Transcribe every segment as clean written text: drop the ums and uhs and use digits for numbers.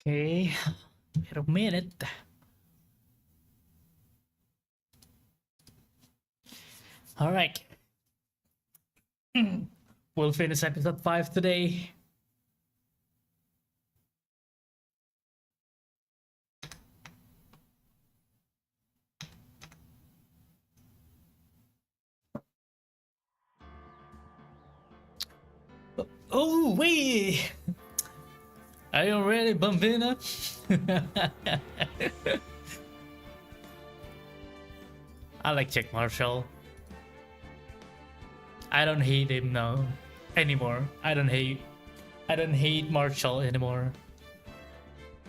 Okay, wait a minute. All right. We'll finish episode 5 today. Oh, wait! Are you ready, Bambina? I like Jack Marshall. I don't hate him now anymore. I don't hate Marshall anymore.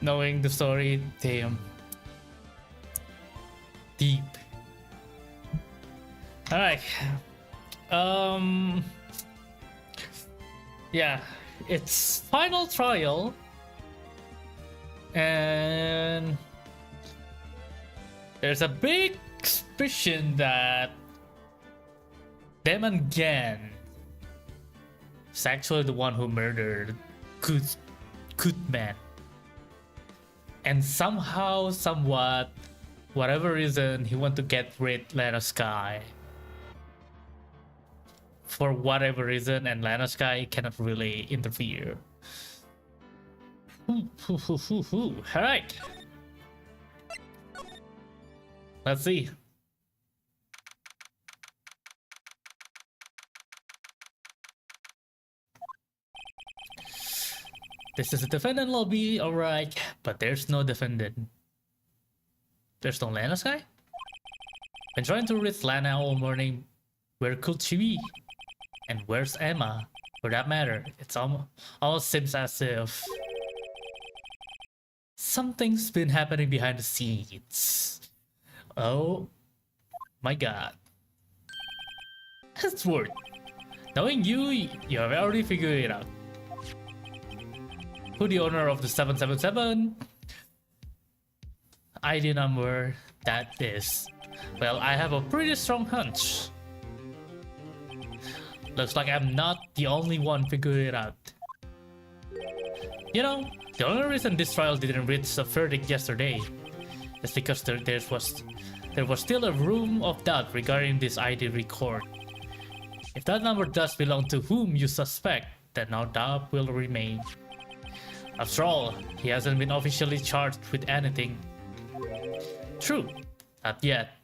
Knowing the story, damn. Deep. Alright. Yeah, it's final trial. And there's a big suspicion that Demon Gan is actually the one who murdered Goodman. And somehow, somewhat, whatever reason, he want to get rid Lana Sky. For whatever reason, and Lana Sky cannot really interfere. Alright. Let's see. This is a defendant lobby, alright, but there's no defendant. There's no Lana Sky? Been trying to reach Lana all morning. Where could she be? And where's Emma? For that matter, it's almost seems as if something's been happening behind the scenes. Oh my god. That's weird. Knowing you have already figured it out. Who the owner of the 777 ID number that is? Well, I have a pretty strong hunch. Looks like I'm not the only one figuring it out. You know, the only reason this trial didn't reach a verdict yesterday is because there was still a room of doubt regarding this ID record. If that number does belong to whom you suspect, then no doubt will remain. After all, he hasn't been officially charged with anything. True, not yet.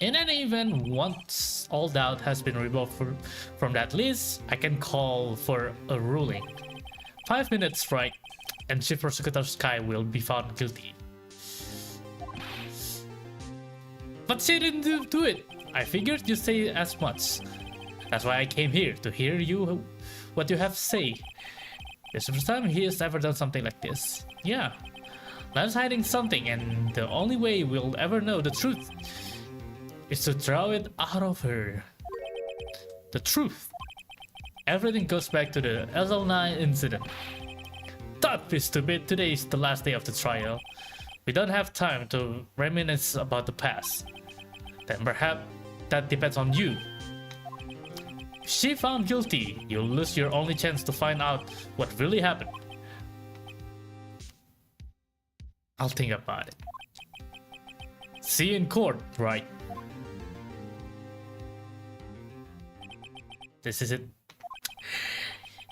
In any event, once all doubt has been removed from that list, I can call for a ruling. 5 minutes strike, and Chief Prosecutor Sky will be found guilty. But she didn't do it. I figured you'd say as much. That's why I came here, to hear what you have to say. This is the first time he has ever done something like this. Yeah, Lan's hiding something, and the only way we'll ever know the truth is to throw it out of her. The truth. Everything goes back to the SL9 incident. Don't be stupid, today is the last day of the trial. We don't have time to reminisce about the past. Then perhaps that depends on you. If she found guilty, you'll lose your only chance to find out what really happened. I'll think about it. See you in court, right? This is it.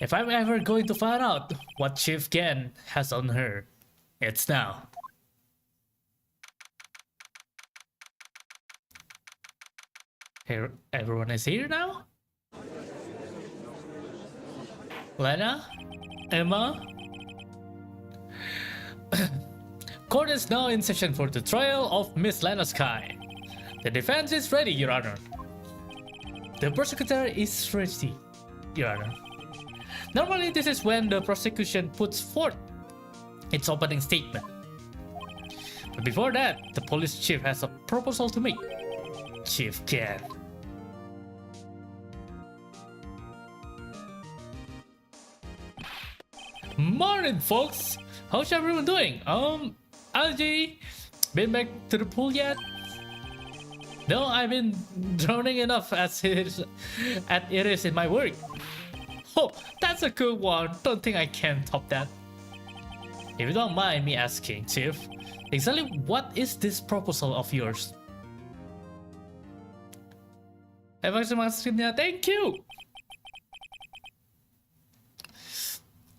If I'm ever going to find out what Chief Gan has on her, it's now. Here, everyone is here now? Lena? Emma? Court is now in session for the trial of Miss Lana Sky. The defense is ready, Your Honor. The prosecutor is ready, Your Honor. Normally, this is when the prosecution puts forth its opening statement. But before that, the police chief has a proposal to make. Chief Gan. Morning, folks! How's everyone doing? LG, been back to the pool yet? No, I've been drowning enough as it is in my work. Oh, that's a good one. Don't think I can top that. If you don't mind me asking, Chief, exactly what is this proposal of yours? Thank you!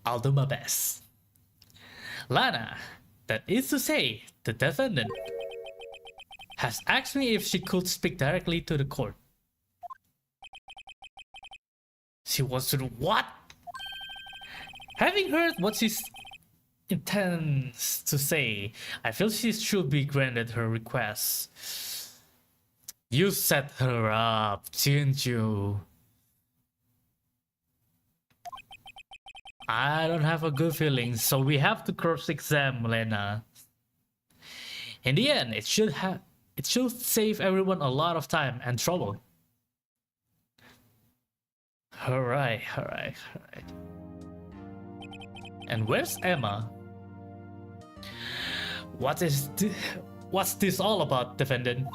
I'll do my best. Lana, that is to say, the defendant, has asked me if she could speak directly to the court. She wants to do what? Having heard what she intends to say, I feel she should be granted her request. You set her up, didn't you? I don't have a good feeling, so we have to cross-examine Lena. In the end, it should save everyone a lot of time and trouble. Alright. And where's Emma? What's this all about, defendant?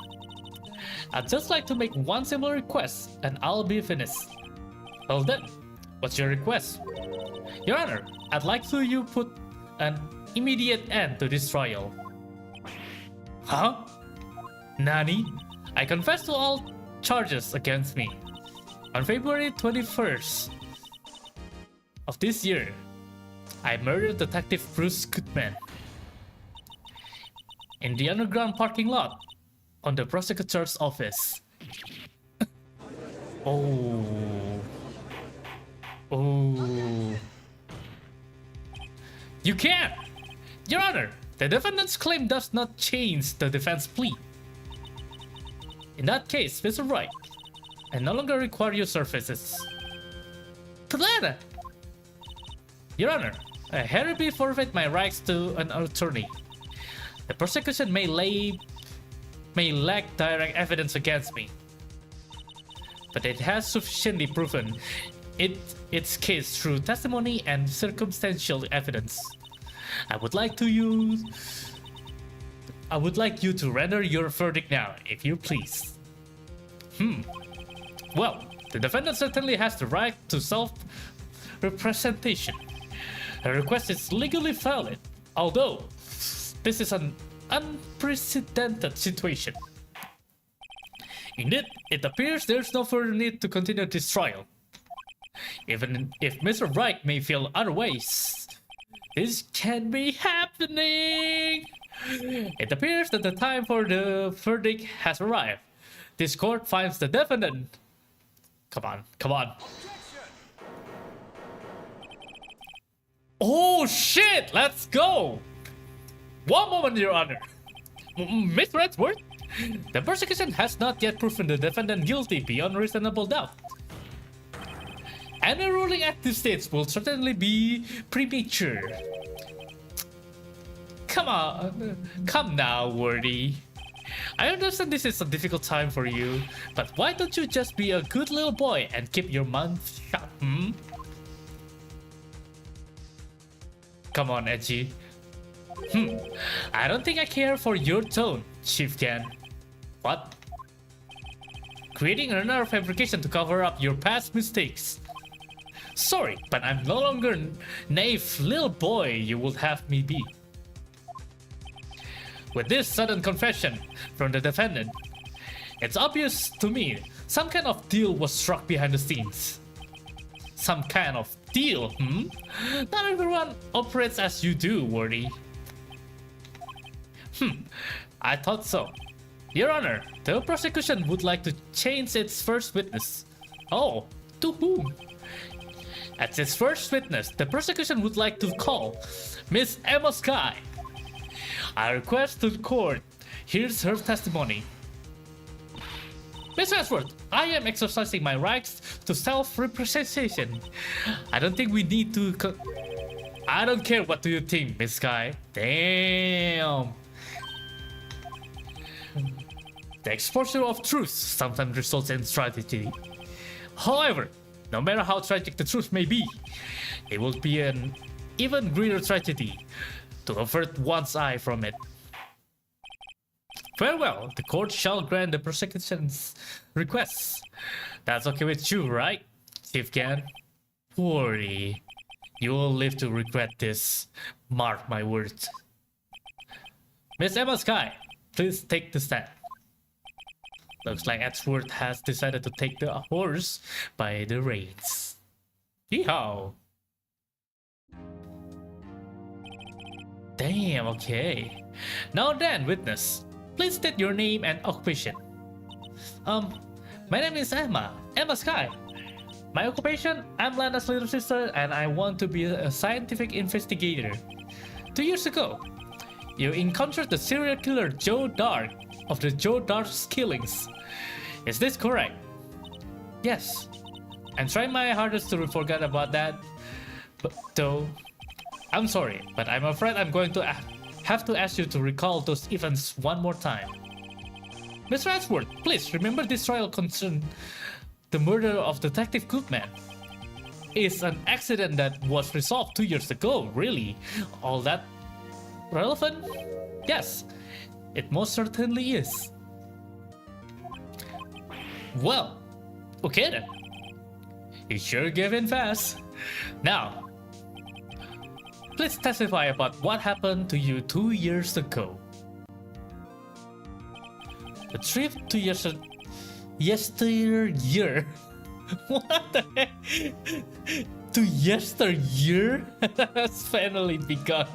I'd just like to make one simple request, and I'll be finished. Well then, what's your request? Your Honor, I'd like you put an immediate end to this trial. Huh? Nani? I confess to all charges against me. On February 21st of this year, I murdered Detective Bruce Goodman in the underground parking lot on the prosecutor's office. Oh. You can't! Your Honor, the defendant's claim does not change the defense plea. In that case, Mr. Wright, I no longer require your services. Atlanta! Your Honor, I hereby forfeit my rights to an attorney. The prosecution may lack direct evidence against me, but it has sufficiently proven its case through testimony and circumstantial evidence. I would like you to render your verdict now, if you please. Well, the defendant certainly has the right to self-representation. Her request is legally valid, although this is an unprecedented situation. Indeed, it appears there's no further need to continue this trial. Even if Mr. Wright may feel otherwise, this can be happening. It appears that the time for the verdict has arrived. This court finds the defendant. Come on. Oh shit, let's go. One moment, Your Honor. Mr. Edgeworth, the prosecution has not yet proven the defendant guilty beyond reasonable doubt. Any ruling at this stage will certainly be premature. Come now, Worthy. I understand this is a difficult time for you, but why don't you just be a good little boy and keep your mouth shut, Come on, Edgy. I don't think I care for your tone, Chief Ken. What? Creating another fabrication to cover up your past mistakes. Sorry, but I'm no longer naive little boy you would have me be. With this sudden confession from the defendant, it's obvious to me some kind of deal was struck behind the scenes. Some kind of deal, Not everyone operates as you do, Worthy. I thought so. Your Honor, the prosecution would like to change its first witness. Oh, to whom? As its first witness, the prosecution would like to call Miss Emma Sky. I request to the court hears her testimony. Miss Ashworth, I am exercising my rights to self-representation. I don't think we need to. I don't care what do you think, Miss Sky. Damn. The exposure of truth sometimes results in tragedy. However, no matter how tragic the truth may be, it will be an even greater tragedy to avert one's eye from it. Farewell, the court shall grant the prosecution's requests. That's okay with you, right, Chief Ken? Worry. You will live to regret this. Mark my words. Miss Emma Sky, please take the stand. Looks like Edgeworth has decided to take the horse by the reins. Yeehaw! Damn, okay. Now then, witness, please state your name and occupation. My name is Emma Sky. My occupation, I'm Lana's little sister and I want to be a scientific investigator. 2 years ago, you encountered the serial killer Joe Dark of the Joe Dark's killings. Is this correct? Yes. I'm trying my hardest to forget about that, but though, I'm sorry, but I'm afraid I'm going to have to ask you to recall those events one more time. Mr. Ashworth, please remember this trial concerned the murder of Detective Goodman. It's an accident that was resolved 2 years ago, really? All that relevant? Yes, it most certainly is. Well, okay then. You sure gave in fast. Now, please testify about what happened to you 2 years ago. The trip to yesteryear. What the heck? To yesteryear has finally begun.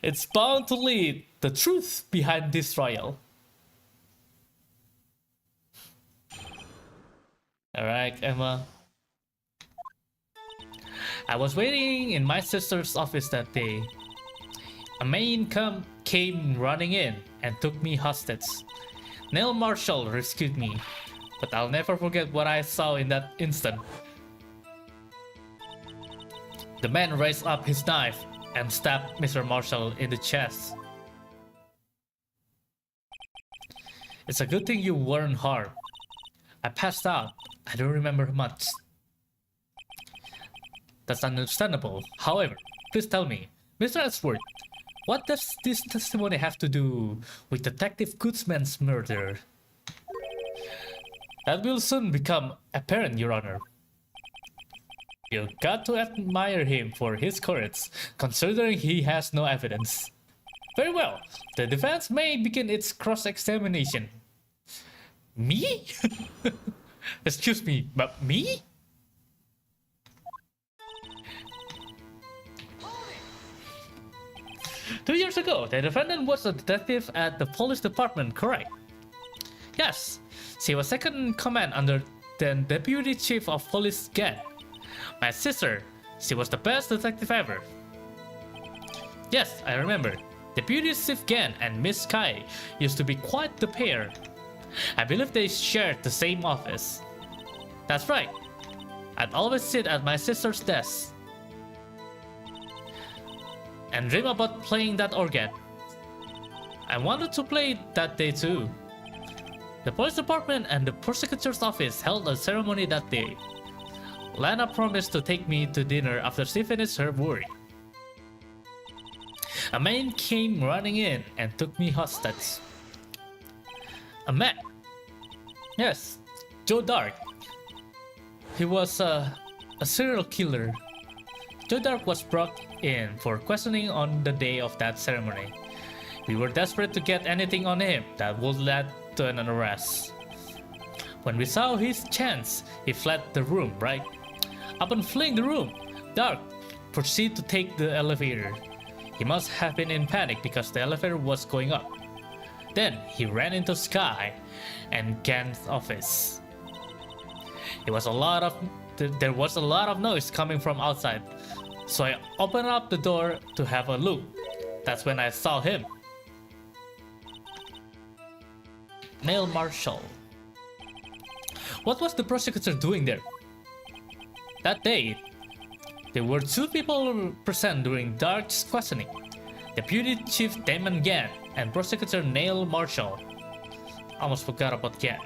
It's bound to lead the truth behind this trial. Alright, Emma. I was waiting in my sister's office that day. A man came running in and took me hostage. Neil Marshall rescued me, but I'll never forget what I saw in that instant. The man raised up his knife and stabbed Mr. Marshall in the chest. It's a good thing you weren't harmed. I passed out. I don't remember much. That's understandable. However, please tell me, Mr. Ashworth, what does this testimony have to do with Detective Goodsman's murder? That will soon become apparent, Your Honor. You got to admire him for his courage, considering he has no evidence. Very well, the defense may begin its cross-examination. Me? Excuse me, but me? Two years ago, the defendant was a detective at the police department, correct? Yes, she was second in command under the deputy chief of police Gann. My sister, she was the best detective ever. Yes, I remember. Deputy Chief Gann and Miss Kai used to be quite the pair. I believe they shared the same office. That's right. I'd always sit at my sister's desk and dream about playing that organ. I wanted to play it that day too. The police department and the prosecutor's office held a ceremony that day. Lana promised to take me to dinner after she finished her work. A man came running in and took me hostage. A man? Yes, Joe Dark. He was a serial killer. Joe Dark was brought in for questioning on the day of that ceremony. We were desperate to get anything on him that would lead to an arrest. When we saw his chance, he fled the room, right? Upon fleeing the room, Dark proceeded to take the elevator. He must have been in panic because the elevator was going up. Then he ran into Sky and Gann's office. There was a lot of noise coming from outside, so I opened up the door to have a look. That's when I saw him. Neil Marshall. What was the prosecutor doing there? That day, there were two people present during Dark's questioning: Deputy Chief Damon Gann and Prosecutor Neil Marshall. Almost forgot about Gann.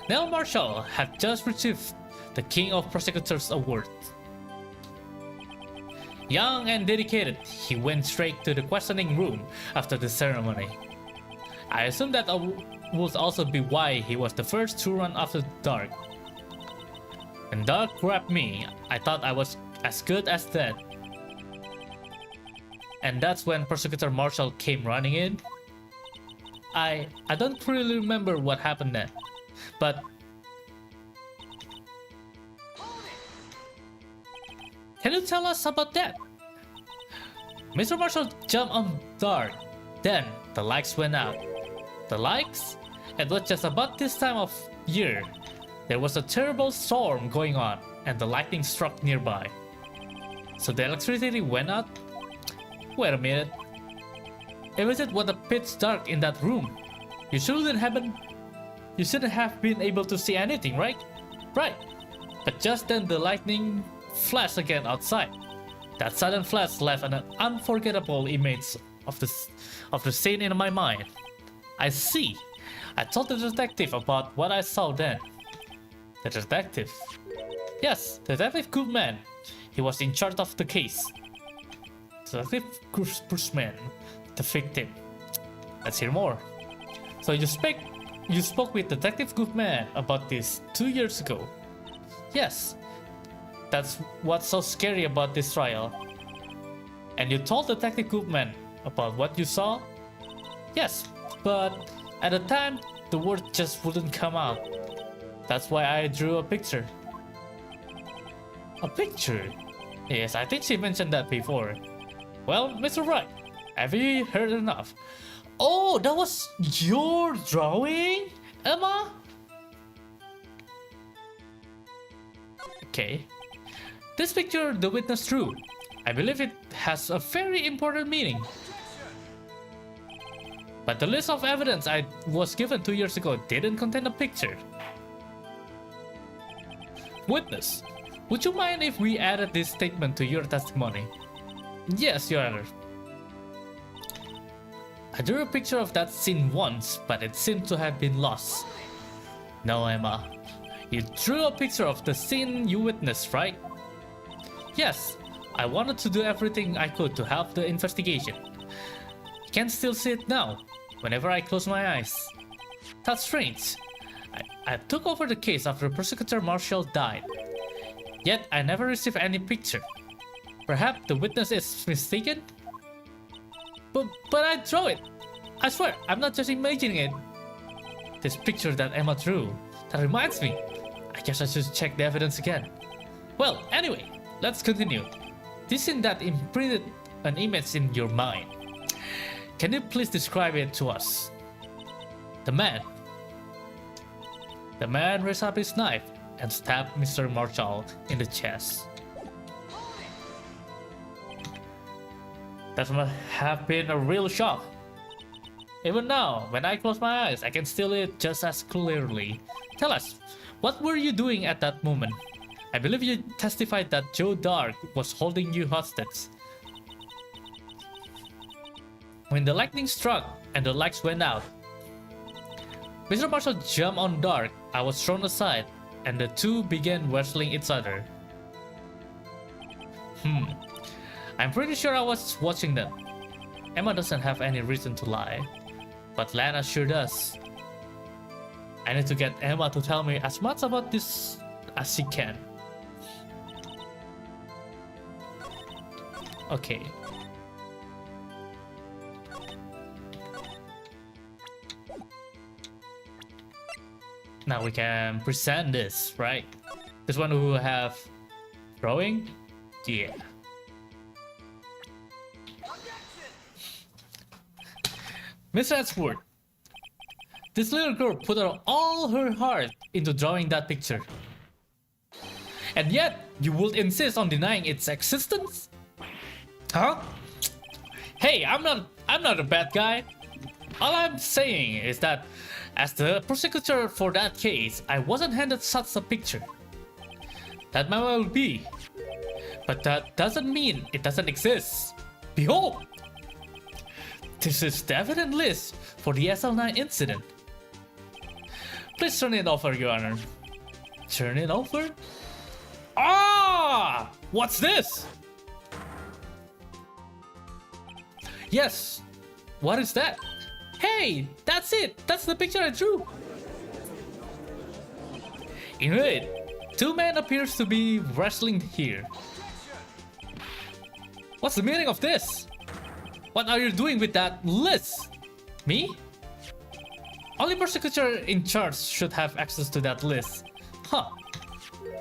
Neil Marshall had just received the King of Prosecutors Award. Young and dedicated, he went straight to the questioning room after the ceremony. I assume that would also be why he was the first to run after Dark. When Dark grabbed me, I thought I was as good as dead. And that's when Prosecutor Marshall came running in. I don't really remember what happened then, but can you tell us about that? Mr. Marshall jumped on Dark. Then the lights went out. The lights? It was just about this time of year. There was a terrible storm going on, and the lightning struck nearby. So the electricity went out? Wait a minute. If it was a pitch dark in that room, you shouldn't have been able to see anything, right? Right. But just then the lightning flashed again outside. That sudden flash left an unforgettable image of the scene in my mind. I see. I told the detective about what I saw then. The detective? Yes, Detective Goodman. He was in charge of the case. Detective Bushman, the victim. Let's hear more. So you spoke with Detective Goodman about this 2 years ago. Yes. That's what's so scary about this trial. And you told Detective Goodman about what you saw? Yes, but at the time, the word just wouldn't come out. That's why I drew a picture. A picture? Yes, I think she mentioned that before. Well, Mr. Wright, have you heard enough? Oh, that was your drawing, Emma? Okay. This picture the witness drew. I believe it has a very important meaning. But the list of evidence I was given 2 years ago didn't contain a picture. Witness, would you mind if we added this statement to your testimony? Yes, Your Honor. I drew a picture of that scene once, but it seemed to have been lost. No, Emma. You drew a picture of the scene you witnessed, right? Yes, I wanted to do everything I could to help the investigation. I can still see it now, whenever I close my eyes. That's strange. I took over the case after Prosecutor Marshall died. Yet I never received any picture. Perhaps the witness is mistaken? But I drew it. I swear, I'm not just imagining it. This picture that Emma drew, that reminds me. I guess I should check the evidence again. Well, anyway, let's continue. This scene that imprinted an image in your mind. Can you please describe it to us? The man raised up his knife and stabbed Mr. Marshall in the chest. That must have been a real shock. Even now, when I close my eyes, I can still see it just as clearly. Tell us, what were you doing at that moment? I believe you testified that Joe Dark was holding you hostage. When the lightning struck and the lights went out, Mr. Marshall jumped on Dark. I was thrown aside, and the two began wrestling each other. I'm pretty sure I was watching them. Emma doesn't have any reason to lie, but Lana sure does. I need to get Emma to tell me as much about this as she can. Okay. Now we can present this, right? This one who have drawing? Yeah. Miss Edgeworth, this little girl put all her heart into drawing that picture. And yet, you would insist on denying its existence? Huh? Hey, I'm not a bad guy. All I'm saying is that as the prosecutor for that case, I wasn't handed such a picture. That might well be, but that doesn't mean it doesn't exist. Behold! This is the evidence list for the SL9 incident. Please turn it over, Your Honor. Turn it over? Ah! What's this? Yes. What is that? Hey, that's it. That's the picture I drew. Indeed, Two men appears to be wrestling here. What's the meaning of this? What are you doing with that list? Me? Only prosecutor in charge should have access to that list. Huh.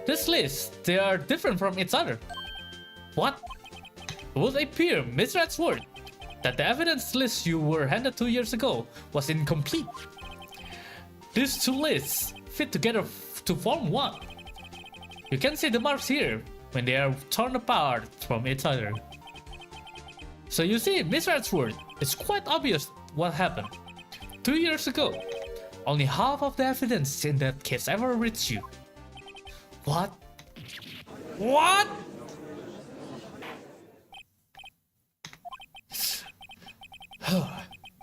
This list, they are different from each other. What? It would appear, Mr. Edgeworth, that the evidence list you were handed 2 years ago was incomplete. These two lists fit together to form one. You can see the marks here when they are torn apart from each other. So you see, Mr. Edgeworth, it's quite obvious what happened. 2 years ago, only half of the evidence in that case ever reached you. What? What?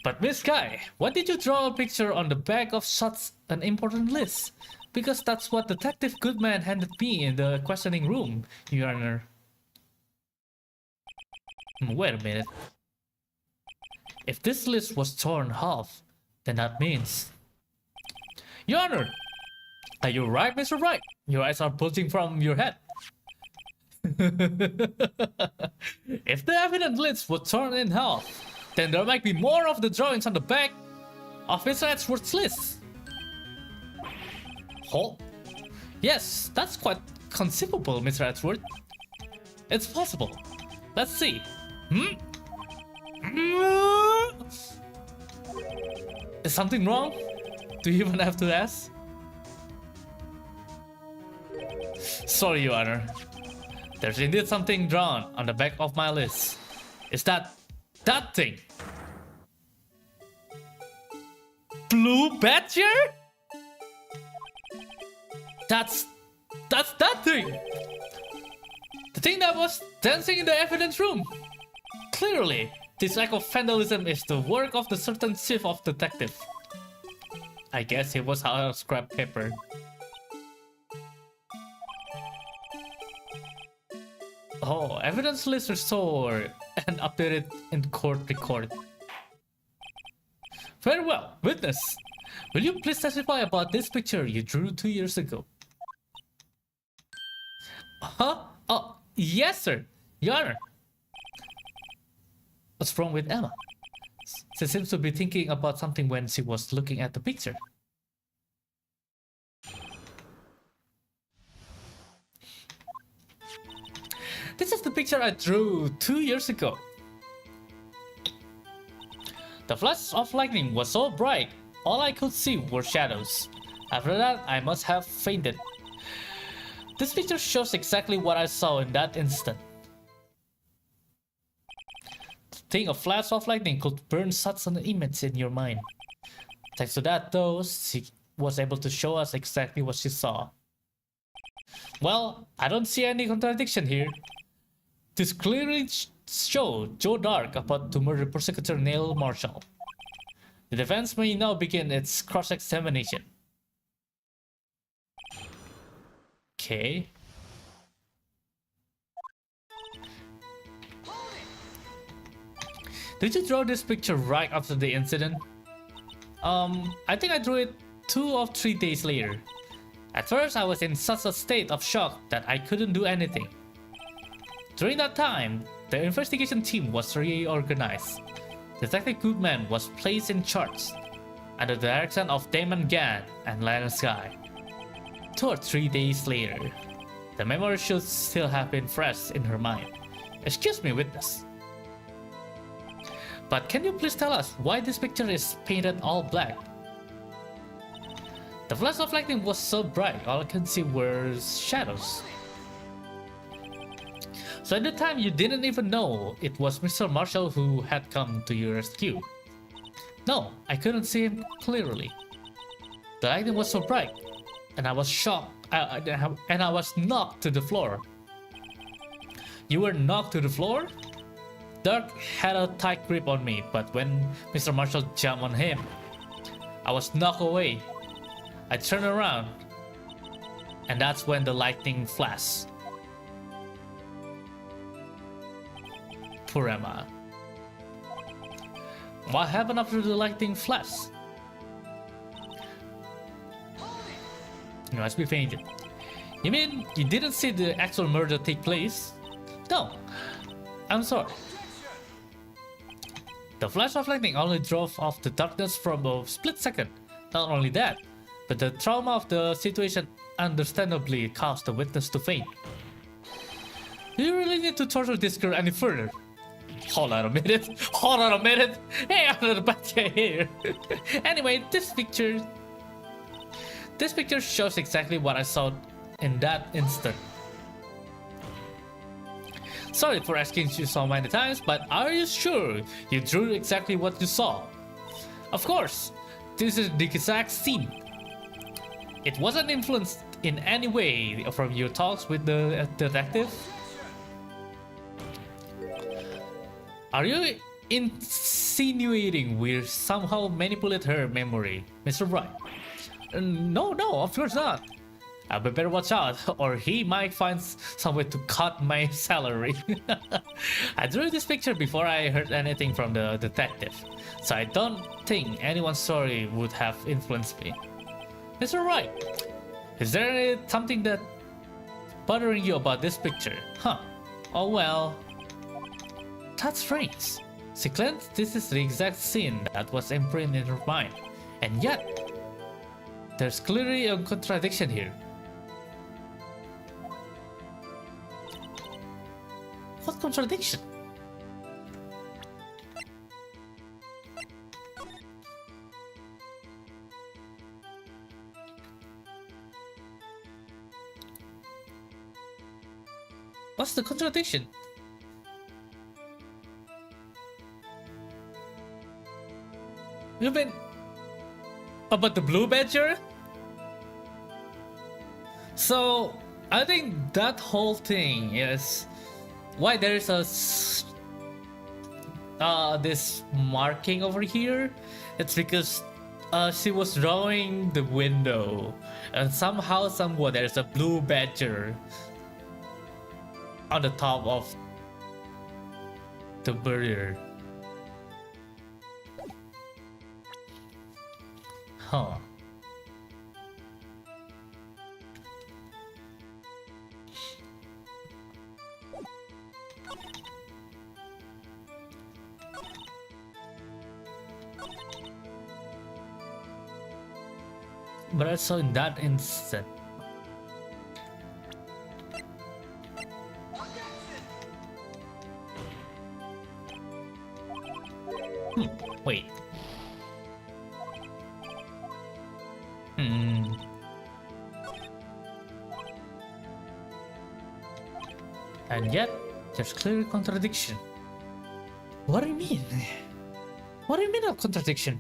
But Miss Guy, why did you draw a picture on the back of such an important list? Because that's what Detective Goodman handed me in the questioning room, Your Honor. Wait a minute. If this list was torn half, then that means... Your Honor! Are you right, Mr. Wright? Your eyes are bulging from your head. If the evidence list was torn in half, then there might be more of the drawings on the back of Mr. Edgeworth's list. Oh? Yes, that's quite conceivable, Mr. Edgeworth. It's possible. Let's see. Is something wrong? Do you even have to ask? Sorry, Your Honor. There's indeed something drawn on the back of my list. Is that thing? Blue Badger? That's that thing! The thing that was dancing in the evidence room! Clearly, this act of vandalism is the work of the certain chief of detective. I guess it was out of scrap paper. Oh, evidence list restored and updated in court record. Very well, witness. Will you please testify about this picture you drew 2 years ago? Huh? Oh, yes, sir. Your Honor. What's wrong with Emma? She seems to be thinking about something when she was looking at the picture. This is the picture I drew 2 years ago. The flash of lightning was so bright, all I could see were shadows. After that, I must have fainted. This picture shows exactly what I saw in that instant. To think a flash of lightning could burn such an image in your mind. Thanks to that though, she was able to show us exactly what she saw. Well, I don't see any contradiction here. This clearly shows Joe Dark about to murder prosecutor Neil Marshall. The defense may now begin its cross-examination. Okay. Did you draw this picture right after the incident? I think I drew it 2 or 3 days later. At first, I was in such a state of shock that I couldn't do anything. During that time, the investigation team was reorganized. Detective Goodman was placed in charge, under the direction of Damon Gann and Lana Sky. 2 or 3 days later, the memory should still have been fresh in her mind. Excuse me, witness. But can you please tell us why this picture is painted all black? The flash of lightning was so bright, all I can see were shadows. So at the time you didn't even know it was Mr. Marshall who had come to your rescue? No, I couldn't see him clearly. The lightning was so bright, and I was shocked, and I was knocked to the floor. You were knocked to the floor? Dark had a tight grip on me, but when Mr. Marshall jumped on him, I was knocked away. I turned around, and that's when the lightning flashed. Poor Emma. What happened after the lightning flash? You must be fainted. You mean you didn't see the actual murder take place? No, I'm sorry. The flash of lightning only drove off the darkness from a split second. Not only that, but the trauma of the situation understandably caused the witness to faint. Do you really need to torture this girl any further? Hold on a minute. Hold on a minute. Hey, I'm not a bad guy here. Anyway, this picture shows exactly what I saw in that instant. Sorry for asking you so many times, but are you sure you drew exactly what you saw? Of course, this is the exact scene. It wasn't influenced in any way from your talks with the detective? Are you insinuating we somehow manipulate her memory, Mr. Wright? No, of course not. I better watch out, or he might find some way to cut my salary. I drew this picture before I heard anything from the detective, so I don't think anyone's story would have influenced me. Mr. Wright, is there something that bothering you about this picture? Huh? Oh well. That's strange. See, Clint, this is the exact scene that was imprinted in her mind, and yet there's clearly a contradiction here. What contradiction? What's the contradiction? You mean about the blue badger? So I think that whole thing is why there's a this marking over here. It's because she was drawing the window, and somehow, somewhere, there's a blue badger on the top of the barrier. Huh. But I saw in that instant. Wait. And yet, there's clear contradiction. What do you mean? What do you mean a contradiction?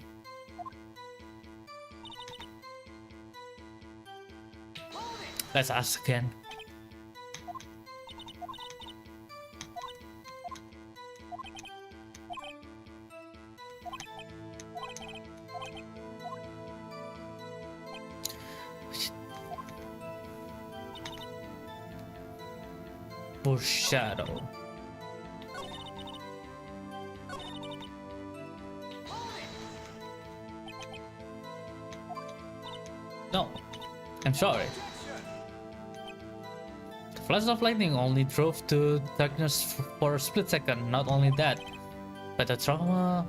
Let's ask again. Shadow. No, I'm sorry. The flash of lightning only drove to darkness for a split second. Not only that, but the trauma.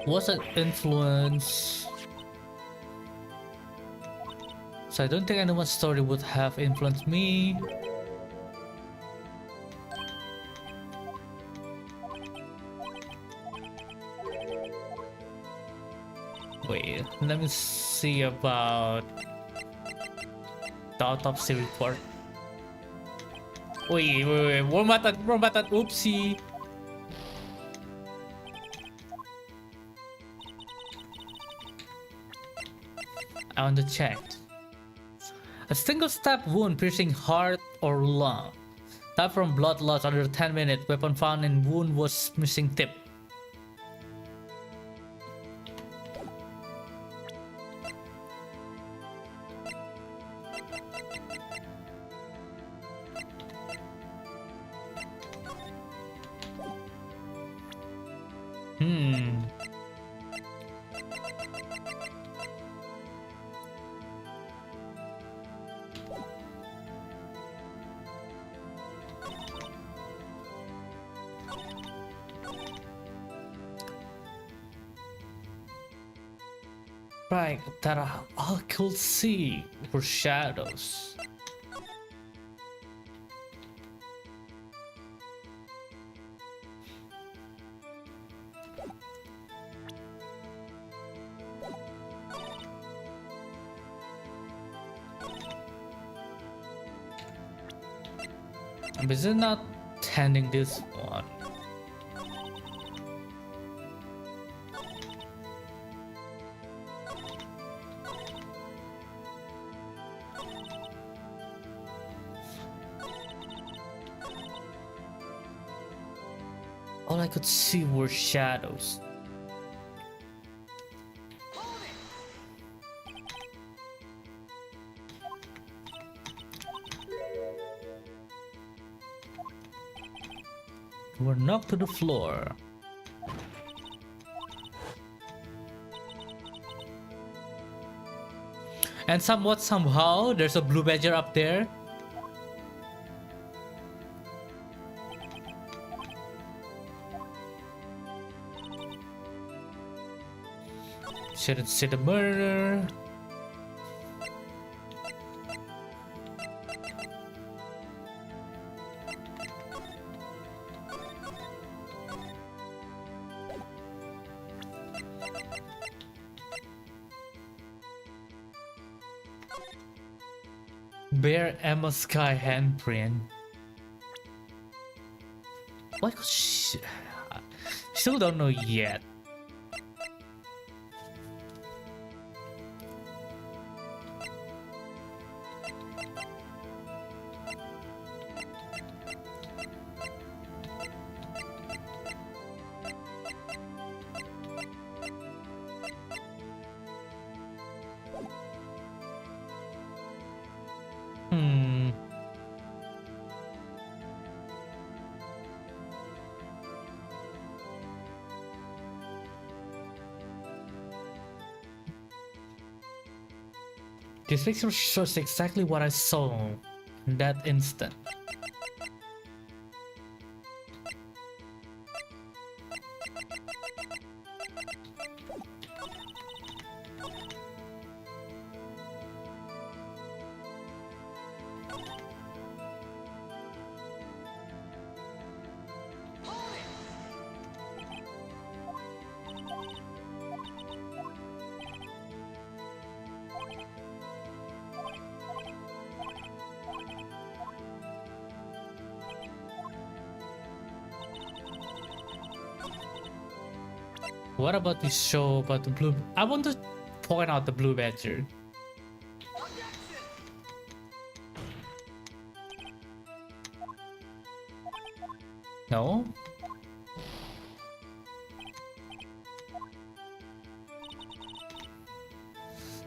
Was an influence. So I don't think anyone's story would have influenced me. Wait, let me see about the autopsy report. Wait, wrong button, oopsie. I want to check. A single stab wound piercing heart or lung. Died from blood loss under 10 minutes. Weapon found in wound was missing tip. Hmm. Right, that I could see were shadows. But is it not tending this one? All I could see were shadows. Were knocked to the floor. And somehow, there's a blue badger up there. Shouldn't see the murder. Bear Emma Sky handprint. What could she... Still don't know yet. This picture shows exactly what I saw in that instant. What about this show about the blue? I want to point out the blue badger. No?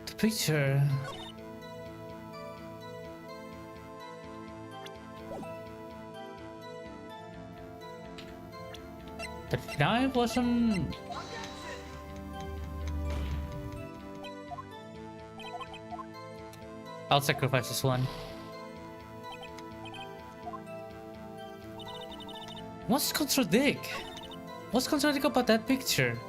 The picture. The knife wasn't... I'll sacrifice this one. What's contradict? What's contradict about that picture?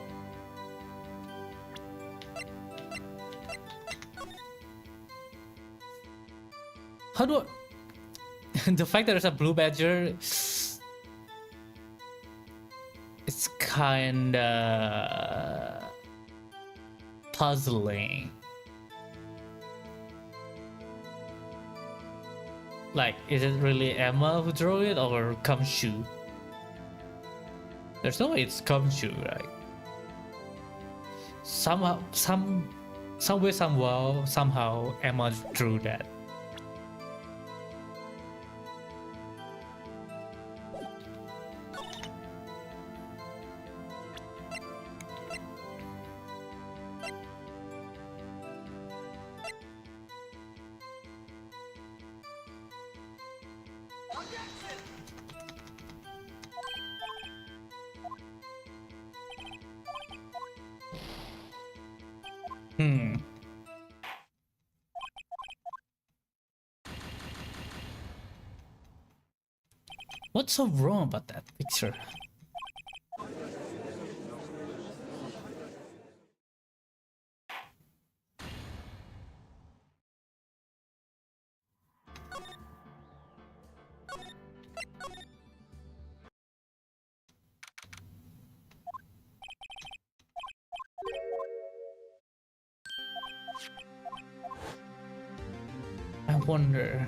How do I... The fact that there's a blue badger... It's kinda... puzzling. Like, is it really Emma who drew it or Kamshu? There's no way it's Kamshu, right? Somehow, somehow Emma drew that. Hmm. What's so wrong about that picture? I wonder.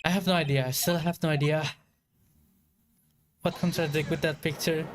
I have no idea. I still have no idea what contradict with that picture.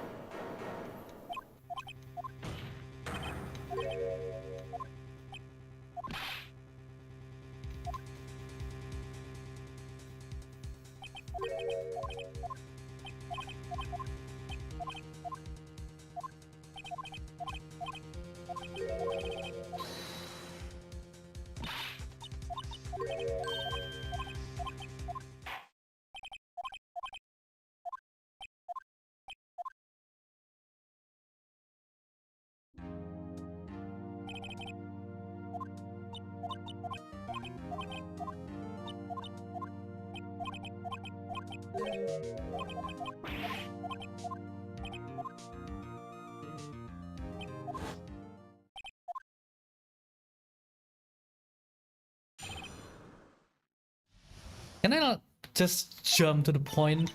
Can I not just jump to the point?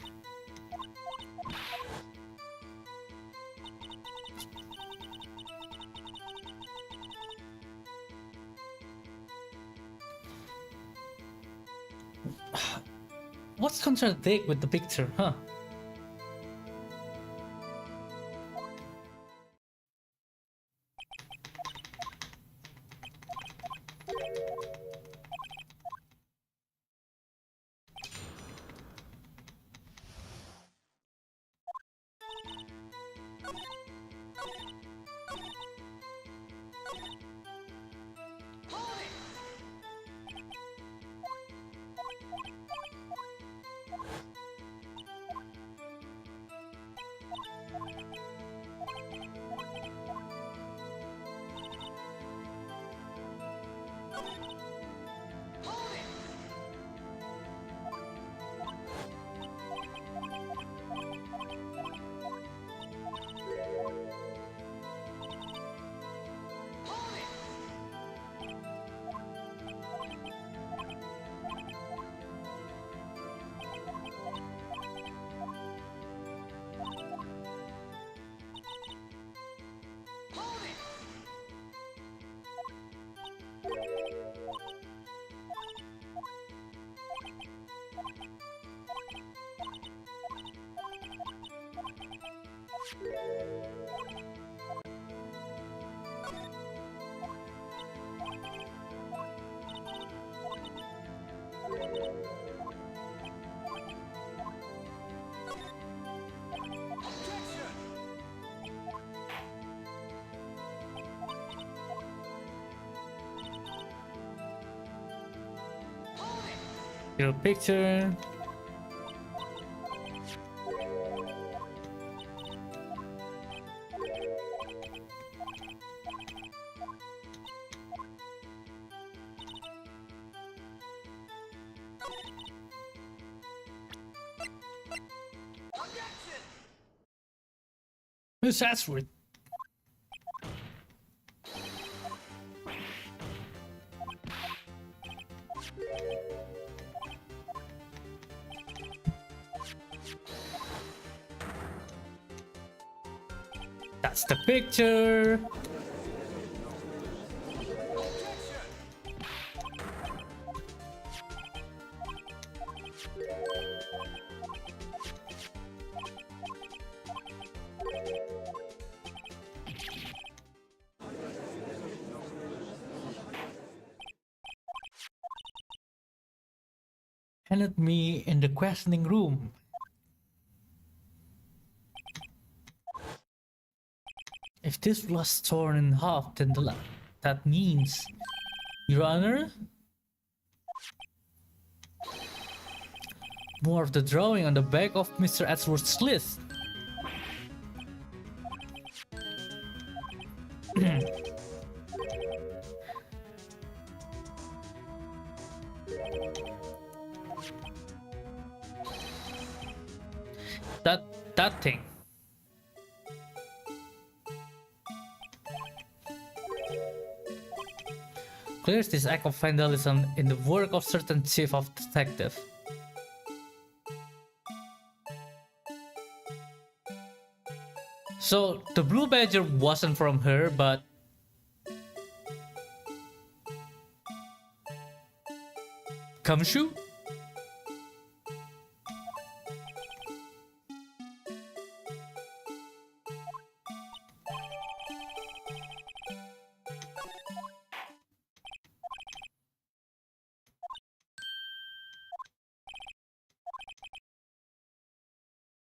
What's contradict with the picture, huh? Your picture. Miss Ashworth. That's the picture. Handed me in the questioning room. If this was torn in half, then that means, Your Honor, more of the drawing on the back of Mr. Edgeworth's list. that thing. Clears this act of vandalism in the work of certain chief of detective. So the blue badger wasn't from her, but Gumshoe?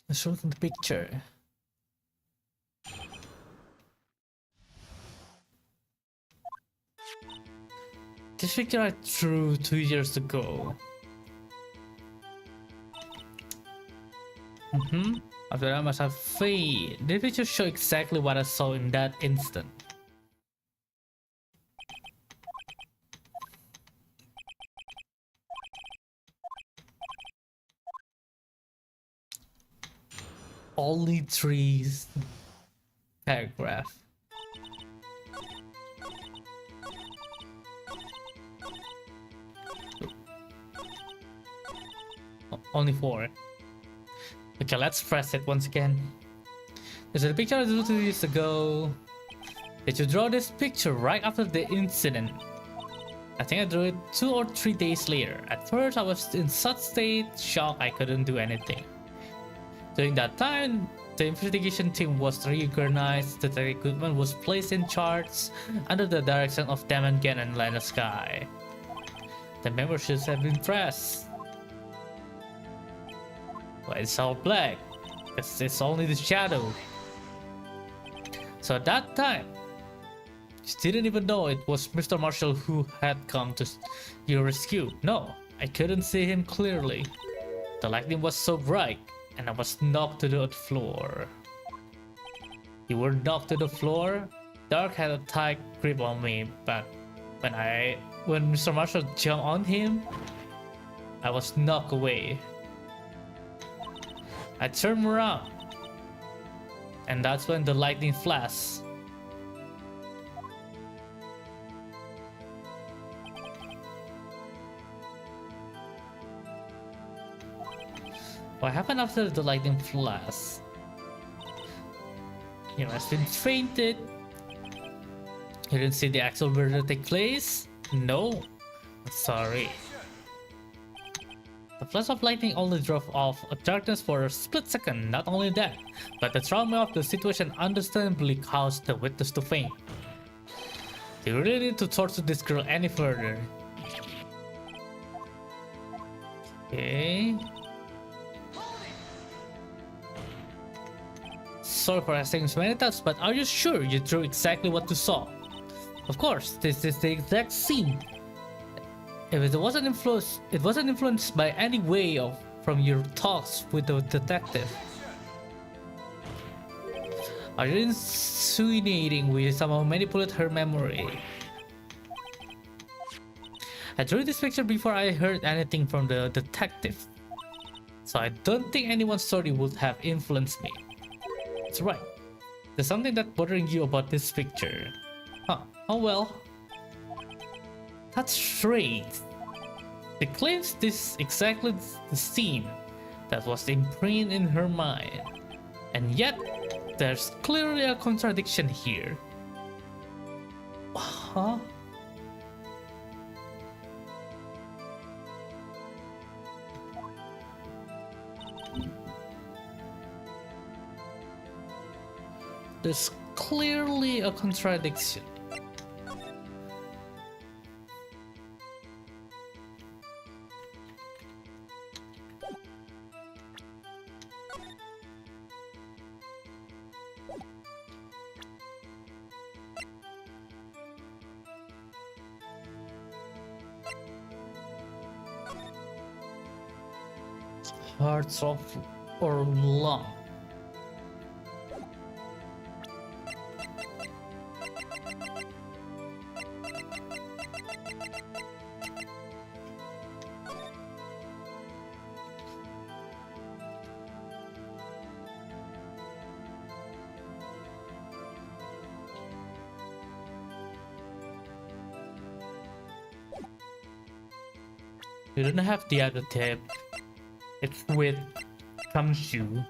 Let's look at the picture. This picture I drew 2 years ago. After that I must have fade. This picture shows exactly what I saw in that instant. Only 3 paragraph. Only 4. Okay, let's press it once again. There's a picture I drew 2 years ago. Did you draw this picture right after the incident? I think I drew it 2 or 3 days later. At first I was in such shock I couldn't do anything. During that time, the investigation team was reorganized, the equipment was placed in charge under the direction of Damon Gann and Lana Sky. The memberships have been pressed. Well, it's all black. It's only the shadow. So at that time, you didn't even know it was Mr. Marshall who had come to your rescue. No, I couldn't see him clearly. The lightning was so bright, and I was knocked to the floor. You were knocked to the floor? Dark had a tight grip on me, but when Mr. Marshall jumped on him, I was knocked away. I turned around, and that's when the lightning flashed. What happened after the lightning flash? You must have been fainted. You didn't see the actual murder take place? No. I'm sorry. The flash of lightning only drove off a darkness for a split second. Not only that, but the trauma of the situation understandably caused the witness to faint. Do you really need to torture this girl any further? Okay. Sorry for asking so many times, but are you sure you drew exactly what you saw? Of course, this is the exact scene. If it wasn't influenced by any way from your talks with the detective. Are you insinuating we somehow manipulate her memory? I drew this picture before I heard anything from the detective, so I don't think anyone's story would have influenced me. That's right. There's something that's bothering you about this picture. Huh. Oh well. That's strange. It claims this exactly the scene that was imprinted in her mind. And yet, there's clearly a contradiction here. Huh? There's clearly a contradiction. Hearts of or lung. You don't have the other tip. It's with gumshoe,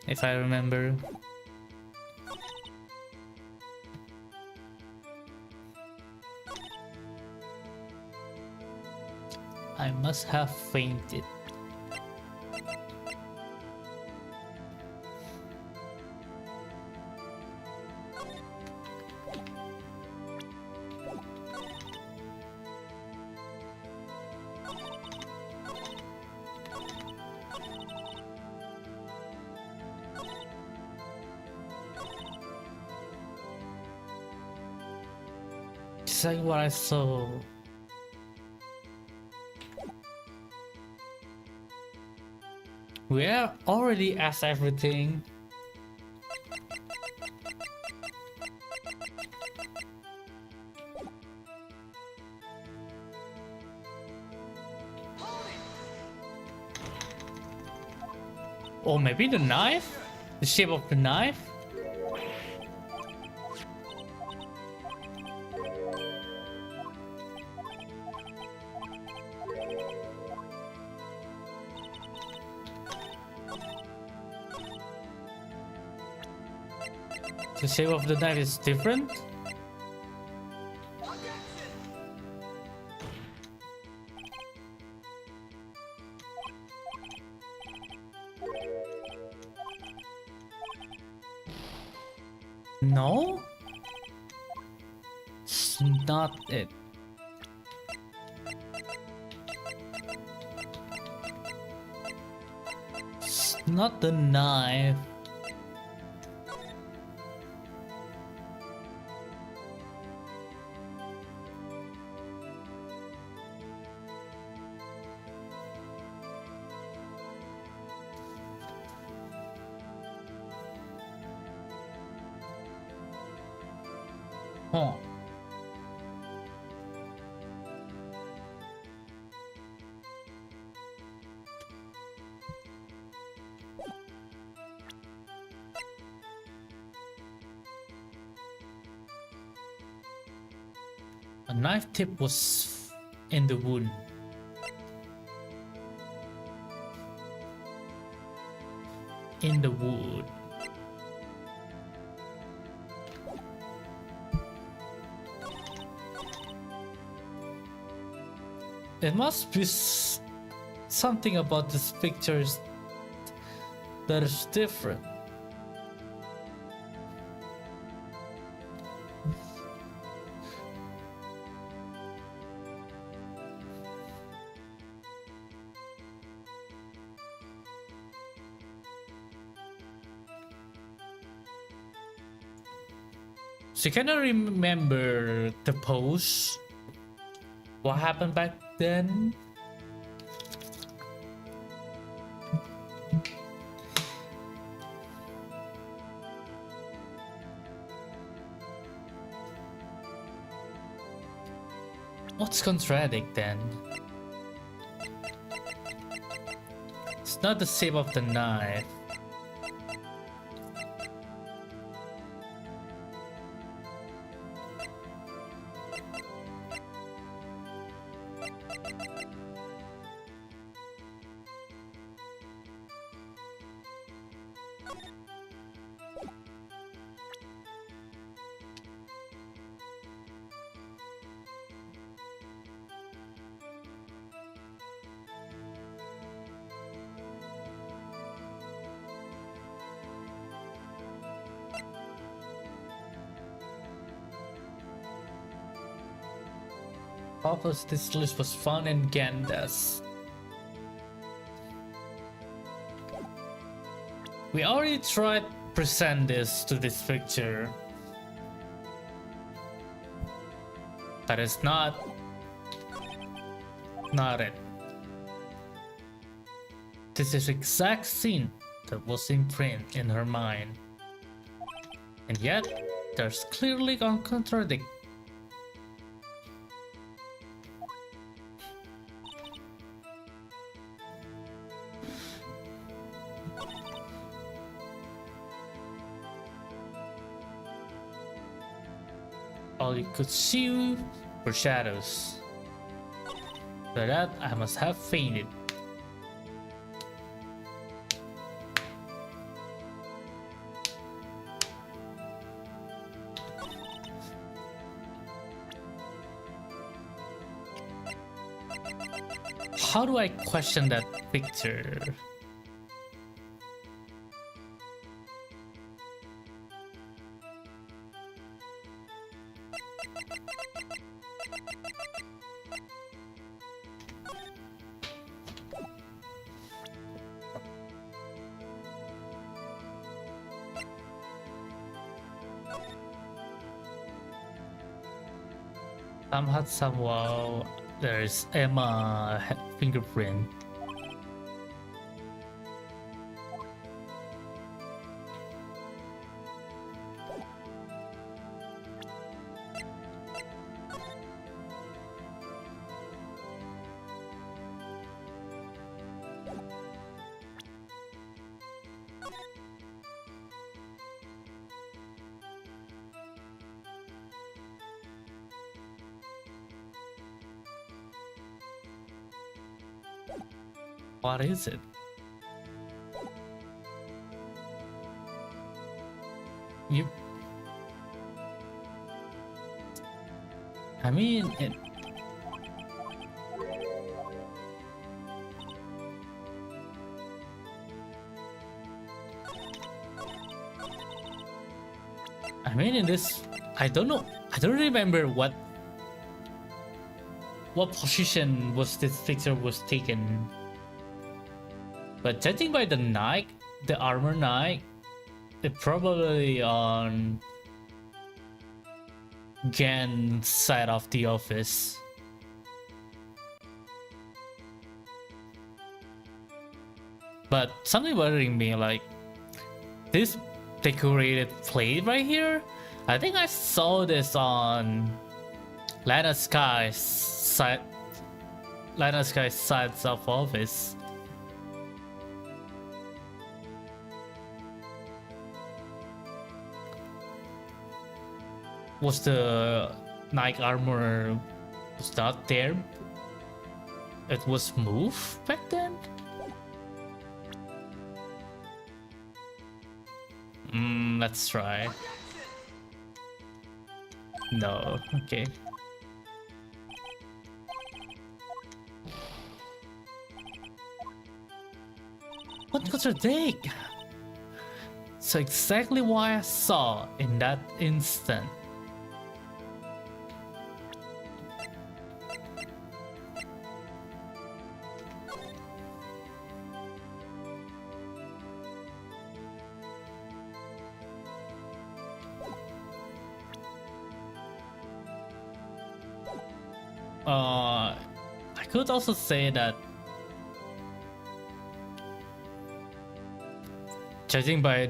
if I remember. I must have fainted. Say what I saw. We are already asked everything. Or maybe the knife? The shape of the knife? The shape of the knife is different? No? It's not it. It's not the knife. Huh. A knife tip was in the wound. In the wood. It must be something about these pictures that is different. So can I remember the pose? What happened back then? What's contradict then? It's not the shape of the knife. Purpose this list was fun and Gandas. We already tried present this to this picture. That is not it. This is exact scene that was imprinted in her mind. And yet, there's clearly a contradiction. All you could see were shadows. For that, I must have fainted. How do I question that picture? Somehow there's Emma fingerprint. What is it? I mean, in this, I don't know. I don't remember what position was this picture was taken. But judging by the Nike, the armor Nike, it's probably on Gan's side of the office. But something bothering me, like this decorated plate right here. I think I saw this on Lana Sky's side of office. Was the Nike armor was not there? It was moved back then? Let's try. No, okay. What contradict? So exactly what I saw in that instant. I could also say that judging by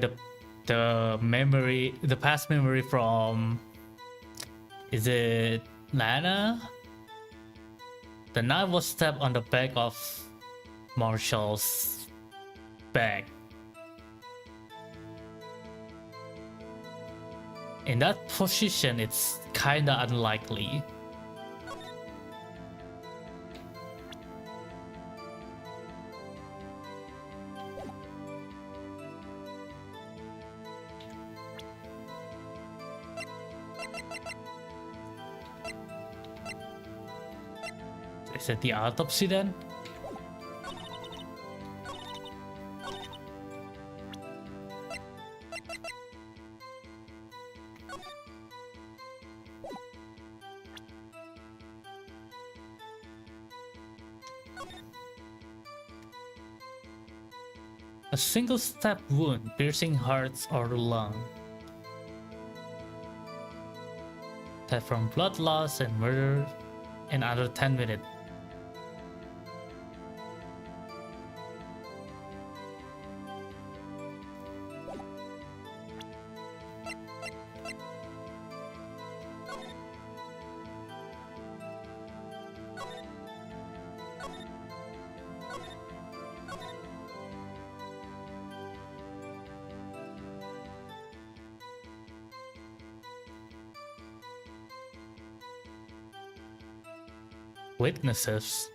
the memory, the past memory from, is it Lana? The knife was stabbed on the back of Marshall's back. In that position, it's kinda unlikely. Is it the autopsy then? A single stab wound piercing hearts or lung. Death from blood loss and murder in under 10 minutes. Witnesses.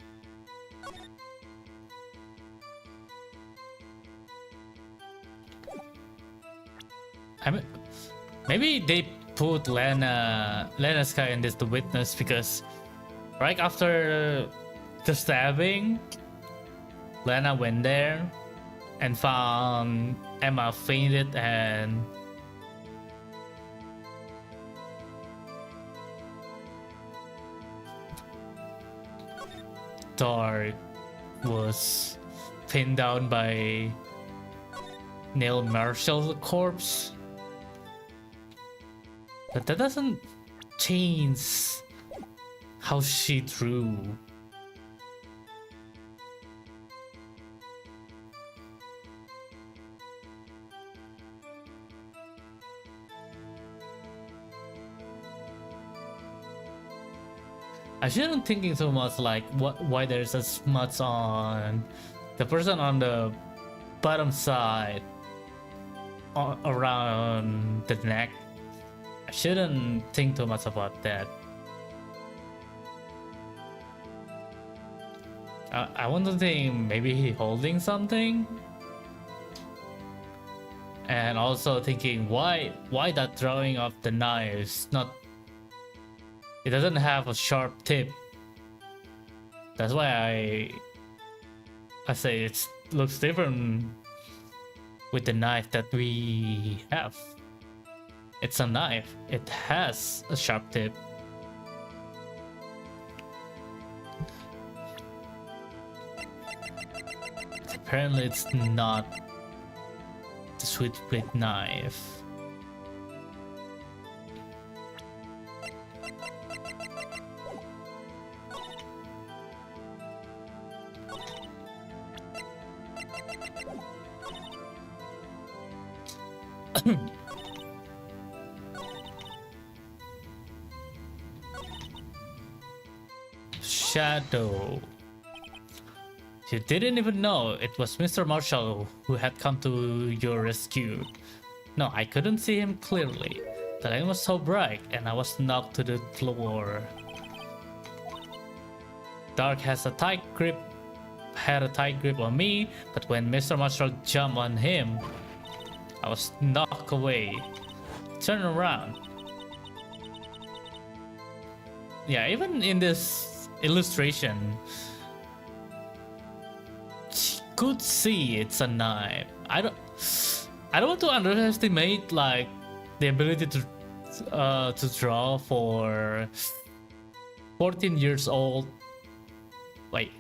I mean, maybe they put Lena's guy in this the witness because right after the stabbing, Lena went there and found Emma fainted and Dark was pinned down by Neil Marshall's corpse. But that doesn't change how she drew. I shouldn't thinking so much like why there's a smudge on the person on the bottom side around the neck. I shouldn't think too much about that. I want to think maybe he holding something, and also thinking why that drawing of the knife is not. It doesn't have a sharp tip. That's why I say it looks different with the knife that we have. It's a knife. It has a sharp tip. Apparently it's not the switchblade knife. Shadow. You didn't even know it was Mr. Marshall who had come to your rescue. No, I couldn't see him clearly. The light was so bright and I was knocked to the floor. Dark had a tight grip on me, but when Mr. Marshall jumped on him, I was knocked away. Turn around. Yeah, even in this illustration, she could see it's a knife. I don't want to underestimate like the ability to draw for 14 years old. Wait,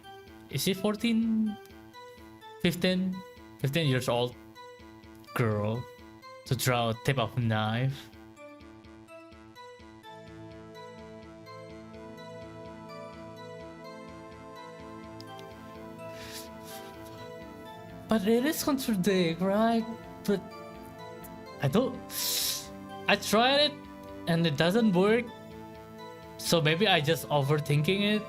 is she 14? 15 years old girl to draw a tip of a knife. But it is contradict, right? But I tried it and it doesn't work. So maybe I just overthinking it.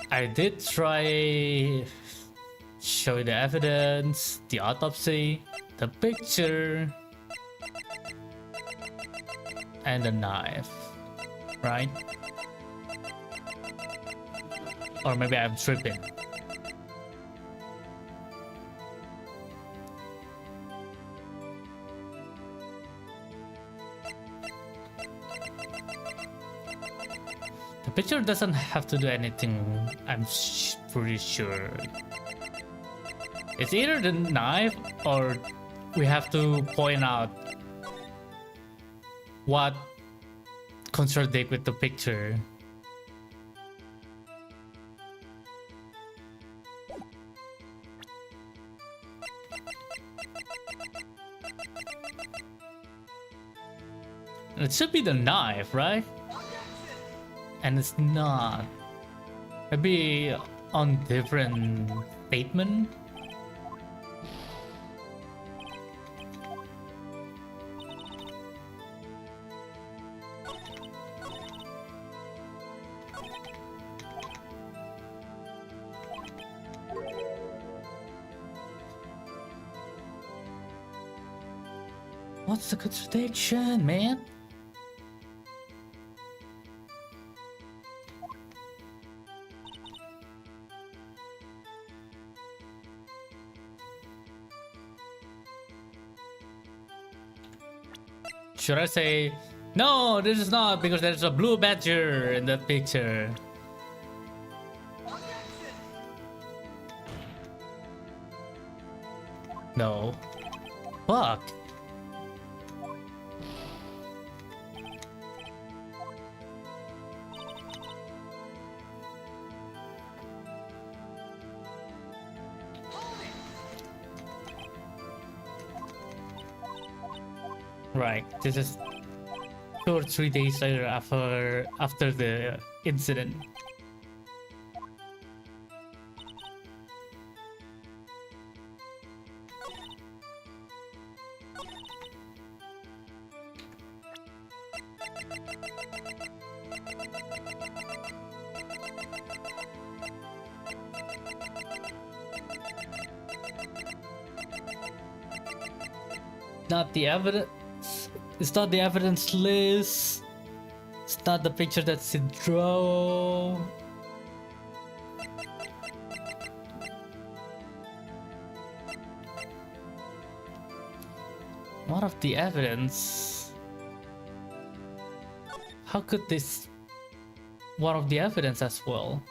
I did try show the evidence, the autopsy, the picture, and the knife, right? Or maybe I'm tripping. picture doesn't have to do anything, I'm pretty sure. It's either the knife or we have to point out what contradict with the picture. It should be the knife, right? And it's not. Maybe on different statement. What's the contradiction, man? Should I say, no, this is not, because there's a blue badger in that picture? No. Fuck. Right, this is 2 or 3 days later after the incident. Not the evidence. It's not the evidence list. It's not the picture that's in draw. What of the evidence? How could this one of the evidence as well?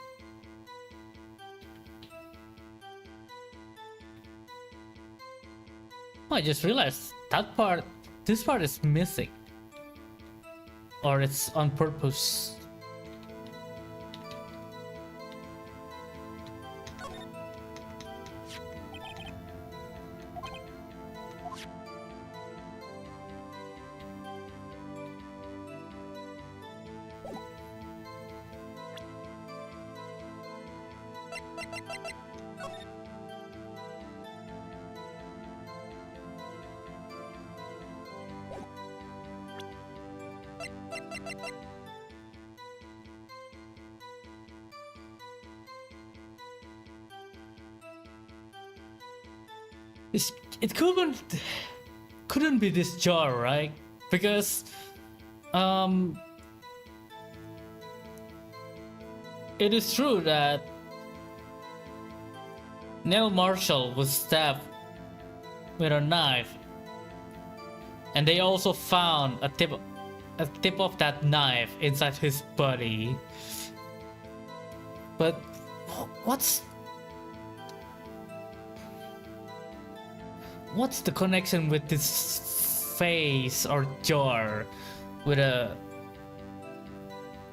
Oh, I just realized that part. This part is missing, or it's on purpose. It couldn't be this jar, right? Because it is true that Neil Marshall was stabbed with a knife, and they also found a tip of that knife inside his body. But what's the connection with this face or jar with a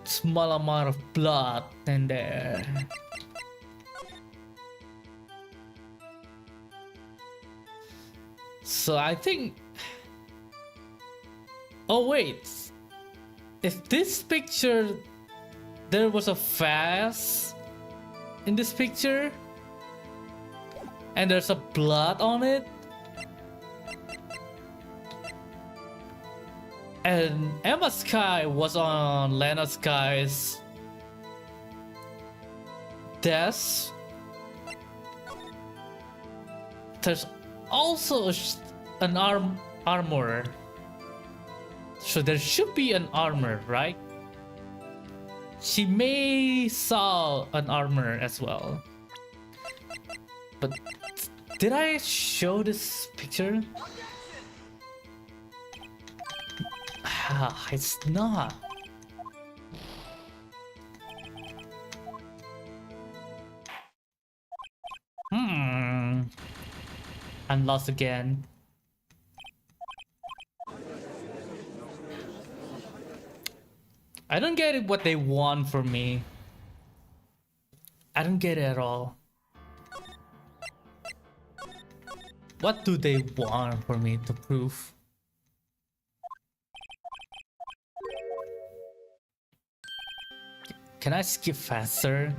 small amount of blood in there? So I think, oh wait, if this picture, there was a vase in this picture and there's a blood on it, and Emma Sky was on Lena Sky's desk, there's also an armor. So there should be an armor, right? She may saw an armor as well. But did I show this picture? It's not. I'm lost again. I don't get it what they want from me. I don't get it at all. What do they want for me to prove? Can I skip faster?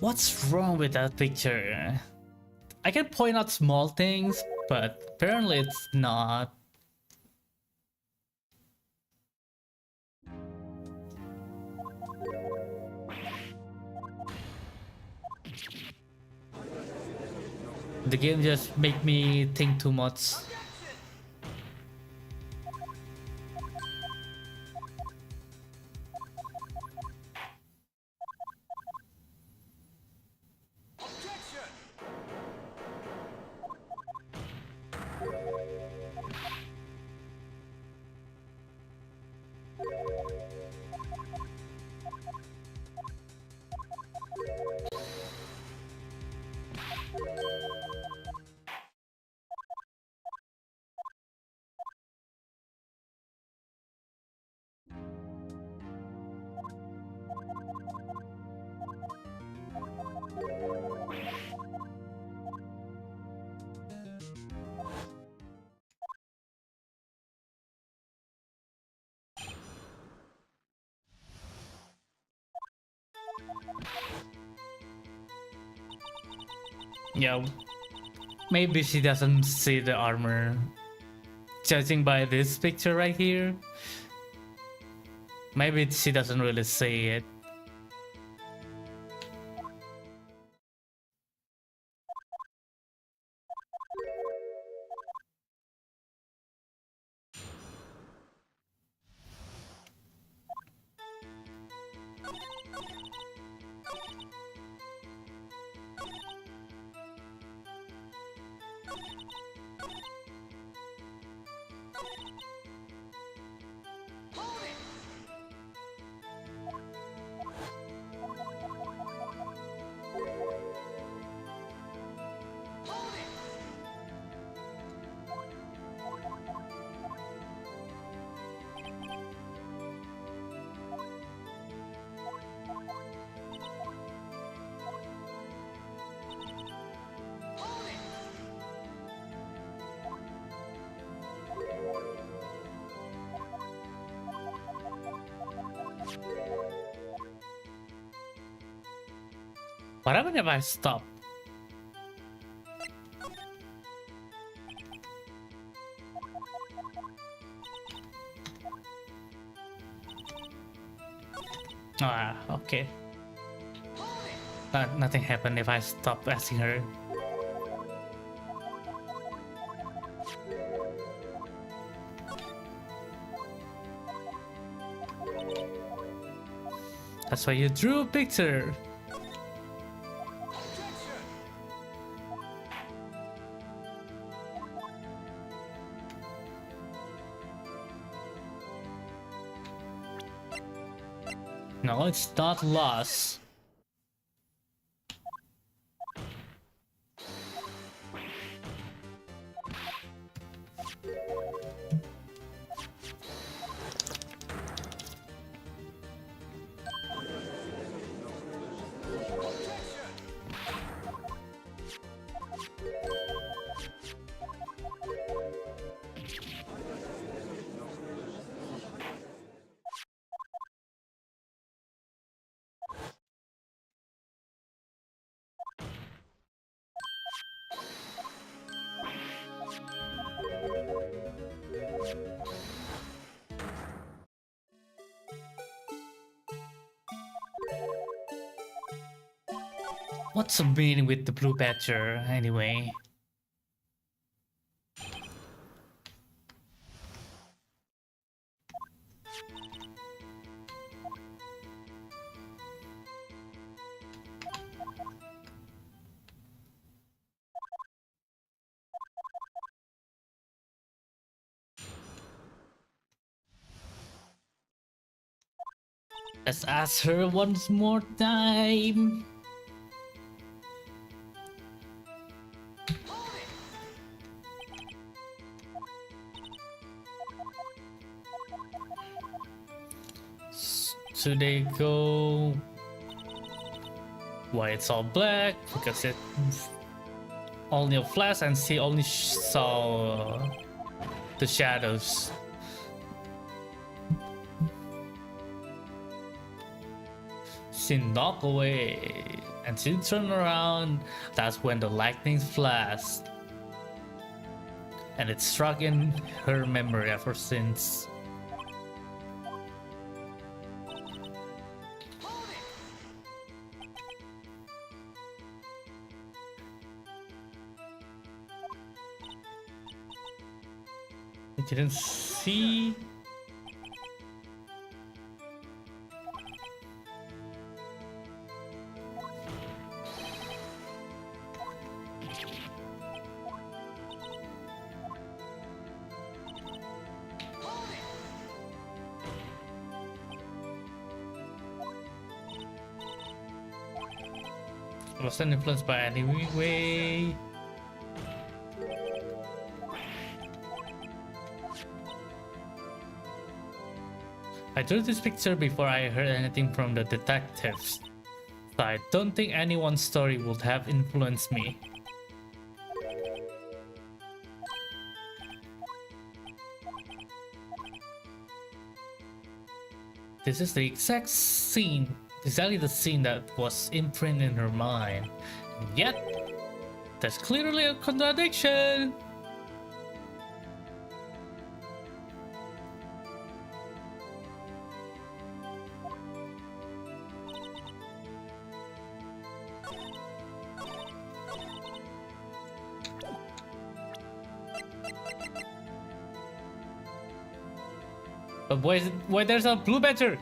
What's wrong with that picture? I can point out small things, but apparently it's not. The game just make me think too much. Yeah, maybe she doesn't see the armor. Judging by this picture right here, maybe she doesn't really see it. What happened if I stop? Ah, okay. Nothing happened if I stop asking her. That's why you drew a picture. No, it's not lost. What's the meaning with the blue badger anyway? Let's ask her once more time. So they go. Why it's all black? Because it only a flash and she only saw the shadows. She knocked away and she turned around. That's when the lightning flashed, and it struck in her memory ever since. I didn't see. I wasn't influenced by any way. I drew this picture before I heard anything from the detectives. So I don't think anyone's story would have influenced me. This is the exact scene, exactly the scene that was imprinted in her mind. And yet, there's clearly a contradiction. But why there's a blue badger?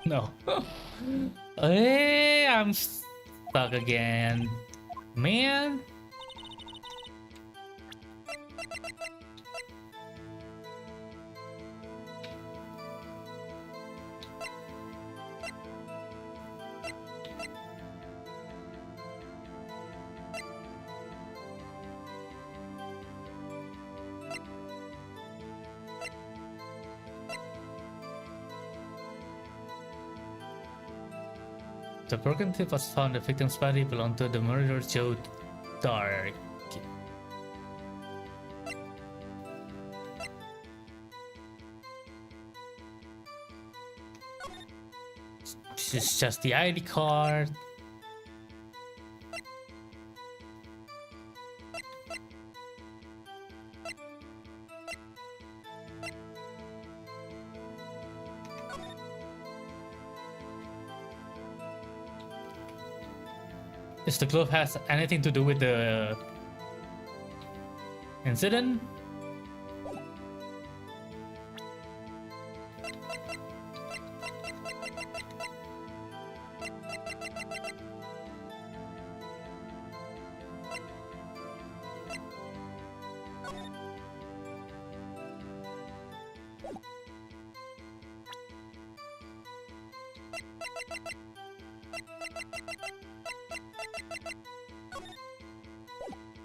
No. Hey, I'm stuck again. Man. The broken tip was found. The victim's body belonged to the murderer Joe Dark. This is just the ID card. If the glove has anything to do with the incident?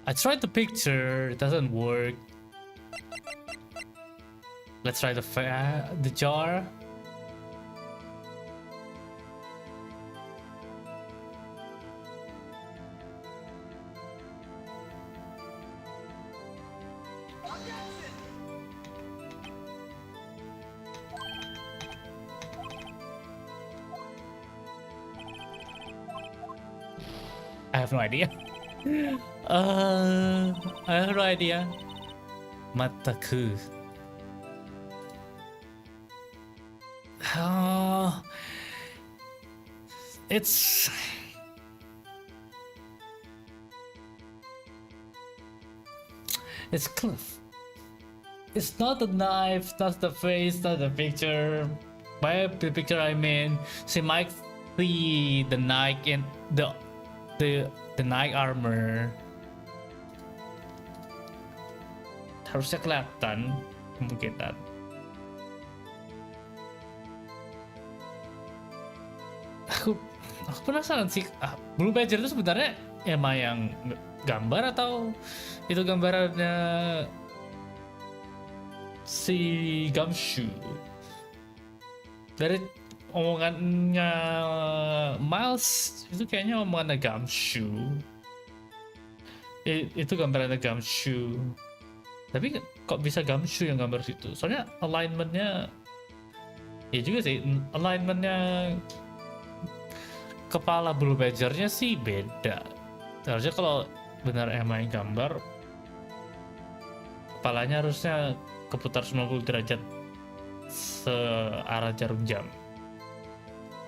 I tried the picture, it doesn't work. Let's try the jar. I have no idea. I have no idea. Mataku. It's close. It's not the knife, not the face, not the picture. By the picture I mean, she might see the knife in the knight armor. harusnya kelihatan kemungkinan. Aku penasaran sih, Blue Badger itu sebenarnya emang yang gambar atau itu gambarannya si Gumshoe? Dari omongannya Miles itu kayaknya omongannya Gumshoe. Itu gambarannya Gumshoe. Tapi kok bisa Gumshoe yang gambar situ? Soalnya alignmentnya, ya juga sih, alignmentnya kepala Blue Badger-nya sih beda. Harusnya kalau benar emang gambar, kepalanya harusnya keputar 90 derajat searah jarum jam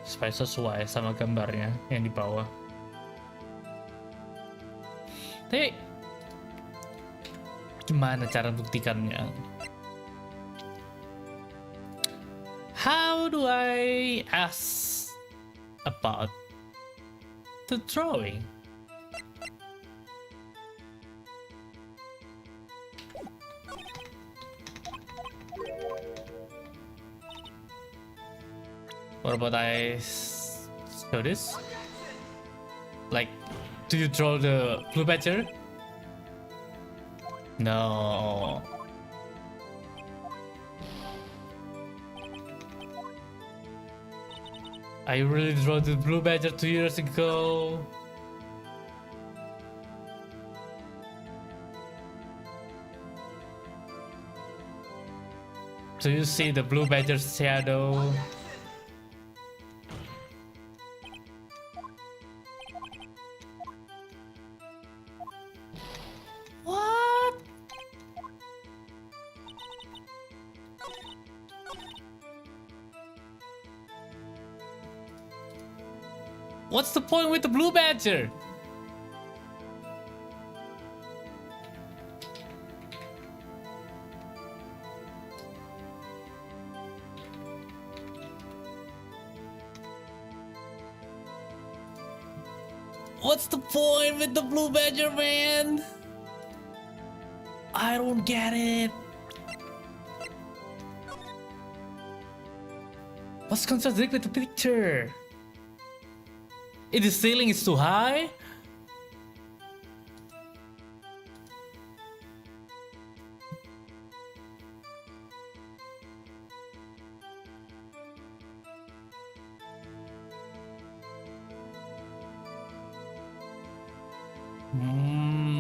supaya sesuai sama gambarnya yang di bawah. Tapi gimana cara buktikannya? How do I ask about the drawing? What about I show this? Like, do you draw the Blue Badger? No. I really drew the Blue Badger 2 years ago. Do you see the Blue Badger's shadow? What? What's the point with the Blue Badger? What's the point with the Blue Badger, man? I don't get it. What's contradict with the picture? If the ceiling is too high?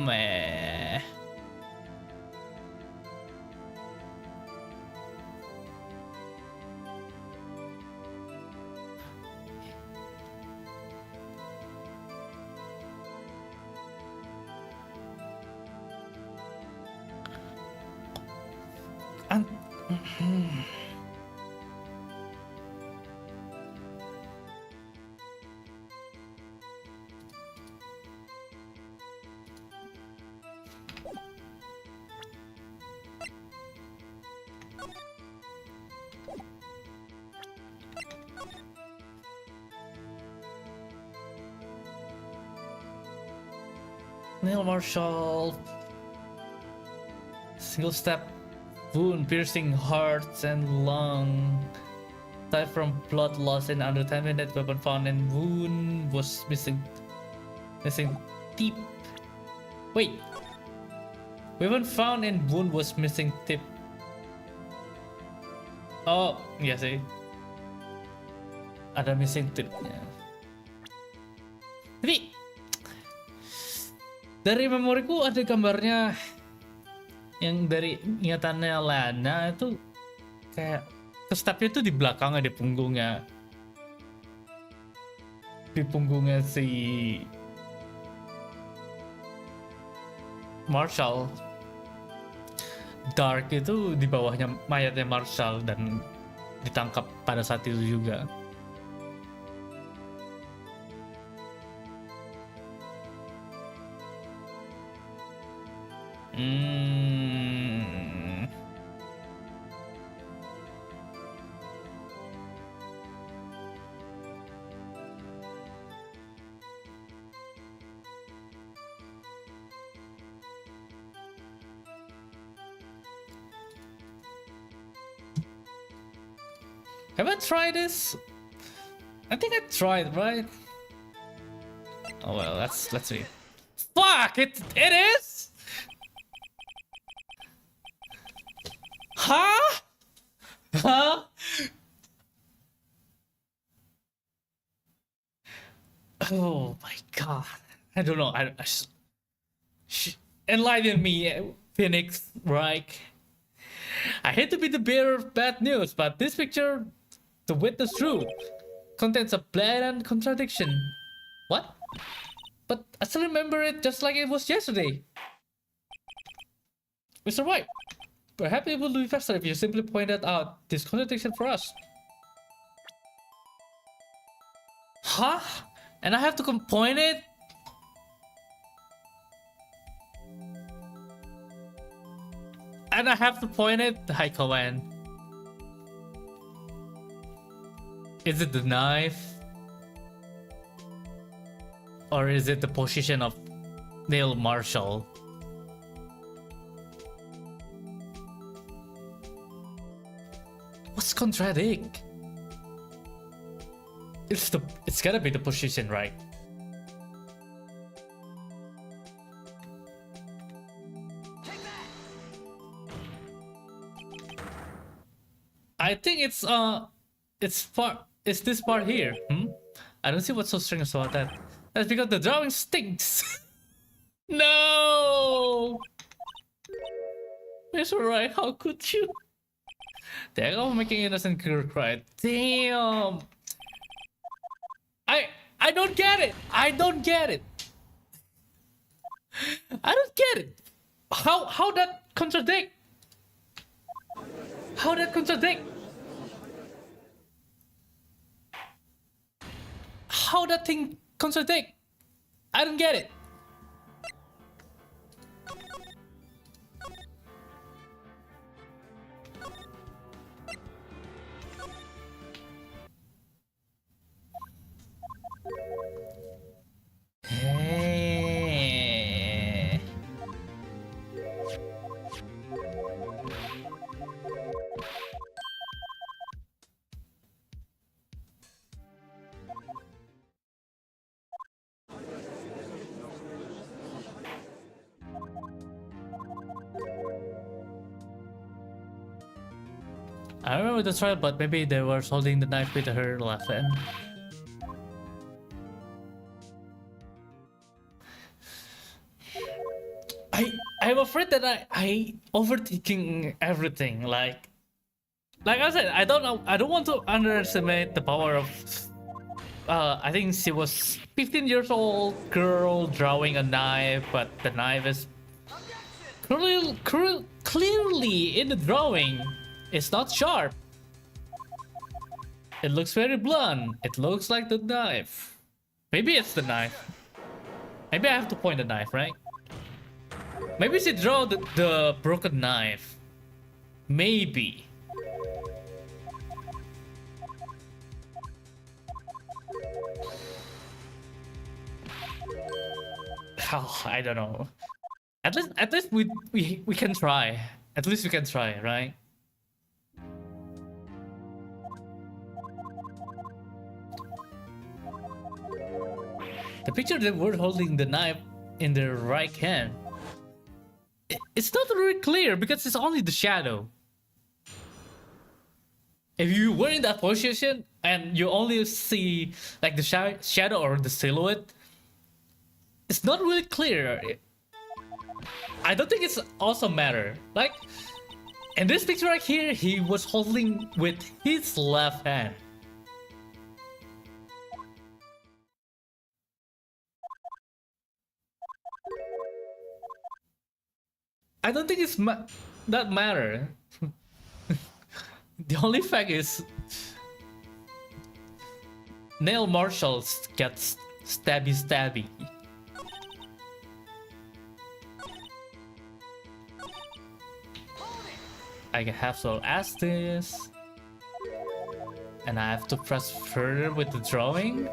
Eh. Neil Marshall, single step wound piercing hearts and lung. Died from blood loss in under 10 minutes. Weapon found and wound was missing tip. Wait. Weapon found and wound was missing tip. Oh, iya sih. Ada missing tipnya. Tapi dari memoriku ada gambarnya yang dari ingatannya Lana itu kayak stepnya itu di belakangnya, di punggungnya si Marshall. Dark itu di bawahnya mayatnya Marshall dan ditangkap pada saat itu juga. Have I tried this? I think I tried, right? Oh well, let's see. Fuck! It is? Huh? Huh? Oh my god. I don't know. Enlighten me, Phoenix, right? I hate to be the bearer of bad news, but this picture, the witness true, contains a blatant contradiction. What? But I still remember it just like it was yesterday. Mr. White, perhaps it would be faster if you simply pointed out this contradiction for us. Huh? And I have to point it? And I have to point it? Hi, Cohen. Is it the knife? Or is it the position of Neil Marshall? What's contradict? It's gotta be the position, right? I think it's this part here. I don't see what's so strange about that. That's because the drawing stinks. No! It's alright, how could you? The act of making innocent girl cry. Damn! I don't get it! I don't get it! I don't get it! How that contradict? How that contradict? How that thing contradict? I don't get it. Hey. I remember the trial, but maybe they were holding the knife with her left hand. I'm afraid that I overthinking everything. Like I said, I don't know. I don't want to underestimate the power of. I think she was 15 years old girl drawing a knife, but the knife is clearly in the drawing. It's not sharp. It looks very blunt. It looks like the knife. Maybe it's the knife. Maybe I have to point the knife, right? Maybe she drew the broken knife. Maybe. Oh, I don't know. At least we can try. At least we can try, right? The picture that we're holding the knife in the right hand. It's not really clear because it's only the shadow. If you were in that position and you only see like the shadow or the silhouette, it's not really clear. I don't think it's also matter. Like in this picture right here, he was holding with his left hand. I don't think it's that matter. The only fact is Neil Marshall gets stabby. I have to ask this, and I have to press further with the drawing.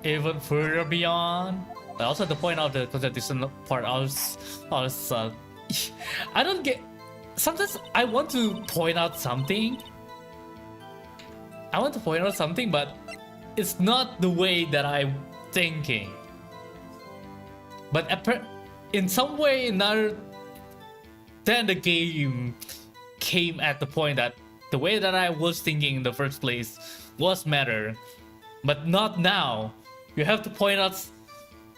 Even further beyond. But also to point out the contradiction part, I was I don't get. Sometimes I want to point out something. But it's not the way that I'm thinking. But in some way, another, then the game came at the point that the way that I was thinking in the first place was matter, but not now. You have to point out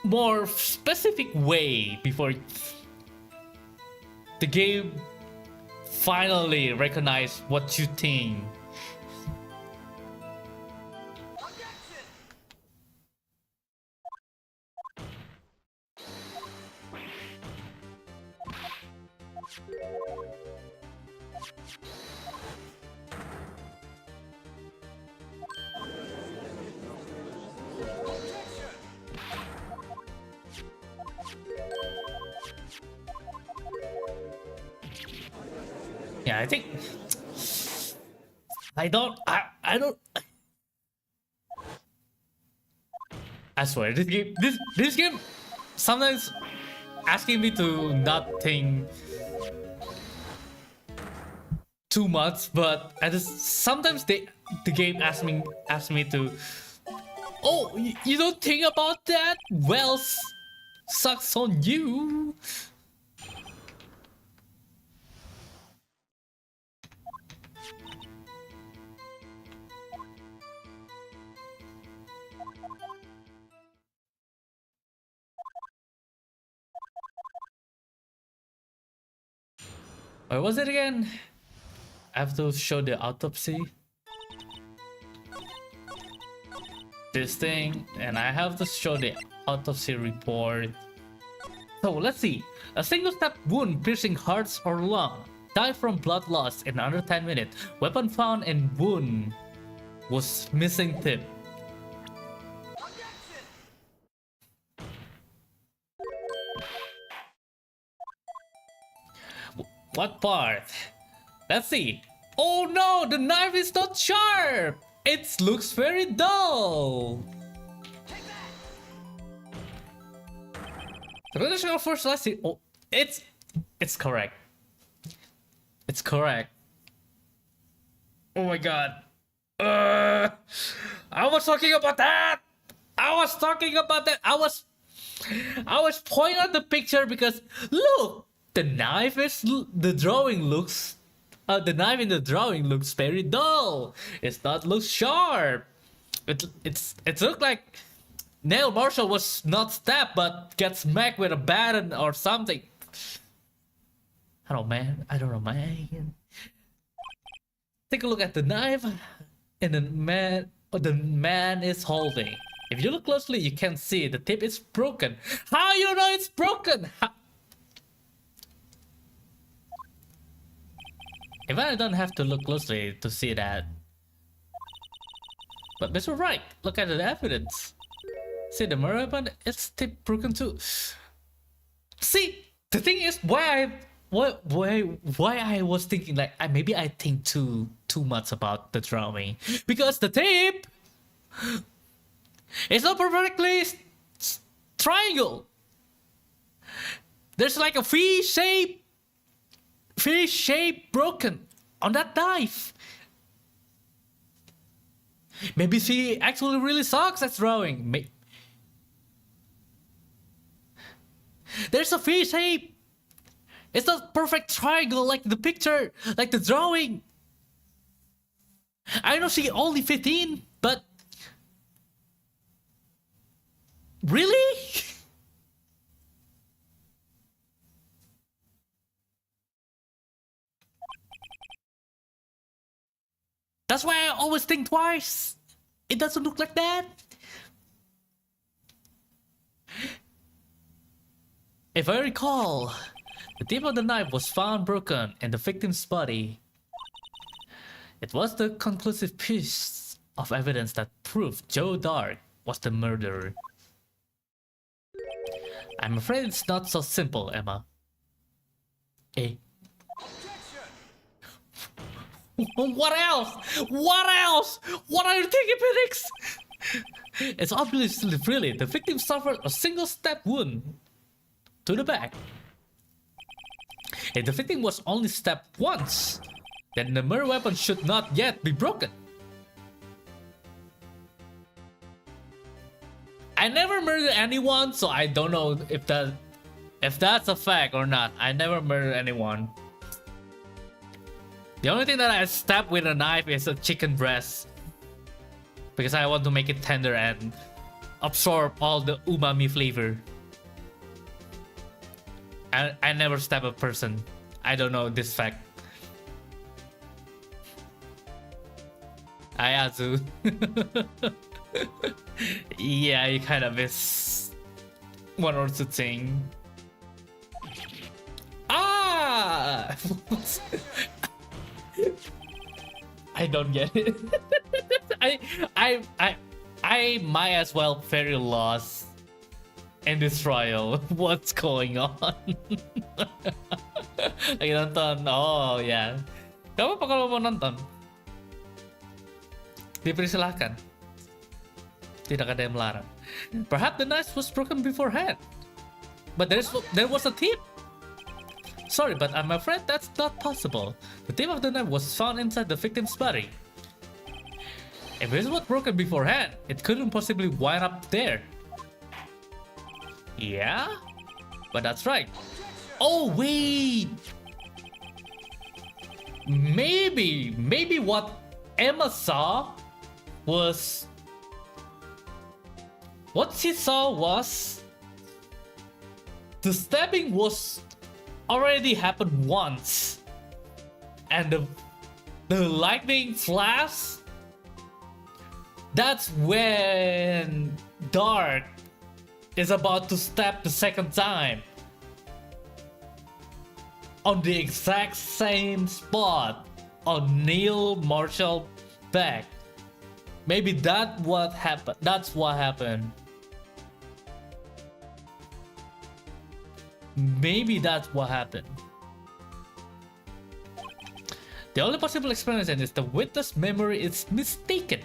more specific way before the game finally recognize what you think. Yeah, I think I don't. I swear, this game sometimes asking me to not think too much, but sometimes the game asks me to. Oh, you don't think about that? Well, sucks on you. What was it again? I have to show the autopsy. This thing, and I have to show the autopsy report. So let's see. A single step wound piercing hearts or lung. Died from blood loss in under 10 minutes. Weapon found in wound was missing tip. What part? Let's see. Oh no, the knife is not sharp. It looks very dull. The traditional first lesson. Oh, it's correct. It's correct. Oh my god. I was talking about that. I was pointing at the picture because look. The knife in the drawing looks very dull. It's not look sharp. It looked like Neil Marshall was not stabbed but gets smacked with a baton or something. I don't know, man. Take a look at the knife and the man is holding. If you look closely, you can see the tip is broken. How you know it's broken? Even I don't have to look closely to see that. But Mr. Right, look at the evidence. See the murder weapon, it's tip broken too. See, the thing is why I was thinking like maybe I think too much about the drawing. Because the tip is not perfectly triangle. There's like a fish shape broken on that knife. Maybe she actually really sucks at drawing. There's a fish shape. It's not perfect triangle like the picture, like the drawing. I know she only 15, but really? That's why I always think twice. It doesn't look like that. If I recall, the tip of the knife was found broken in the victim's body. It was the conclusive piece of evidence that proved Joe Dark was the murderer. I'm afraid it's not so simple, Emma. Eh? What else? What are you thinking, Phoenix? It's obviously really the victim suffered a single stab wound to the back. If the victim was only stabbed once, then the murder weapon should not yet be broken. I never murdered anyone, so I don't know if that's a fact or not. I never murdered anyone. The only thing that I stabbed with a knife is a chicken breast, because I want to make it tender and absorb all the umami flavor. I never stab a person. I don't know this fact. Ayazu. Yeah, you kind of miss one or two things. Ah! I don't get it. I might as well very lost in this trial. What's going on? Lagi nonton. Oh yeah. Gak apa-apa kalau mau nonton. Dipersilahkan. Tidak ada yang melarang. Perhaps the knife was broken beforehand. But there was a tip. Sorry, but I'm afraid that's not possible. The tip of the knife was found inside the victim's body. If it was broken beforehand, it couldn't possibly wind up there. Yeah? But that's right. Oh, wait! Maybe what Emma saw was... What she saw was... The stabbing was already happened once. And the lightning flash... That's when Dark is about to stab the second time. On the exact same spot on Neil Marshall's back. Maybe that's what happened. Maybe that's what happened. The only possible explanation is the witness memory is mistaken.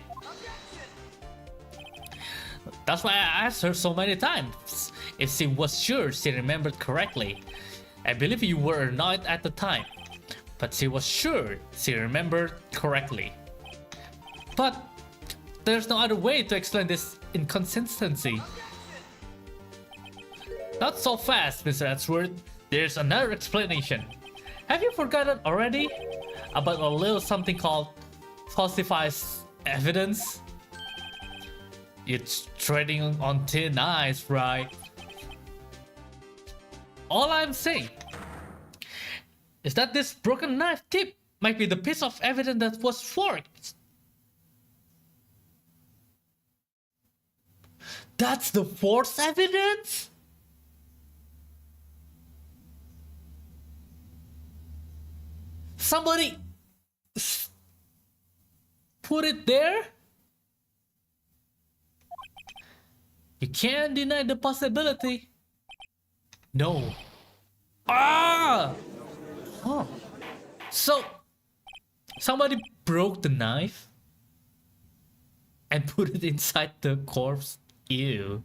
That's why I asked her so many times if she was sure she remembered correctly. I believe you were annoyed at the time, but she was sure she remembered correctly. But there's no other way to explain this inconsistency. Not so fast, Mr. Edgeworth. There's another explanation. Have you forgotten already about a little something called falsified evidence? It's treading on thin ice, right? All I'm saying is that this broken knife tip might be the piece of evidence that was forged. That's the forged evidence? Somebody put it there? You can't deny the possibility. No. Ah! Huh. So, somebody broke the knife and put it inside the corpse? Ew.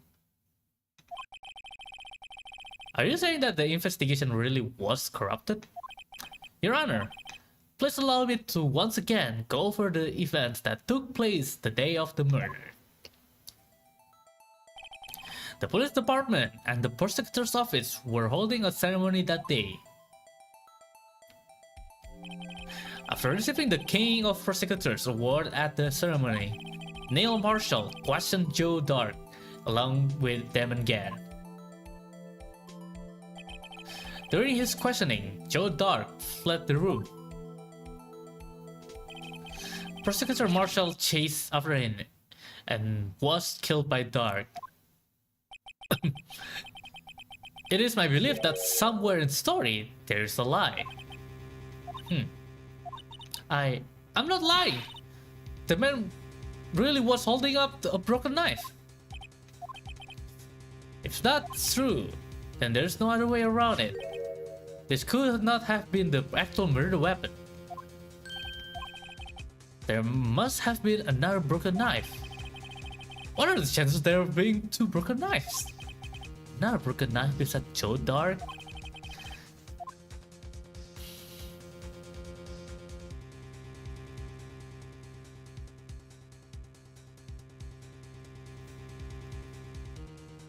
Are you saying that the investigation really was corrupted? Your Honor, please allow me to once again go over the events that took place the day of the murder. The police department and the prosecutor's office were holding a ceremony that day. After receiving the King of Prosecutors award at the ceremony, Neil Marshall questioned Joe Dark along with Damon Gann. During his questioning, Joe Dark fled the room. Prosecutor Marshall chased after him and was killed by Dark. It is my belief that somewhere in the story there is a lie. I'm not lying. The man really was holding up a broken knife. If that's true, then there's no other way around it. This could not have been the actual murder weapon. There must have been another broken knife. What are the chances there of being two broken knives? Another broken knife beside Joe Dark?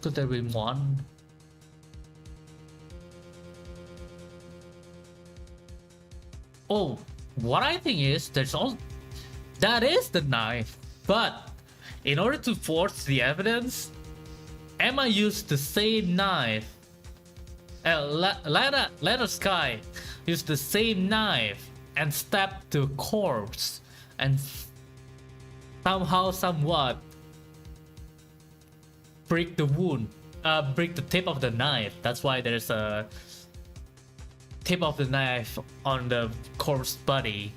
Could there be one? Oh, what I think is that is the knife, but in order to force the evidence, Emma used the same knife. Lena Sky used the same knife and stabbed the corpse and somehow, somewhat break the wound, break the tip of the knife. That's why there's a tip of the knife on the corpse body.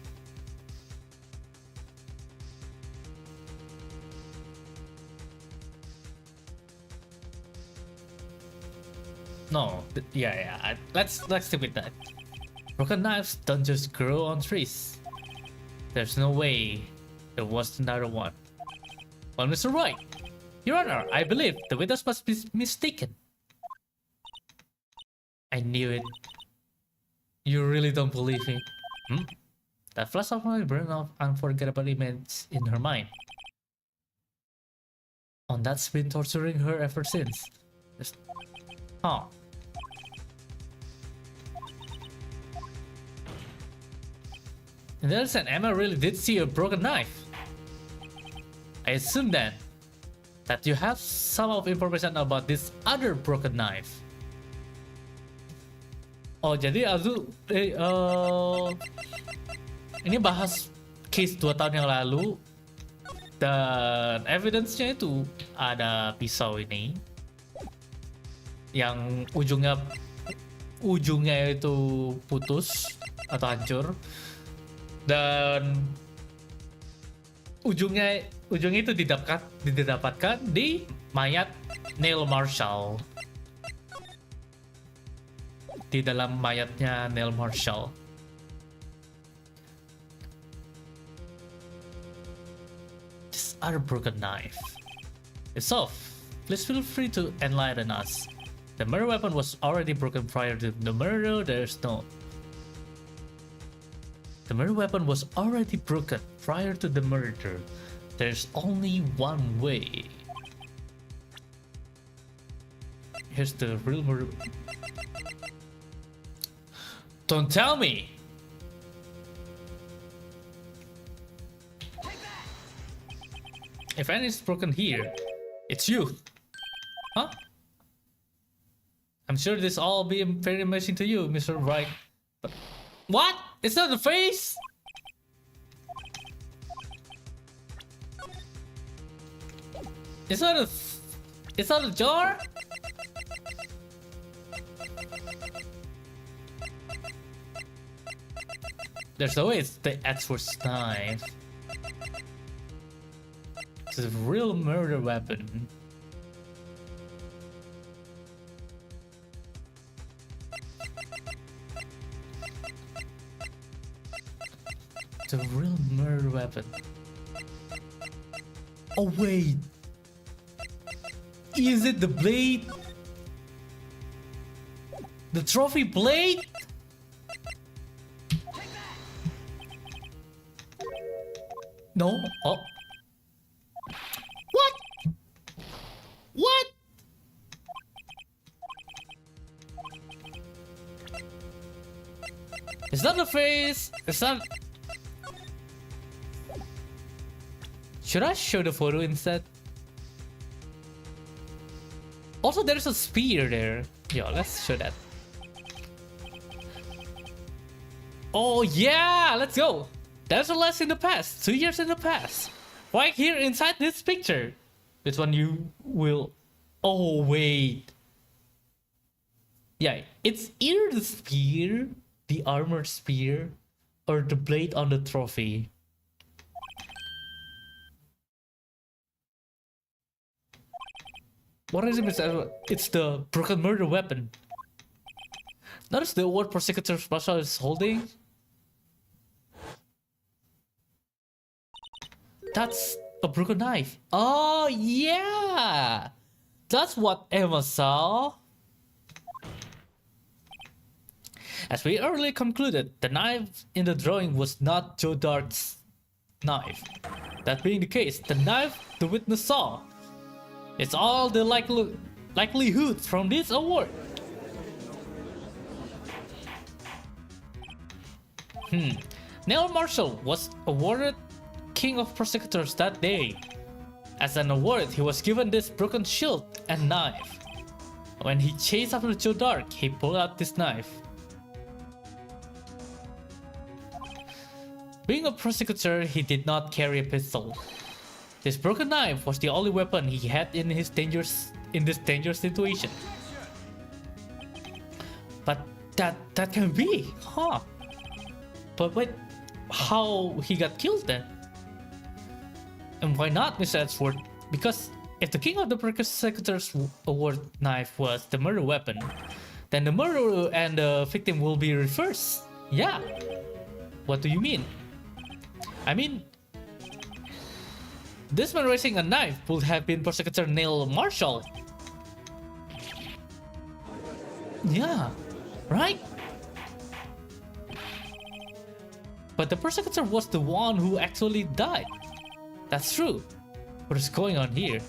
No, yeah. Let's stick with that. Broken knives don't just grow on trees. There's no way there was another one. Well, Mr. White, Your Honor, I believe the witness must be mistaken. I knew it. You really don't believe me? That flash of my brain of unforgettable images in her mind. And that's been torturing her ever since. Huh. And then said Emma really did see a broken knife. I assume then that you have some of information about this other broken knife. Oh, jadi Azu ini bahas case 2 tahun yang lalu dan evidence-nya itu ada pisau ini yang ujungnya itu putus atau hancur dan ujungnya itu didapatkan di mayat Neil Marshall. Di dalam mayatnya Neil Marshall. This other broken knife. It's off. Please feel free to enlighten us. The murder weapon was already broken prior to the murder. The murder weapon was already broken prior to the murder. There's only one way. Here's the real murder. Don't tell me! If anything's broken here, it's you. Huh? I'm sure this all be very amazing to you, Mr. Wright. But what? It's not the face? It's not a jar? There's no way it's the Edward's knife. It's a real murder weapon. It's a real murder weapon. Oh wait! Is it the blade? The trophy blade? No. Oh. What? What? It's not the face. It's not. Should I show the photo instead? Also, there's a spear there. Yeah, let's show that. Oh yeah, let's go. There's a less in the past, 2 years in the past. Right here inside this picture. Which one you will... Oh, wait. Yeah, it's either the spear, the armored spear, or the blade on the trophy. What is it? It's the broken murder weapon. Notice the word prosecutor special is holding. That's a broken knife. Oh yeah, that's what Emma saw. As we earlier concluded, the knife in the drawing was not Joe Dart's knife. That being the case, the knife the witness saw, it's all the likelihood from this award. Neil Marshall was awarded King of Prosecutors that day. As an award, he was given this broken shield and knife. When he chased after Joe Dark, he pulled out this knife. Being a prosecutor, he did not carry a pistol. This broken knife was the only weapon he had in this dangerous situation. But that can be, huh? But wait, how he got killed then? And why not, Mr. Edgeworth? Because if the King of the Prosecutors Award knife was the murder weapon, then the murderer and the victim will be reversed. Yeah. What do you mean? I mean, this man raising a knife would have been Prosecutor Neil Marshall. Yeah, right? But the prosecutor was the one who actually died. That's true. What is going on here?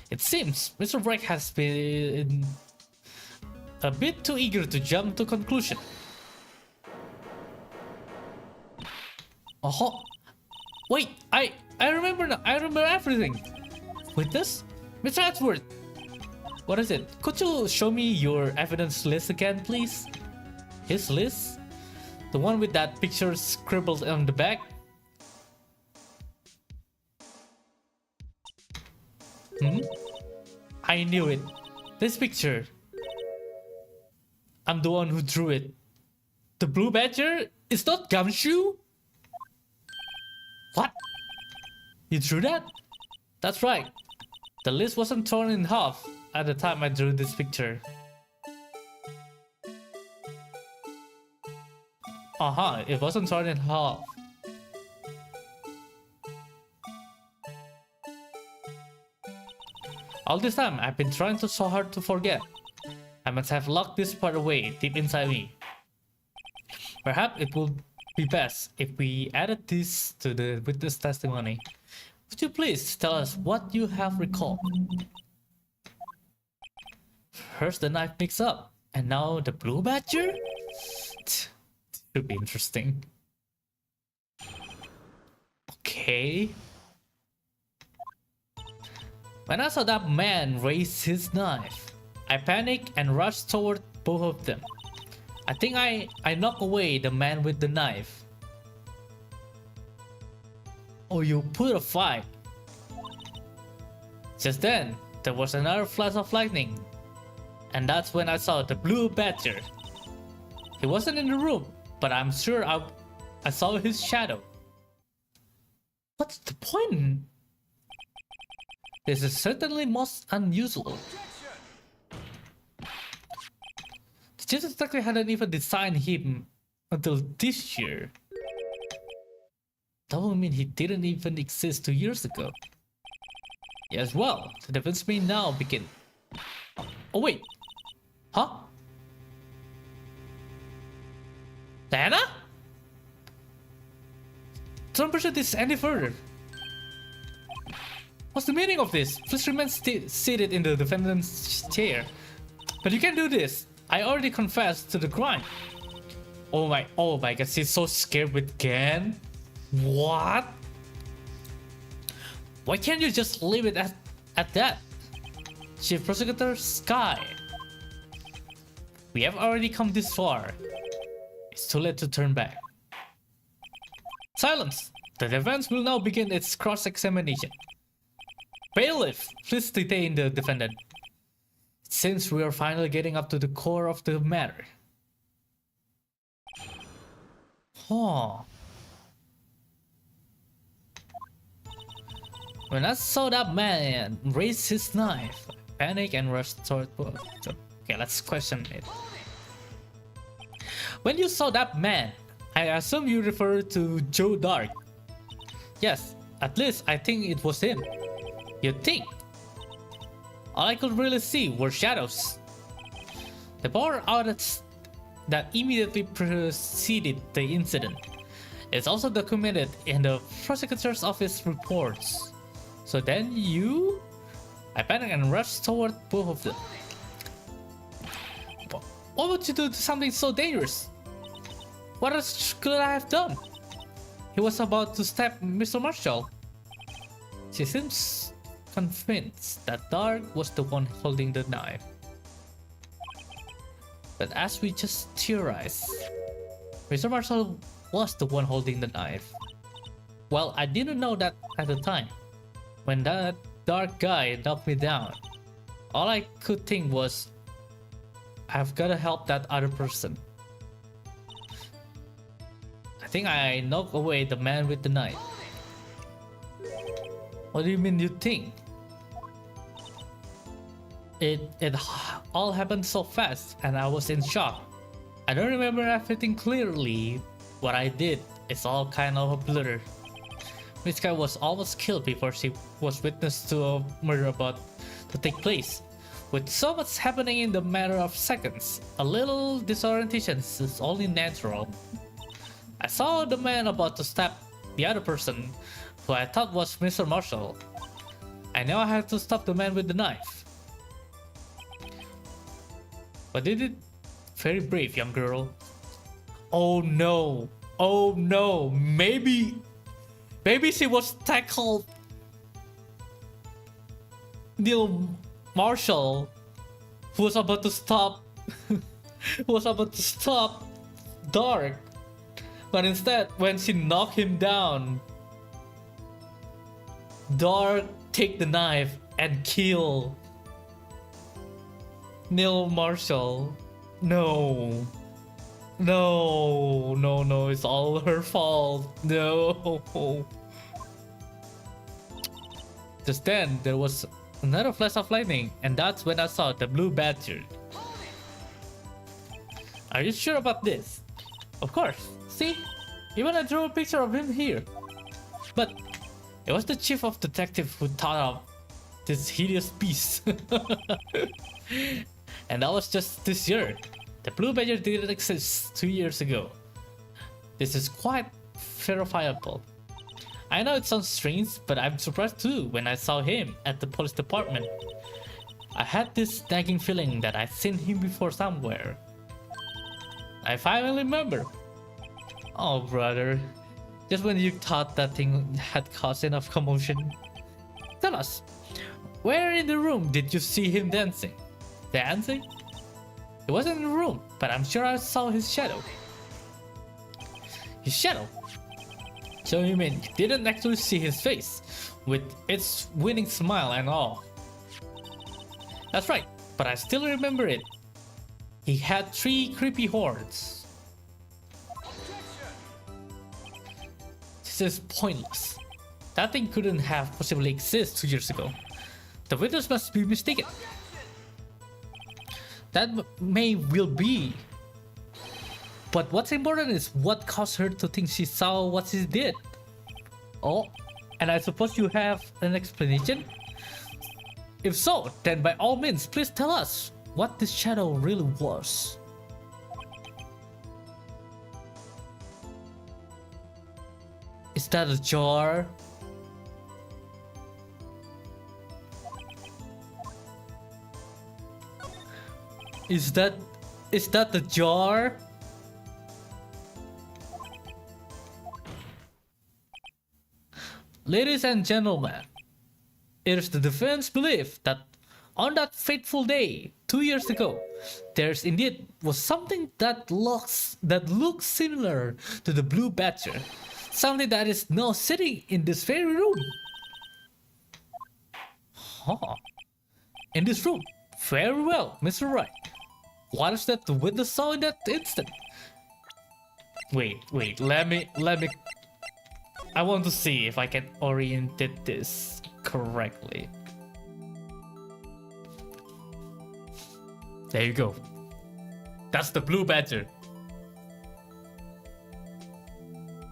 It seems Mr. Bright has been a bit too eager to jump to conclusion. Oh, wait! I remember now. I remember everything. Witness, Mr. Edgeworth. What is it? Could you show me your evidence list again, please? His list, the one with that picture scribbled on the back. I knew it. This picture. I'm the one who drew it. The blue badger is not Gumshoe? What? You drew that? That's right. The list wasn't torn in half at the time I drew this picture. It wasn't torn in half. All this time, I've been trying so hard to forget. I must have locked this part away deep inside me. Perhaps it would be best if we added this to the witness testimony. Would you please tell us what you have recalled? First the knife mix up, and now the blue badger? This should be interesting. Okay. When I saw that man raise his knife, I panicked and rushed toward both of them. I think I knocked away the man with the knife. Oh, you put a fight. Just then, there was another flash of lightning. And that's when I saw the blue badger. He wasn't in the room, but I'm sure I saw his shadow. What's the point? This is certainly most unusual. The chief detective hadn't even designed him until this year. That would mean he didn't even exist 2 years ago. Yes, well, the defense may now begin. Oh wait, huh? Diana? Don't push this any further. What's the meaning of this? Please remain seated in the defendant's chair. But you can't do this. I already confessed to the crime. Oh my god, she's so scared with Gan. What? Why can't you just leave it at that? Chief Prosecutor Sky. We have already come this far. It's too late to turn back. Silence! The defense will now begin its cross-examination. Bailiff, please detain the defendant. It seems we are finally getting up to the core of the matter. Huh. When I saw that man raise his knife, I panicked and rushed toward... Okay, let's question it. When you saw that man, I assume you refer to Joe Dark. Yes, at least I think it was him. You think? All I could really see were shadows. The power outage that immediately preceded the incident is also documented in the prosecutor's office reports. So then you I panicked and rushed toward both of them. Why would you do something so dangerous? What else could I have done? He was about to stab Mr. Marshall. She seems convinced that Dark was the one holding the knife. But as we just theorized, Mr. Marshall was the one holding the knife. Well, I didn't know that at the time. When that dark guy knocked me down, all I could think was, I've gotta help that other person. I think I knocked away the man with the knife. What do you mean you think? It all happened so fast and I was in shock. I don't remember everything clearly. What I did is all kind of a blur. This guy was almost killed before she was witness to a murder about to take place. With so much happening in the matter of seconds, a little disorientation is only natural. I saw the man about to stab the other person, who I thought was Mr. Marshall. I knew I had to stop the man with the knife. But did it? Very brave, young girl. Oh no! Oh no! Maybe she was tackled. Neil Marshall, who was about to stop, Dark, but instead, when she knocked him down, Dark take the knife and kill Neil Marshall. No, it's all her fault. No. Just then, there was another flash of lightning, and that's when I saw the blue badger. Are you sure about this? Of course. See? Even I drew a picture of him here. But it was the chief of detective who thought of this hideous beast. And that was just this year. The blue badger didn't exist 2 years ago. This is quite verifiable. I know it sounds strange, but I'm surprised too when I saw him at the police department. I had this nagging feeling that I'd seen him before somewhere. I finally remember. Oh brother, just when you thought that thing had caused enough commotion. Tell us, where in the room did you see him dancing? Dancing? He wasn't in the room, but I'm sure I saw his shadow. His shadow? So you mean you didn't actually see his face, with its winning smile and all? That's right, but I still remember it. He had 3 creepy horns. This is pointless. That thing couldn't have possibly existed 2 years ago. The witness must be mistaken. That may well be. But what's important is what caused her to think she saw what she did. Oh, and I suppose you have an explanation? If so, then by all means, please tell us what this shadow really was. Is that a jar? Is that the jar? Ladies and gentlemen, it is the defense belief that on that fateful day 2 years ago, there's indeed was something that looks similar to the blue badger, something that is now sitting in this very room. Huh? In this room? Very well, Mr. Wright. What is that the witness saw in that instant? Wait, let me. I want to see if I can orientate this correctly. There you go. That's the blue badger.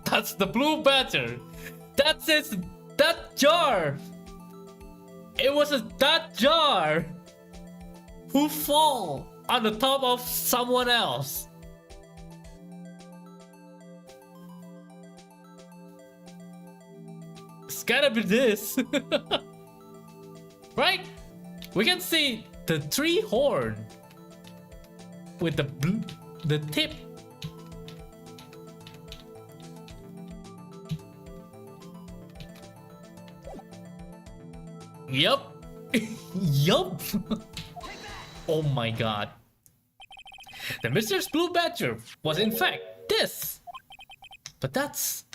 That's the blue badger. That's it. That jar. It was that jar who fall on the top of someone else. It's gotta be this. Right? We can see the tree horn with the tip. Yup. Yup. Oh my god. The mysterious blue badger was in fact this. But that's...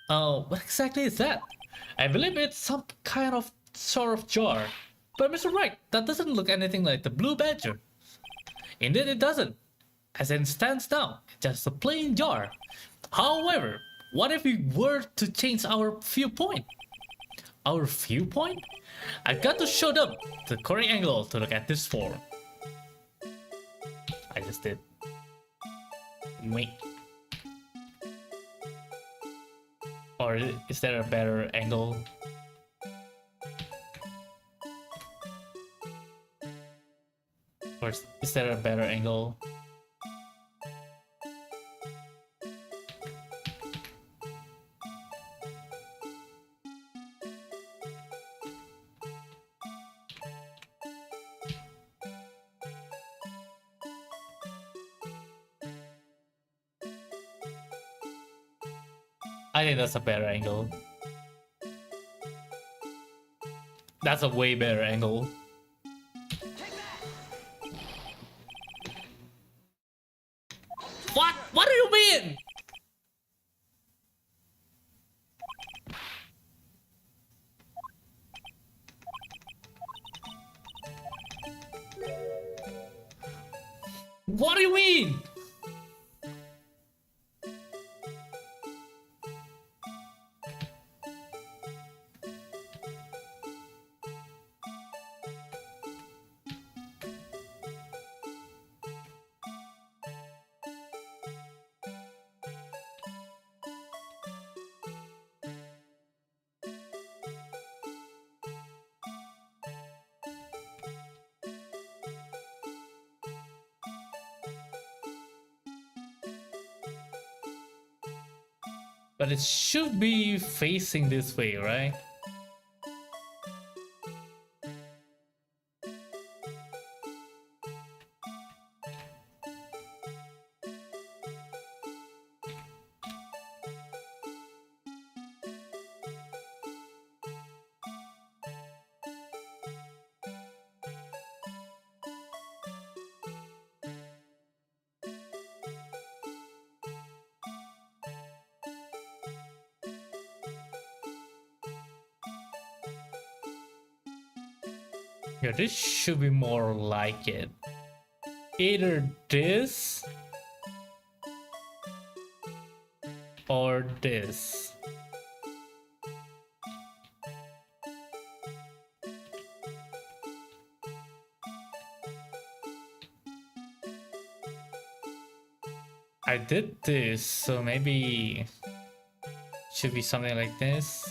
Oh, what exactly is that? I believe it's some kind of sort of jar. But Mr. Wright, that doesn't look anything like the blue badger. Indeed it doesn't. As it stands now, it's just a plain jar. However, what if we were to change our viewpoint? Our viewpoint? I've got to show them the correct angle to look at this form. I just did. Wait. Or is there a better angle? Or is there a better angle? I think that's a better angle. That's a way better angle. What? What do you mean? What do you mean? But it should be facing this way, right? Yeah, this should be more like it. Either this or this. I did this, so maybe should be something like this.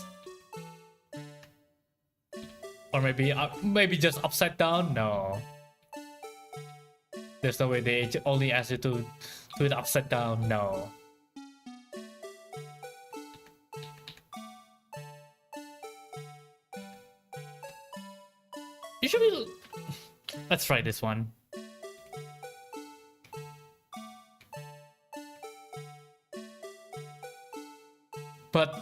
Or maybe just upside down? No. There's no way they only ask you to do it upside down. No. You should be... Let's try this one. But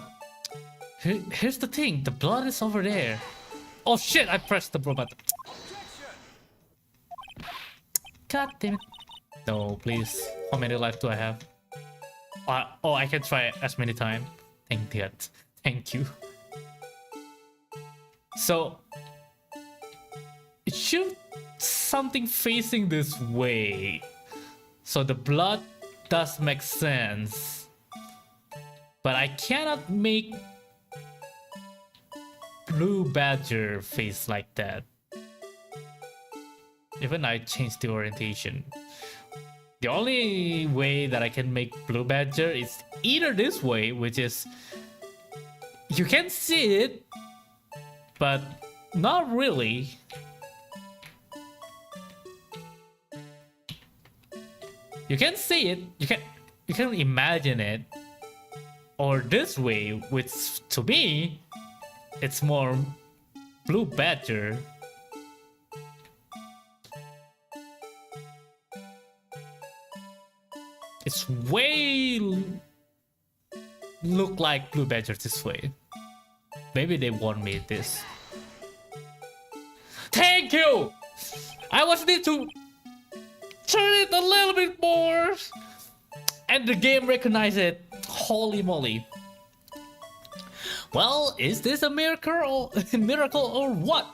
here's the thing. The blood is over there. Oh shit, I pressed the button. God damn it. No, please. How many lives do I have? Oh, I can try as many times. Thank God. Thank you. So, it should something facing this way. So the blood does make sense. But I cannot make blue badger face like that. Even I changed the orientation. The only way that I can make blue badger is either this way, which is you can see it, but not really. You can see it, you can imagine it, or this way, which to me it's more blue badger. It's way look like blue badger this way. Maybe they want me this. Thank you! I was need to turn it a little bit more. And the game recognized it. Holy moly. Well, is this a miracle or what?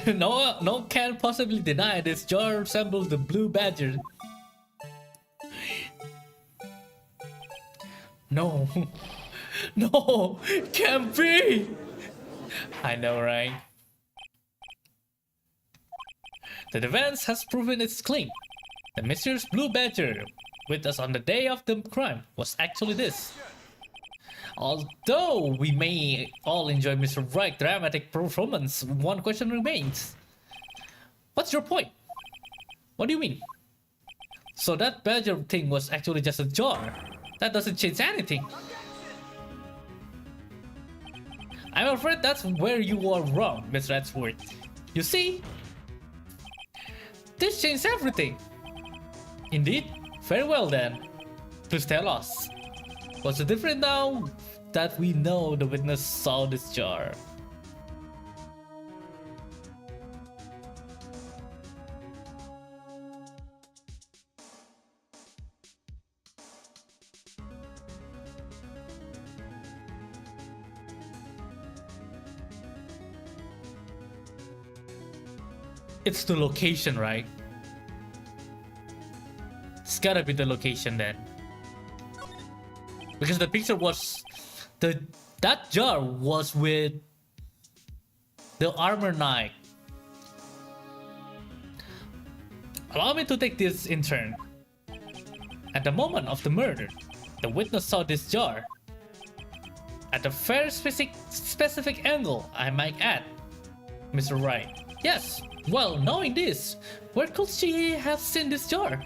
No can possibly deny this jar resembles the blue badger. No. No, can't be. I know, right? The defense has proven its claim. The mysterious blue badger with us on the day of the crime was actually this. Although we may all enjoy Mr. Wright's dramatic performance, one question remains. What's your point? What do you mean? So that badger thing was actually just a jar. That doesn't change anything. I'm afraid that's where you are wrong, Miss Radsworth. You see? This changed everything. Indeed? Very well then. Please tell us. What's the difference now that we know the witness saw this jar? It's the location, right? It's gotta be the location then. Because the picture was... that jar was with the armor knight. Allow me to take this in turn. At the moment of the murder, the witness saw this jar. At a very specific angle, I might add. Mr. Wright. Yes, well, knowing this, where could she have seen this jar?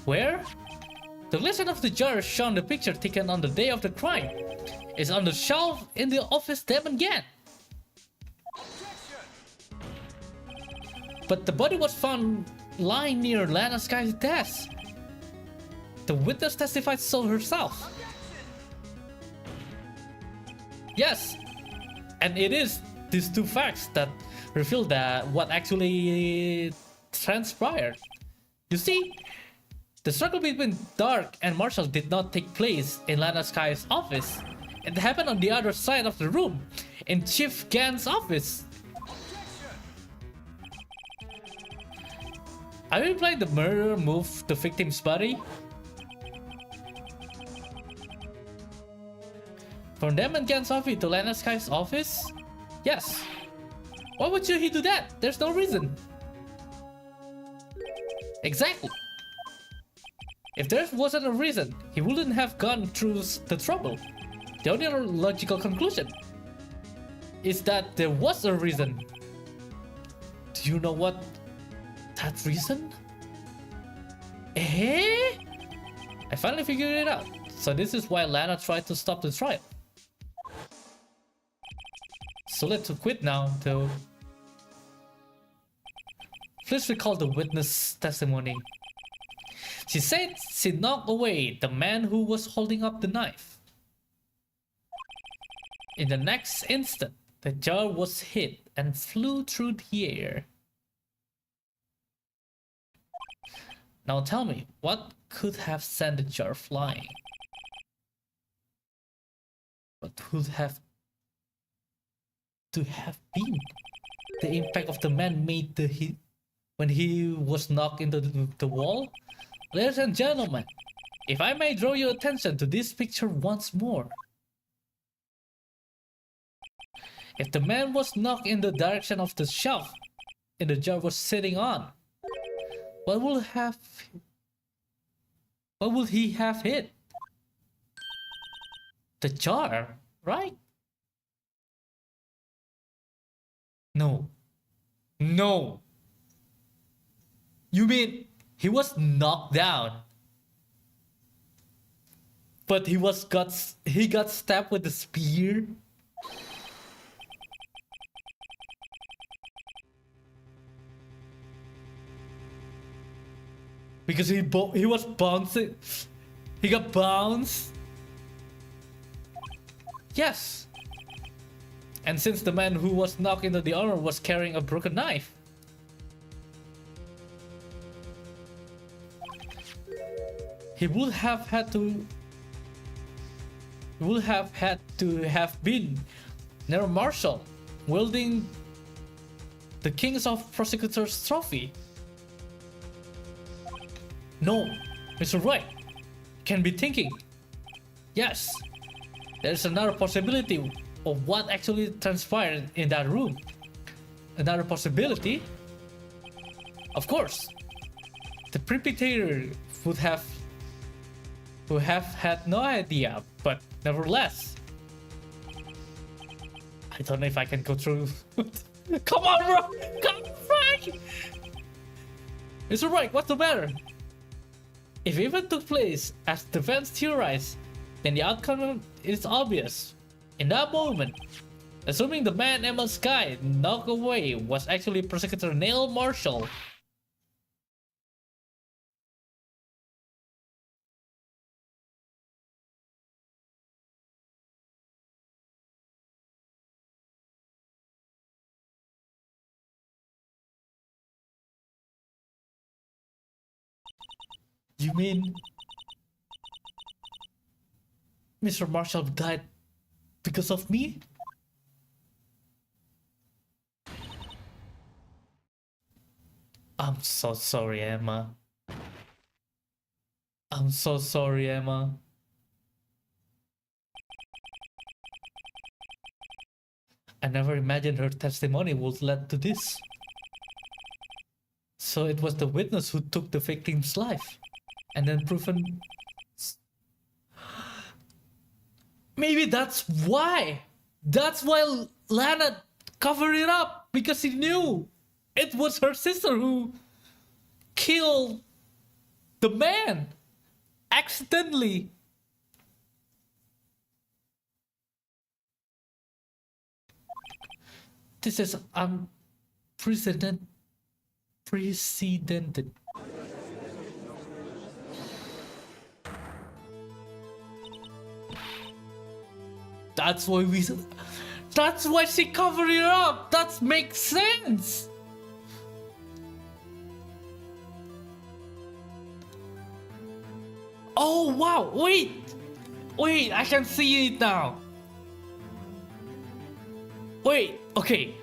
Where? The list of the jar shown in the picture taken on the day of the crime is on the shelf in the office them again. But the body was found lying near Lana Sky's desk. The witness testified so herself. Yes, and it is these two facts that reveal that what actually transpired. You see, the struggle between Dark and Marshall did not take place in Lana Sky's office. It happened on the other side of the room, in Chief Gann's office. Are you implying the murderer moved the victim's body? From them and Gann's office to Lana Sky's office? Yes. Why would he do that? There's no reason. Exactly. If there wasn't a reason, he wouldn't have gone through the trouble. The only logical conclusion is that there was a reason. Do you know what that reason? Eh? I finally figured it out. So this is why Lana tried to stop the trial. So let's quit now, though. Please recall the witness testimony. She said she knocked away the man who was holding up the knife. In the next instant, the jar was hit and flew through the air. Now tell me, what could have sent the jar flying? What would have to have been the impact of the man made the hit when he was knocked into the wall? Ladies and gentlemen, if I may draw your attention to this picture once more. If the man was knocked in the direction of the shelf and the jar was sitting on, what would he have hit? The jar, right? No. No. You mean he was knocked down, but he got stabbed with a spear? because he was bouncing. He got bounced. Yes. And since the man who was knocked into the armor was carrying a broken knife, he would have had to have been Nero Marshal, wielding the Kings of Prosecutors trophy. No, Mr. Wright can be thinking. Yes, there's another possibility of what actually transpired in that room. Another possibility? Of course, the perpetrator would have had no idea, but nevertheless, I don't know if I can go through. Come on, bro! Come on, Frank! Mr. Wright, what's the matter? If the event took place as the fans theorized, then the outcome is obvious. In that moment, assuming the man Emma Sky knocked away was actually Prosecutor Neil Marshall. You mean Mr. Marshall died because of me? I'm so sorry, Emma. I'm so sorry, Emma. I never imagined her testimony would lead to this. So it was the witness who took the victim's life and then proven. Maybe that's why. That's why Lana covered it up, because he knew it was her sister who killed the man accidentally. This is unprecedented. That's why she covered it up. That makes sense. Oh wow, wait, I can see it now. Wait, okay.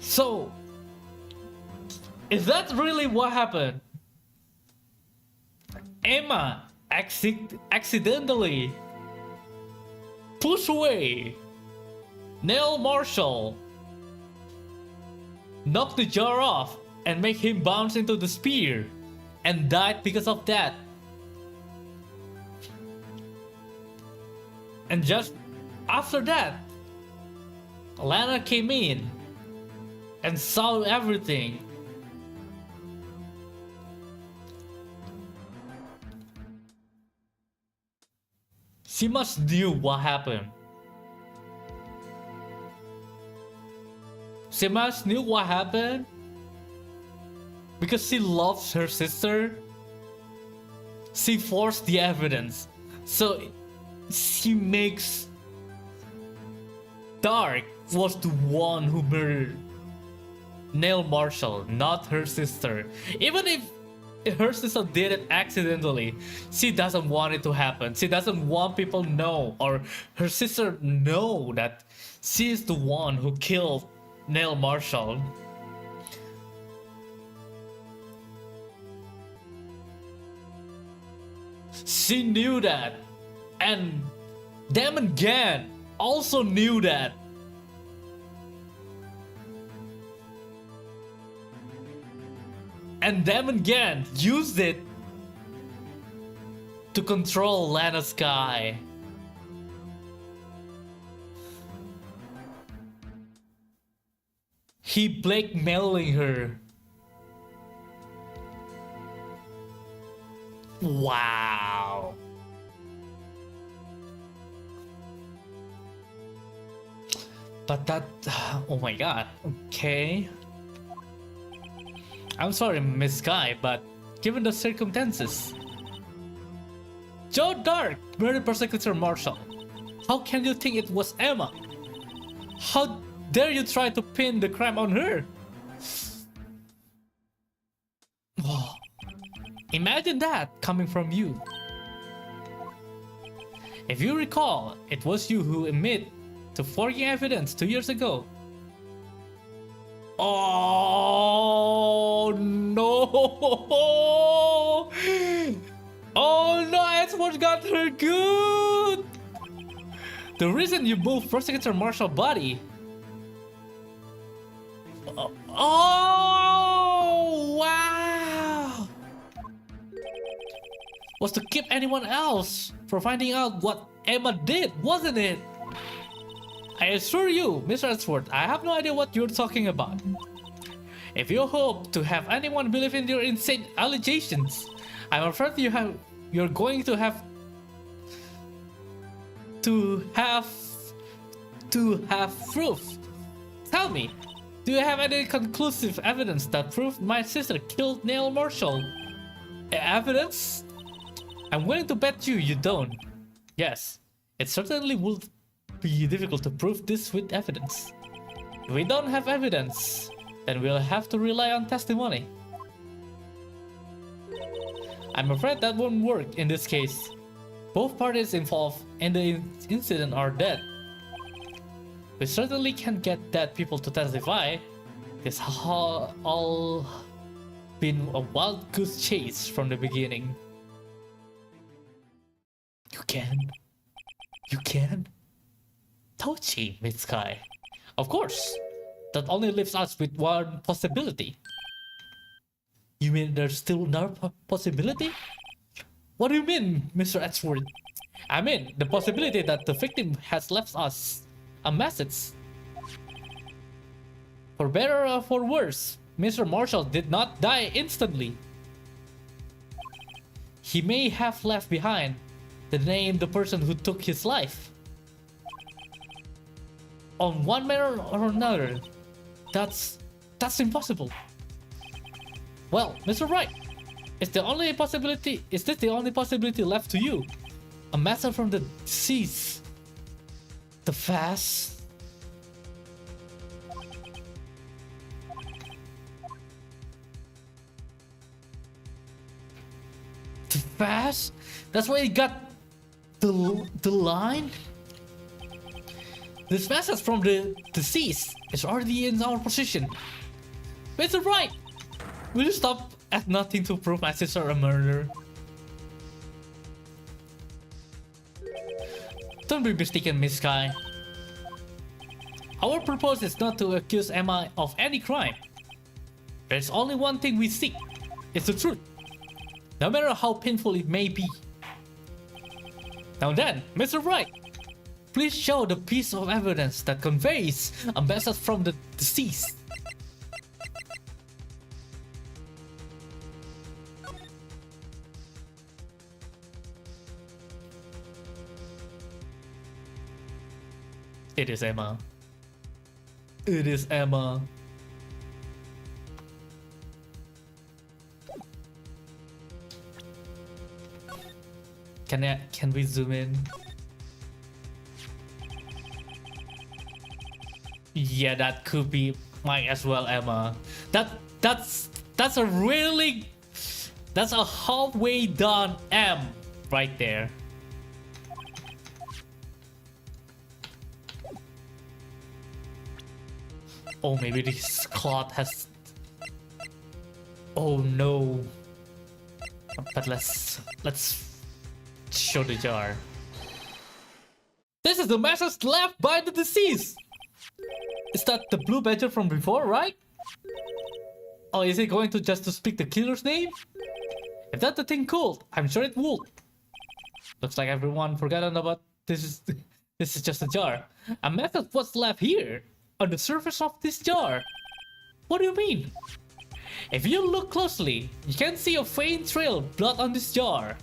So, is that really what happened? Emma accidentally pushed away Neil Marshall, knocked the jar off, and make him bounce into the spear, and died because of that. And just after that, Lana came in and saw everything. She must knew what happened. She must knew what happened because she loves her sister. She forced the evidence, so she makes Dark was the one who murdered Neil Marshall, not her sister. Even if her sister did it accidentally, she doesn't want it to happen. She doesn't want people know, or her sister know, that she is the one who killed Neil Marshall. She knew that, and Damon Gann also knew that. And Damon Gann used it to control Lana Sky. He blackmailing her. Wow. But that, oh my god, okay. I'm sorry, Miss Guy, but given the circumstances, Joe Dark murdered Prosecutor Marshall. How can you think it was Emma? How dare you try to pin the crime on her? Oh, imagine that coming from you. If you recall, it was you who admitted to forging evidence 2 years ago. Oh no! Oh no, Edward got her good! The reason you moved Prosecutor Marshall's body. Oh wow! Was to keep anyone else from finding out what Emma did, wasn't it? I assure you, Mr. Edward, I have no idea what you're talking about. If you hope to have anyone believe in your insane allegations, I'm afraid you're going to have proof. Tell me, do you have any conclusive evidence that proved my sister killed Neil Marshall? Evidence? I'm willing to bet you don't. Yes, it certainly would be difficult to prove this with evidence. If we don't have evidence, then we'll have to rely on testimony. I'm afraid that won't work in this case. Both parties involved in the incident are dead. We certainly can't get dead people to testify. This has all been a wild goose chase from the beginning. You can? Touchy, Miss Sky. Of course. That only leaves us with one possibility. You mean there's still another possibility? What do you mean, Mr. Edward? I mean, the possibility that the victim has left us a message. For better or for worse, Mr. Marshall did not die instantly. He may have left behind the name the person who took his life. On one manner or another, that's impossible. Well, Mr. Wright, is this the only possibility left to you? A message from the deceased. The fast. The fast? That's why he got the line? This message from the deceased is already in our position. Mr. Wright, will you stop at nothing to prove my sister a murderer? Don't be mistaken, Miss Sky. Our purpose is not to accuse Emma of any crime. There's only one thing we seek. It's the truth. No matter how painful it may be. Now then, Mr. Wright, please show the piece of evidence that conveys a message from the deceased. It is Emma. It is Emma. Can we zoom in? Yeah, that could be might as well Emma. That's a halfway done M right there. Oh, maybe this cloth has. Oh no. But let's show the jar. This is the message left by the deceased. Is that the blue badger from before, right? Oh, is it going to just to speak the killer's name? If that's the thing cool, I'm sure it would. Looks like everyone forgotten about this is just a jar. A message was left here on the surface of this jar. What do you mean? If you look closely, you can see a faint trail of blood on this jar.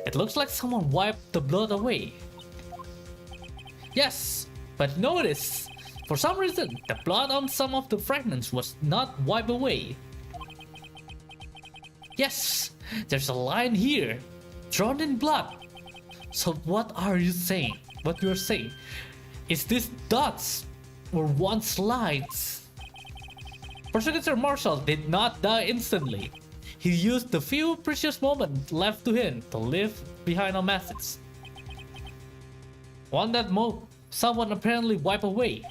It looks like someone wiped the blood away. Yes, but notice, for some reason, the blood on some of the fragments was not wiped away. Yes, there's a line here, drawn in blood. So what are you saying? What you're saying? Is this dots or once lines? Prosecutor Marshall did not die instantly. He used the few precious moments left to him to leave behind a message. One that someone apparently wiped away.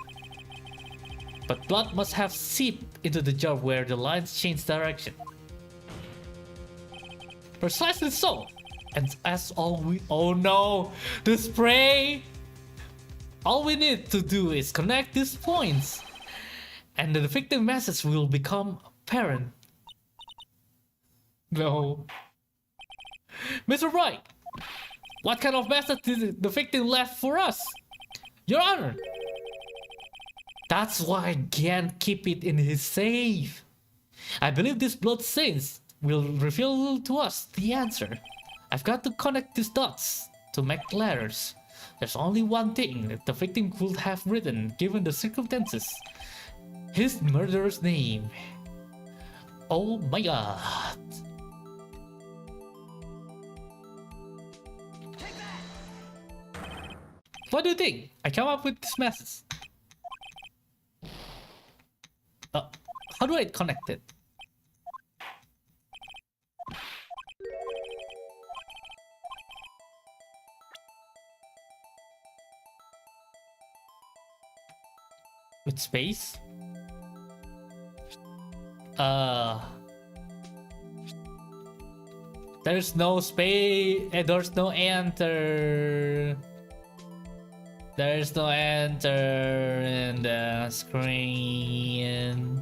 But blood must have seeped into the jar where the lines changed direction. Precisely so. And as all we— oh no! The spray! All we need to do is connect these points. And the victim message will become apparent. No. Mr. Wright! What kind of message did the victim left for us? Your Honor! That's why I can't keep it in his safe. I believe these blood stains will reveal to us the answer. I've got to connect these dots to make letters. There's only one thing that the victim could have written given the circumstances. His murderer's name. Oh my god. What do you think? I come up with this message. How do I connect it? With space? There's no space, there's no enter. There's no enter in the screen.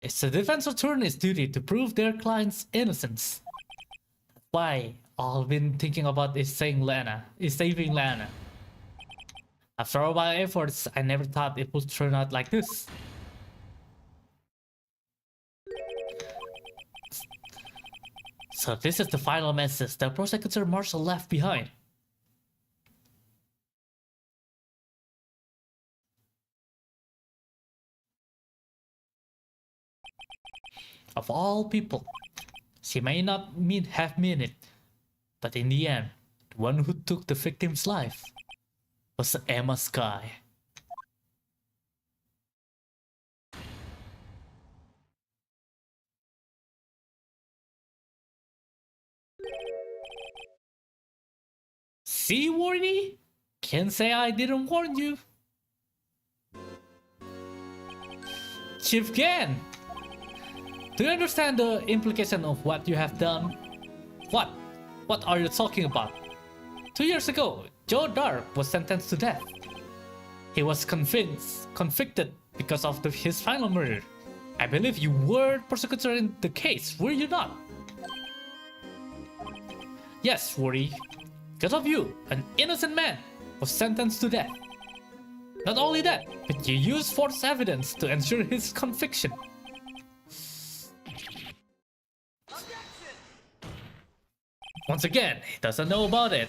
It's the defense attorney's duty to prove their client's innocence. That's why all I've been thinking about is saving Lana. After all my efforts, I never thought it would turn out like this. So this is the final message that Prosecutor Marshall left behind. Of all people, she may not have meant it, but in the end, the one who took the victim's life was Emma Sky. See, Wardy? Can't say I didn't warn you. Chief Gan! Do you understand the implication of what you have done? What? What are you talking about? 2 years ago, Joe Dark was sentenced to death. He was convicted because of his final murder. I believe you were prosecutor in the case, were you not? Yes, Worry. Because of you, an innocent man was sentenced to death. Not only that, but you used false evidence to ensure his conviction. Once again, he doesn't know about it.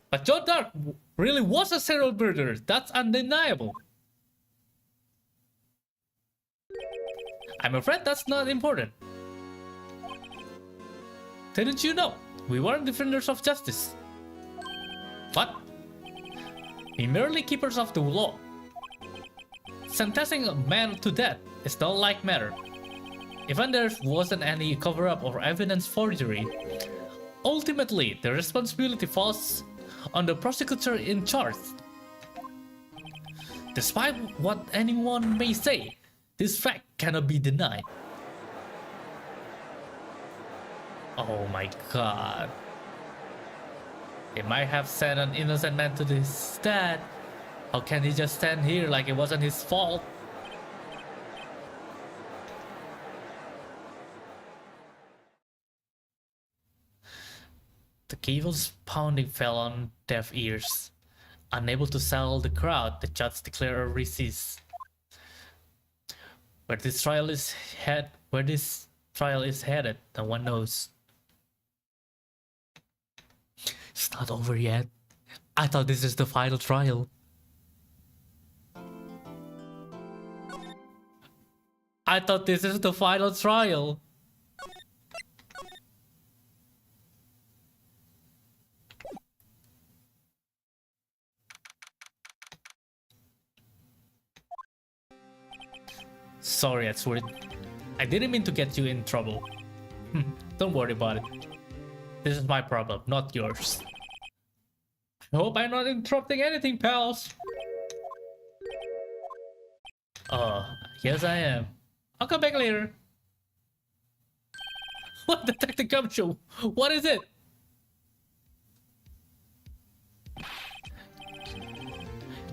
But Joe Dark really was a serial murderer, that's undeniable. I'm afraid that's not important. Didn't you know? We weren't defenders of justice. What? We merely keepers of the law. Sentencing a man to death is no light matter. Even there wasn't any cover-up or evidence forgery, ultimately the responsibility falls on the prosecutor in charge. Despite what anyone may say, this fact cannot be denied. Oh my god. They might have sent an innocent man to this death. How can he just stand here like it wasn't his fault? The cables pounding fell on deaf ears. Unable to settle the crowd, the judge declared a recess. Where this trial is headed, no one knows. It's not over yet. I thought this is the final trial. I thought this is the final trial. Sorry, Edward. I didn't mean to get you in trouble. Don't worry about it. This is my problem, not yours. I hope I'm not interrupting anything, pals. Yes I am. I'll come back later. What, Detective Gumshoe? What is it?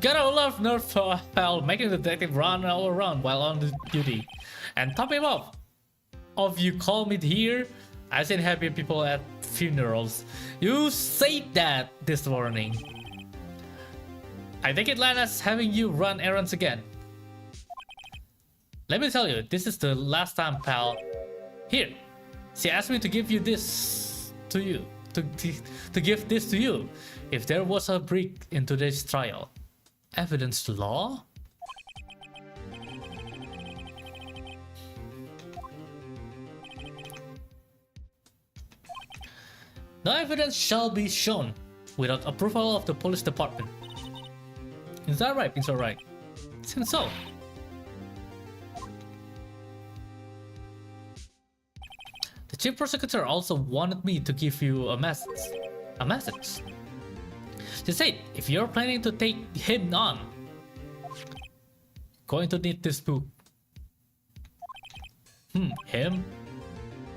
Gotta love Nerf pal making the detective run all around while on the duty. And top him off. Of you call me here, I seen happy people at funerals. You said that this morning. I think Atlanta's having you run errands again. Let me tell you, this is the last time, pal. Here, she asked me to give you this to you, to give this to you, if there was a break in today's trial. Evidence law? No evidence shall be shown without approval of the police department. Is that right? It's alright. Seems so. The chief prosecutor also wanted me to give you a message. A message. She said, if you're planning to take him on, going to need this book. Him?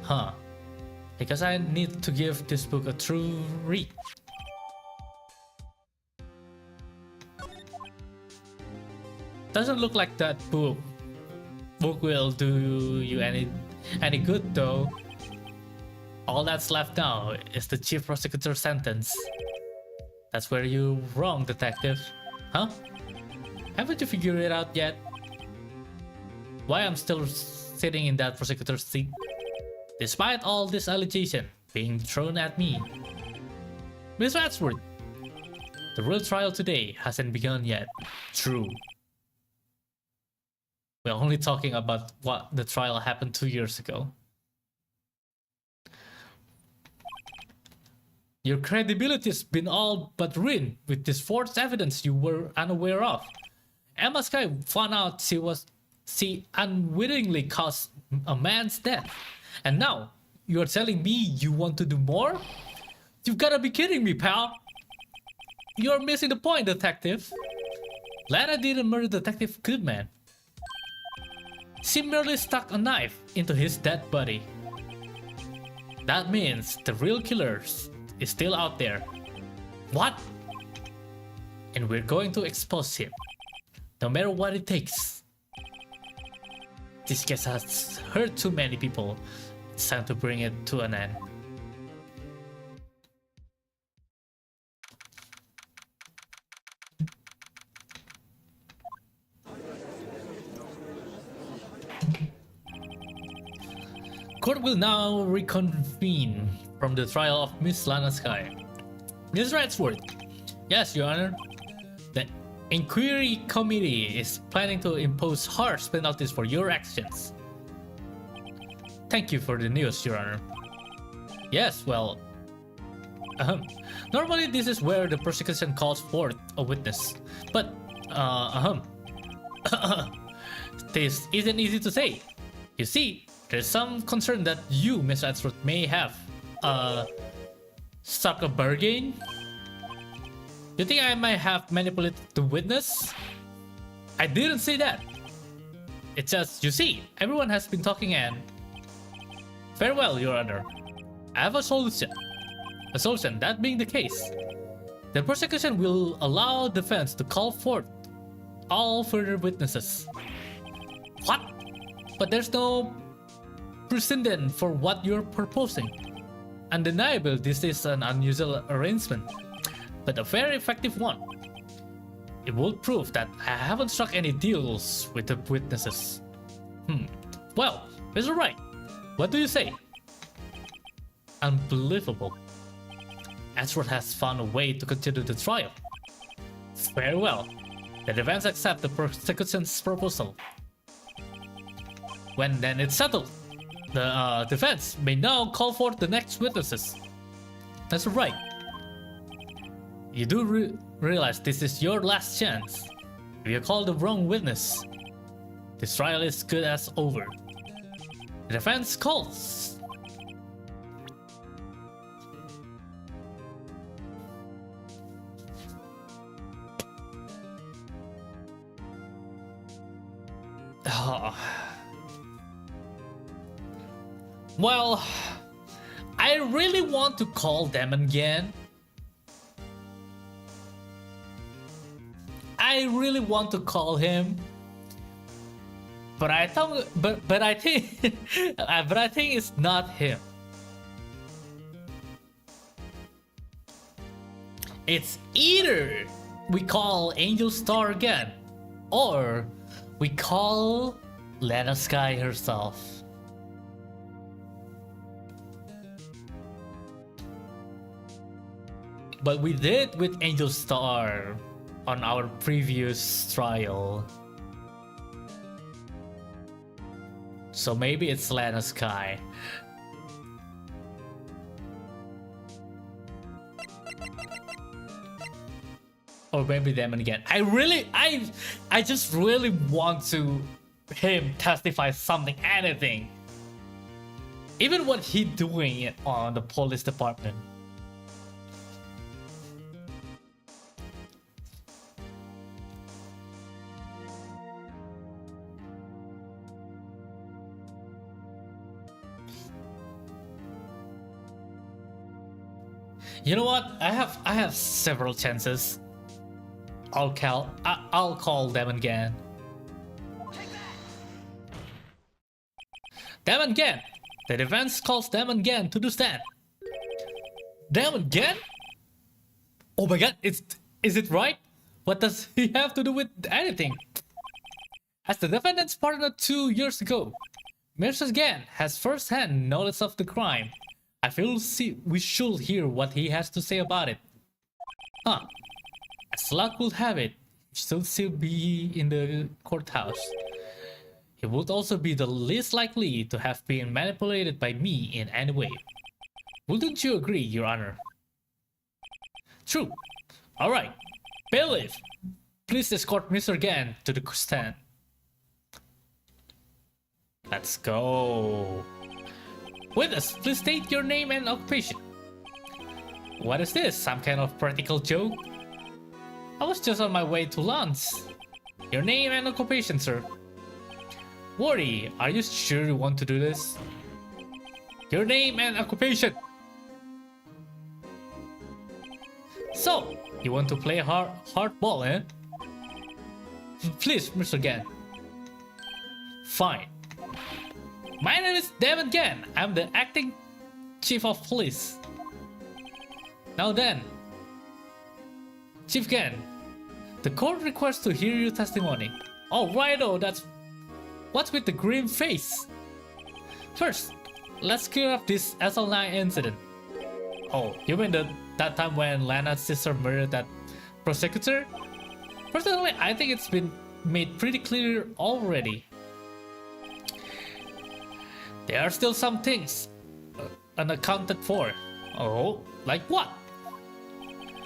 Huh. Because I need to give this book a true read. Doesn't look like that book will do you any good though. All that's left now is the chief prosecutor's sentence. That's where you're wrong, detective. Huh? Haven't you figured it out yet? Why I'm still sitting in that prosecutor's seat? Despite all this allegation being thrown at me. Miss Wadsworth, the real trial today hasn't begun yet. True. We're only talking about what the trial happened 2 years ago. Your credibility's been all but ruined with this false evidence you were unaware of. Emma Sky found out she unwittingly caused a man's death. And now, you're telling me you want to do more? You've gotta be kidding me, pal! You're missing the point, detective. Lana didn't murder Detective Goodman. She merely stuck a knife into his dead body. That means the real killer is still out there. What? And we're going to expose him, no matter what it takes. This case has hurt too many people. It's time to bring it to an end. Court will now reconvene from the trial of Miss Lana Sky. Miss Radsworth. Yes, Your Honor. The inquiry committee is planning to impose harsh penalties for your actions. Thank you for the news, Your Honor. Yes, well... Normally this is where the prosecution calls forth a witness. But, this isn't easy to say. You see, there's some concern that you, Miss Radsworth, may have, struck a bargain? You think I might have manipulated the witness? I didn't say that. It's just, you see, everyone has been talking and... Very well, Your Honor. I have a solution. A solution, that being the case. The prosecution will allow defense to call forth all further witnesses. What? But there's no precedent for what you're proposing. Undeniable, this is an unusual arrangement, but a very effective one. It will prove that I haven't struck any deals with the witnesses. Well, it's alright. What do you say? Unbelievable. Edward has found a way to continue the trial. Very well. The defense accepts the prosecution's proposal. When then it's settled, the defense may now call forth the next witnesses. That's right. You do realize this is your last chance. If you call the wrong witness, this trial is good as over. The defense calls. Well, I really want to call them again. I really want to call him, but I thought, but I think, but I think it's not him. It's either we call Angel Star again, or we call Lena Sky herself. But we did with Angel Star on our previous trial. So maybe it's Lena Sky. Or maybe them again. I just really want to him testify something, anything. Even what he doing on the police department. You know what? I have several chances. I'll call them again. Them again. The defense calls them again to the stand. Them again? Oh my god! Is it right? What does he have to do with anything? As the defendant's partner 2 years ago, Mr. Gan has first-hand knowledge of the crime. I feel we should hear what he has to say about it. Huh. As luck would have it, he should still be in the courthouse. He would also be the least likely to have been manipulated by me in any way. Wouldn't you agree, Your Honor? True. Alright. Bailiff, please escort Mr. Gan to the stand. Let's go. Witness, please state your name and occupation. What is this? Some kind of practical joke? I was just on my way to lunch. Your name and occupation, sir. Worry, are you sure you want to do this? Your name and occupation. So, you want to play hardball, eh? Please, Mr. Gan. Fine. My name is David Gan. I'm the acting chief of police. Now then, Chief Gan, the court requests to hear your testimony. Oh, righto, that's what's with the grim face. First, let's clear up this SL9 incident. Oh, you mean that time when Lana's sister murdered that prosecutor? Personally, I think it's been made pretty clear already. There are still some things unaccounted for. Oh, like what?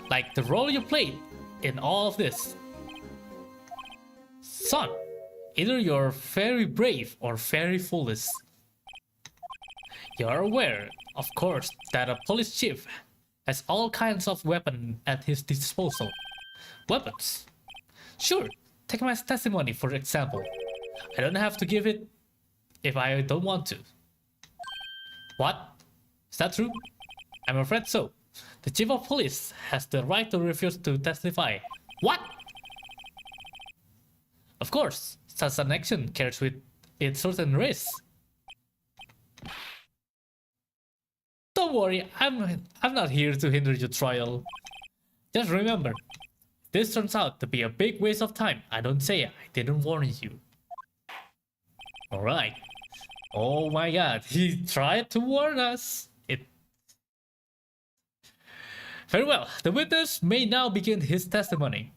Like the role you played in all of this. Son, either you're very brave or very foolish. You're aware, of course, that a police chief has all kinds of weapons at his disposal. Weapons? Sure, take my testimony for example. I don't have to give it if I don't want to. What? Is that true? I'm afraid so. The chief of police has the right to refuse to testify. What? Of course, such an action carries with it certain risks. Don't worry, I'm not here to hinder your trial. Just remember, if this turns out to be a big waste of time, I don't say I didn't warn you. Alright. Oh my god, he tried to warn us. Very well, the witness may now begin his testimony.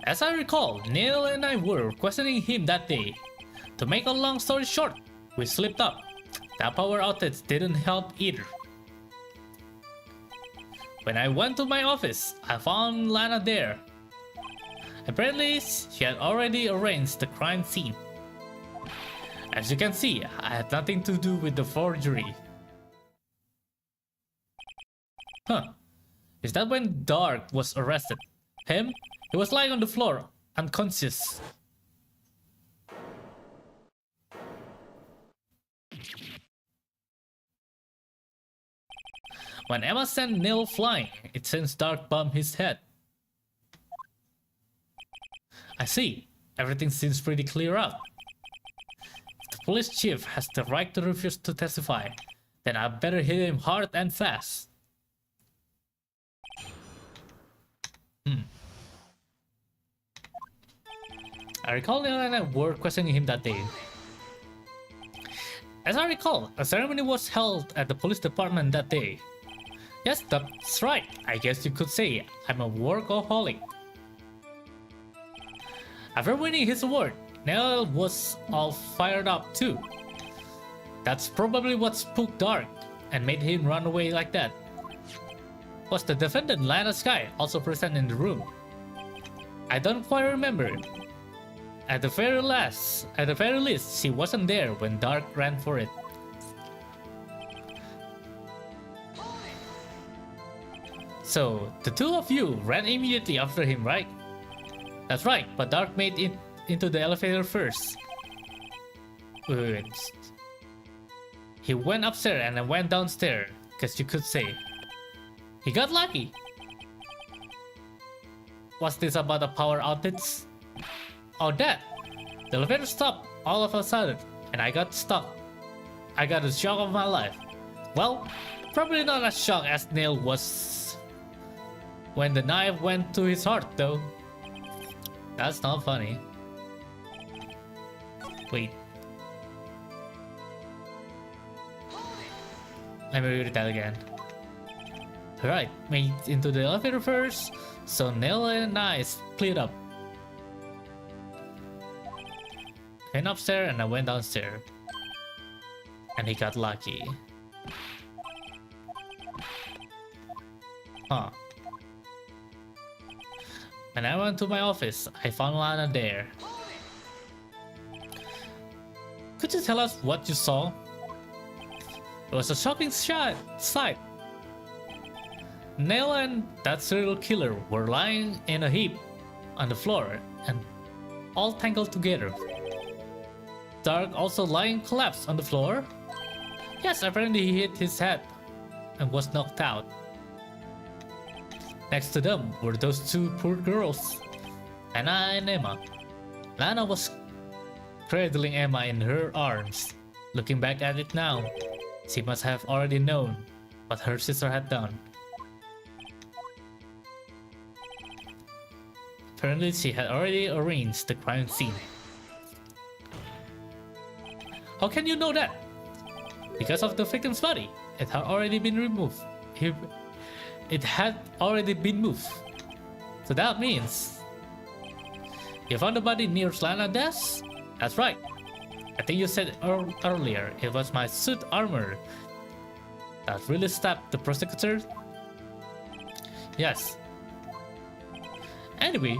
As I recall, Neil and I were questioning him that day. To make a long story short, we slipped up. The power outage didn't help either. When I went to my office, I found Lana there. Apparently, she had already arranged the crime scene. As you can see, I had nothing to do with the forgery. Huh. Is that when Dark was arrested? Him? He was lying on the floor, unconscious. When Emma sent Neil flying, it sends Dark bumped his head. I see. Everything seems pretty clear up. If the police chief has the right to refuse to testify, then I better hit him hard and fast. I recall Neil and I were questioning him that day. As I recall, a ceremony was held at the police department that day. Yes, that's right. I guess you could say I'm a workaholic. After winning his award, Neil was all fired up too. That's probably what spooked Dark and made him run away like that. Was the defendant Lana Sky also present in the room? I don't quite remember. At the very least, she wasn't there when Dark ran for it. So, the two of you ran immediately after him, right? That's right, but Dark made it into the elevator first. Wait. He went upstairs and I went downstairs, guess you could say. He got lucky. Was this about a power outage? Oh, that! The elevator stopped all of a sudden, and I got stuck. I got a shock of my life. Well, probably not as shocked as Neil was when the knife went to his heart, though. That's not funny. Wait. Let me read that again. Alright, made into the elevator first, so Neil and I split up. Went upstairs and I went downstairs. And he got lucky. Huh. When I went to my office, I found Lana there. Could you tell us what you saw? It was a shocking sight. Neil and that serial killer were lying in a heap on the floor and all tangled together. Dark also lying collapsed on the floor. Yes, apparently he hit his head and was knocked out. Next to them were those two poor girls, Lana and Emma. Lana was cradling Emma in her arms. Looking back at it now, she must have already known what her sister had done. Apparently she had already arranged the crime scene. How can you know that? Because of the victim's body. It had already been removed. It had already been moved. So that means you found the body near Lana's desk? That's right. I think you said earlier it was my suit armor that really stabbed the prosecutor? Yes. Anyway,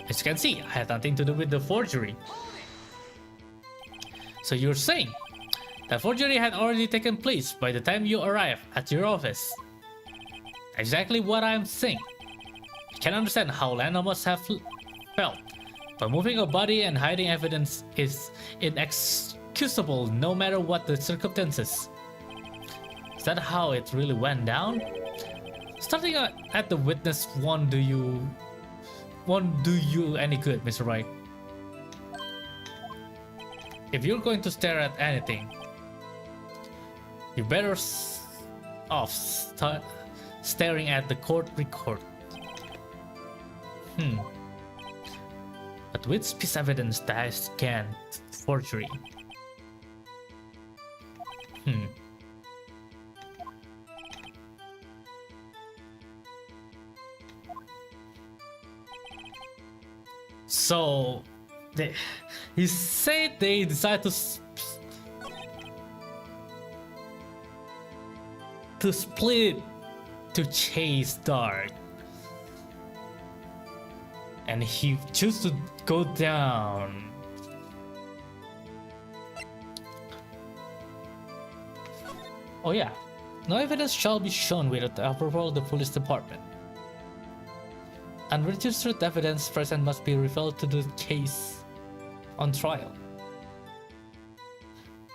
as you can see, I had nothing to do with the forgery. So you're saying that forgery had already taken place by the time you arrived at your office? Exactly what I'm saying. I can understand how Lana must have felt, but moving a body and hiding evidence is inexcusable no matter what the circumstances. Is that how it really went down? Starting at the witness won't do you any good, Mr. Wright. If you're going to stare at anything, you better off start staring at the court record. But which piece of evidence that I scanned forgery? So, he said they decided to split to chase dark, and he chose to go down. Oh yeah, no evidence shall be shown without the approval of the police department. Unregistered evidence present must be referred to the case on trial.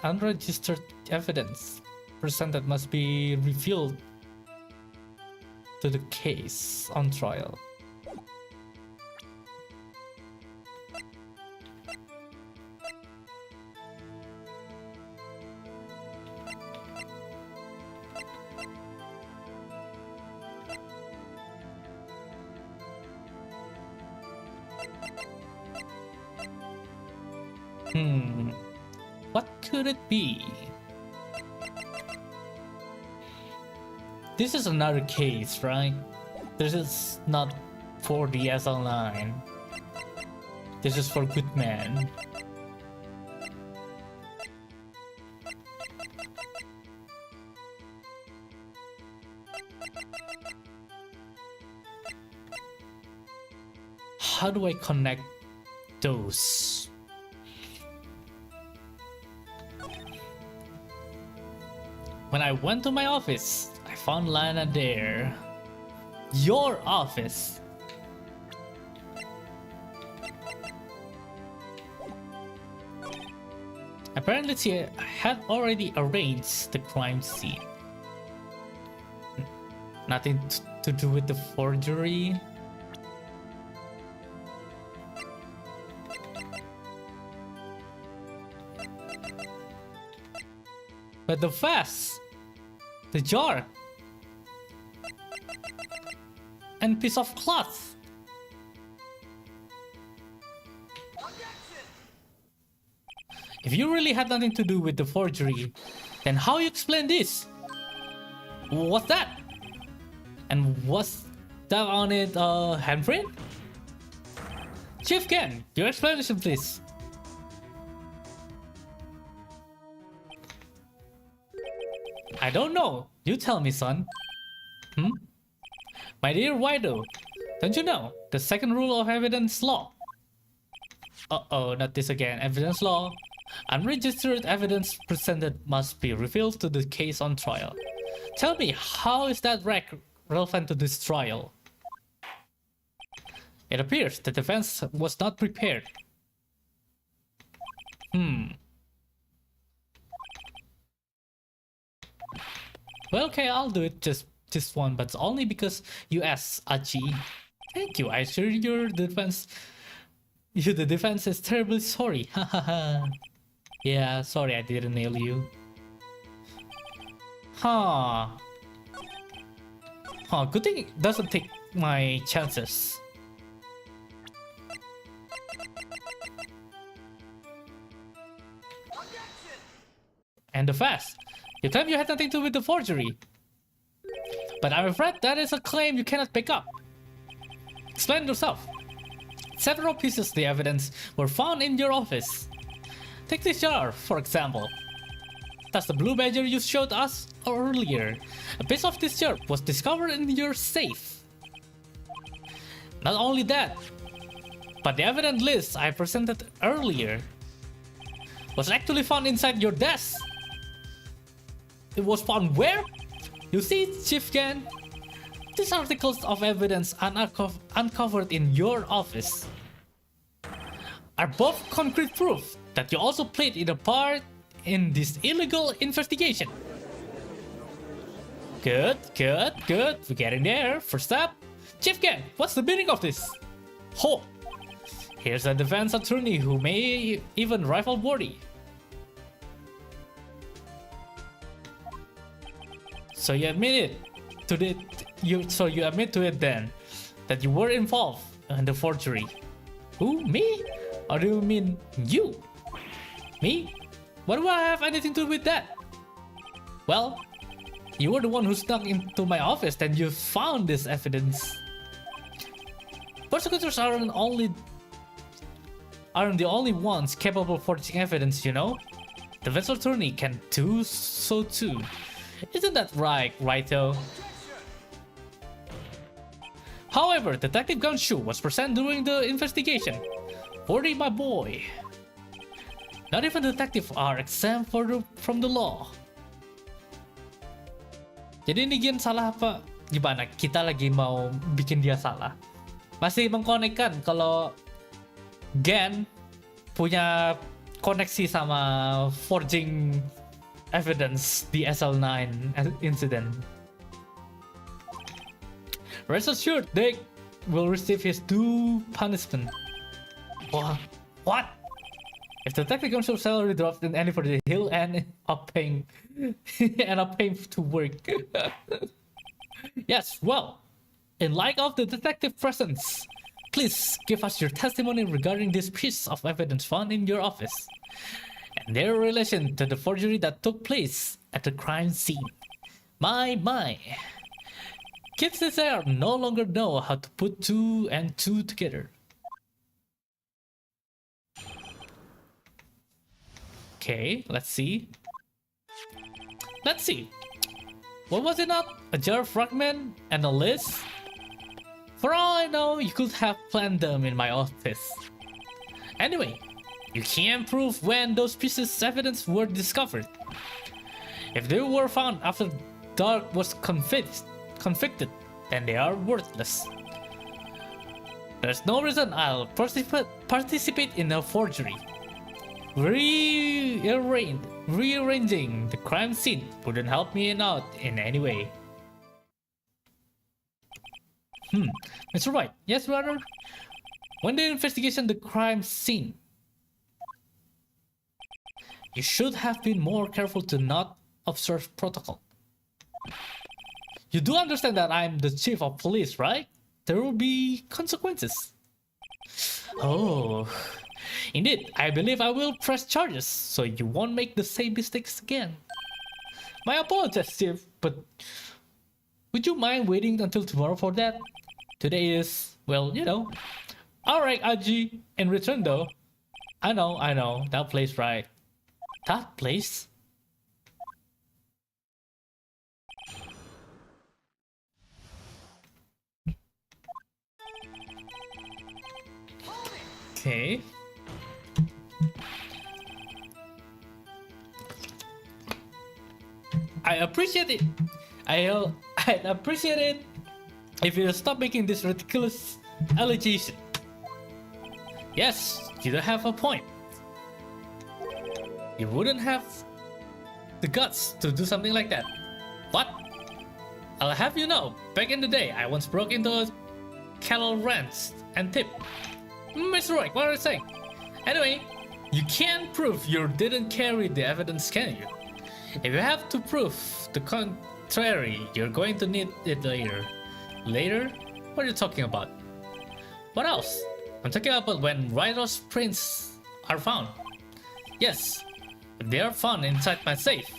Unregistered evidence presented must be revealed to the case on trial. What could it be? This is another case, right? This is not for the SL9. This is for good men. How do I connect those? When I went to my office, I found Lana there. Your office. Apparently she had already arranged the crime scene. Nothing to do with the forgery. But the vase, the jar, and piece of cloth. If you really had nothing to do with the forgery, then how you explain this? What's that? And what's that on it, handprint? Chief Ken, your explanation please. I don't know. You tell me, son. My dear Wido, don't you know the second rule of evidence law? Uh-oh, not this again. Evidence law. Unregistered evidence presented must be revealed to the case on trial. Tell me, how is that relevant to this trial? It appears the defense was not prepared. Well, okay, I'll do it just one, but only because you asked, Achi. Thank you. I assure you the defense is terribly sorry. Hahaha. Yeah, sorry I didn't nail you. Good thing it doesn't take my chances. And the fast. You claim you had nothing to do with the forgery. But I'm afraid that is a claim you cannot pick up. Explain yourself. Several pieces of the evidence were found in your office. Take this jar, for example. That's the blue badger you showed us earlier. A piece of this jar was discovered in your safe. Not only that, but the evidence list I presented earlier was actually found inside your desk. It was found where? You see, Chief Ken, these articles of evidence uncovered in your office are both concrete proof that you also played in a part in this illegal investigation. Good. We're getting there. First up, Chief Ken, what's the meaning of this? Here's a defense attorney who may even rival Wordy. So you admit it to it. You admit to it then that you were involved in the forgery. Who? Me? Or do you mean you? Me? What do I have anything to do with that? Well, you were the one who snuck into my office and you found this evidence. Prosecutors aren't the only ones capable of forging evidence, you know? The vessel attorney can do so too. Isn't that right, Righto? However, Detective Gunshoe was present during the investigation. Forty, my boy. Not even detectives are exempt from the law. Jadi ini Gian salah apa? Gimana? Kita lagi mau bikin dia salah. Masih mengkonekkan kalau Gen punya koneksi sama forging evidence di SL9 incident. Rest assured, Dick will receive his due punishment. What? If the technical salary drops in any for the he'll end up paying to work. Yes, well, in light of the detective presence, please give us your testimony regarding this piece of evidence found in your office and their relation to the forgery that took place at the crime scene. My. Kids there no longer know how to put two and two together. Okay, let's see. What was it not? A jar of fragment and a list? For all I know, you could have planned them in my office. Anyway, you can't prove when those pieces of evidence were discovered. If they were found after Dark was convicted, then they are worthless. There's no reason I'll participate in a forgery. Rearranging the crime scene wouldn't help me out in any way. Mr. White, yes, brother? When the investigation the crime scene, you should have been more careful to not observe protocol. You do understand that I'm the chief of police, right? There will be consequences. Oh, indeed, I believe I will press charges so you won't make the same mistakes again. My apologies, Chief, but would you mind waiting until tomorrow for that? Today is, well, you know. Alright, Aji, in return though. I know, that place, right? That place? Okay. I'd appreciate it if you stop making this ridiculous allegation. Yes, you don't have a point. You wouldn't have the guts to do something like that. What? I'll have you know, back in the day, I once broke into a cattle ranch and tipped. Mr. Roy, what are you saying? Anyway, you can't prove you didn't carry the evidence, can you? If you have to prove the contrary, you're going to need it later. Later? What are you talking about? What else? I'm talking about when Ryder's prints are found. Yes, if they are found inside my safe,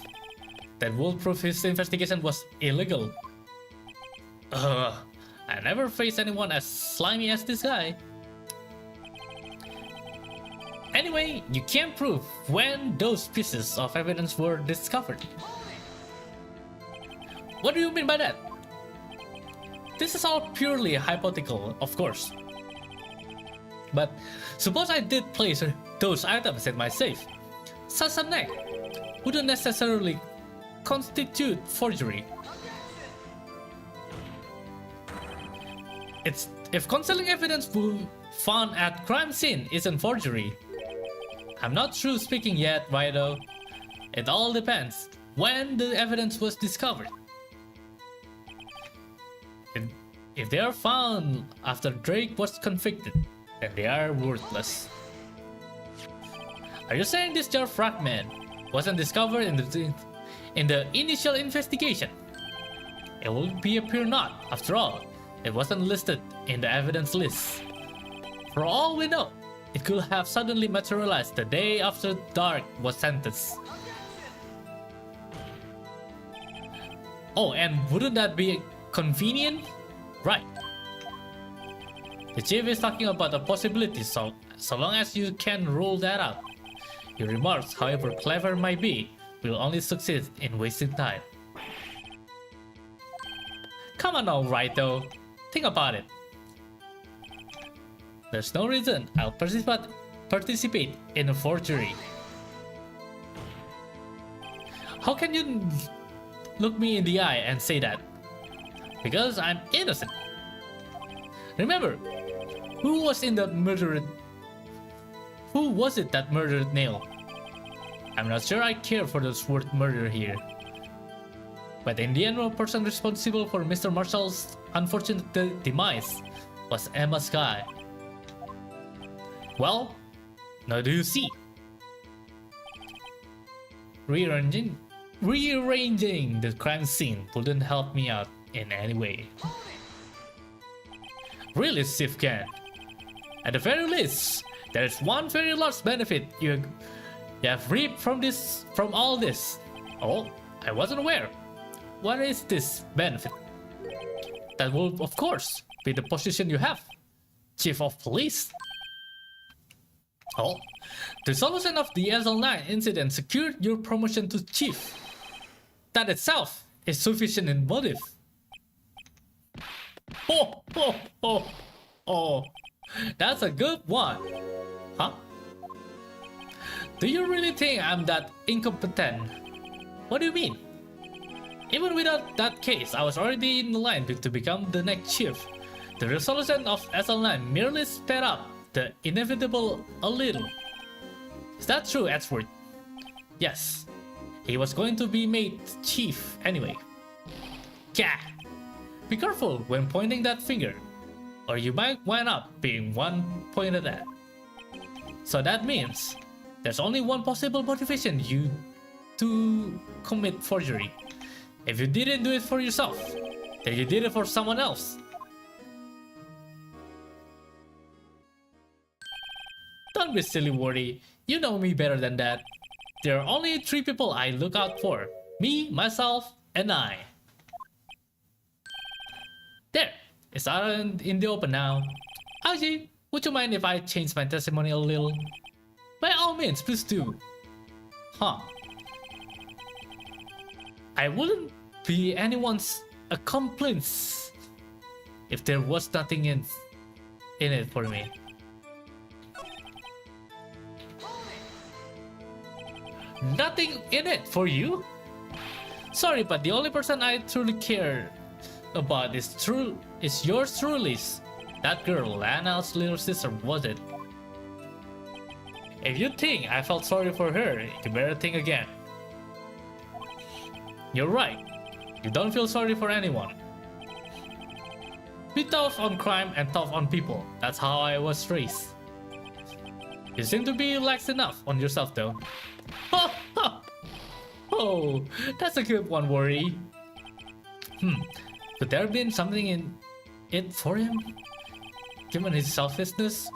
that will prove his investigation was illegal. I never faced anyone as slimy as this guy. Anyway, you can't prove when those pieces of evidence were discovered. What do you mean by that? This is all purely hypothetical, of course. But suppose I did place those items in my safe. Such an act wouldn't necessarily constitute forgery. If concealing evidence found at crime scene isn't forgery, I'm not through speaking yet, Rido. It all depends when the evidence was discovered. If they are found after Drake was convicted, then they are worthless. Are you saying this jar fragment wasn't discovered in the initial investigation? It will appear not. After all, it wasn't listed in the evidence list. For all we know, it could have suddenly materialized the day after Dark was sentenced. Oh, and wouldn't that be convenient? Right. The chief is talking about a possibility, so long as you can rule that out. Your remarks, however clever might be, will only succeed in wasting time. Come on now, Raito. Think about it. There's no reason I'll participate in a forgery. How can you look me in the eye and say that? Because I'm innocent. Remember, who was it that murdered Neil? I'm not sure I care for the word murder here. But in the end, the person responsible for Mr. Marshall's unfortunate demise was Emma Sky. Well, now do you see? Rearranging the crime scene wouldn't help me out in any way. Really, Chief Ken? At the very least, there is one very large benefit you have reaped from all this. Oh, I wasn't aware. What is this benefit? That will, of course, be the position you have, Chief of Police. Oh, the solution of the SL9 incident secured your promotion to Chief. That itself is sufficient in motive. Oh, that's a good one. Huh? Do you really think I'm that incompetent? What do you mean? Even without that case, I was already in line to become the next chief. The resolution of SL9 merely sped up the inevitable a little. Is that true, Edward? Yes. He was going to be made chief anyway. Yeah. Be careful when pointing that finger, or you might wind up being one pointed at. So that means there's only one possible motivation you to commit forgery. If you didn't do it for yourself, then you did it for someone else. Don't be silly, Wordy. You know me better than that. There are only 3 people I look out for. Me, myself, and I. There! It's out in the open now. Aji, would you mind if I change my testimony a little? By all means, please do. Huh. I wouldn't be anyone's accomplice if there was nothing in it for me. Nothing in it for you? Sorry, but the only person I truly care about is yours truly. That girl, Lana's little sister, was it? If you think I felt sorry for her, you better think again. You're right. You don't feel sorry for anyone. Be tough on crime and tough on people. That's how I was raised. You seem to be lax enough on yourself though. Oh, that's a good one, Worry. Could there have been something in it for him? Given his selfishness,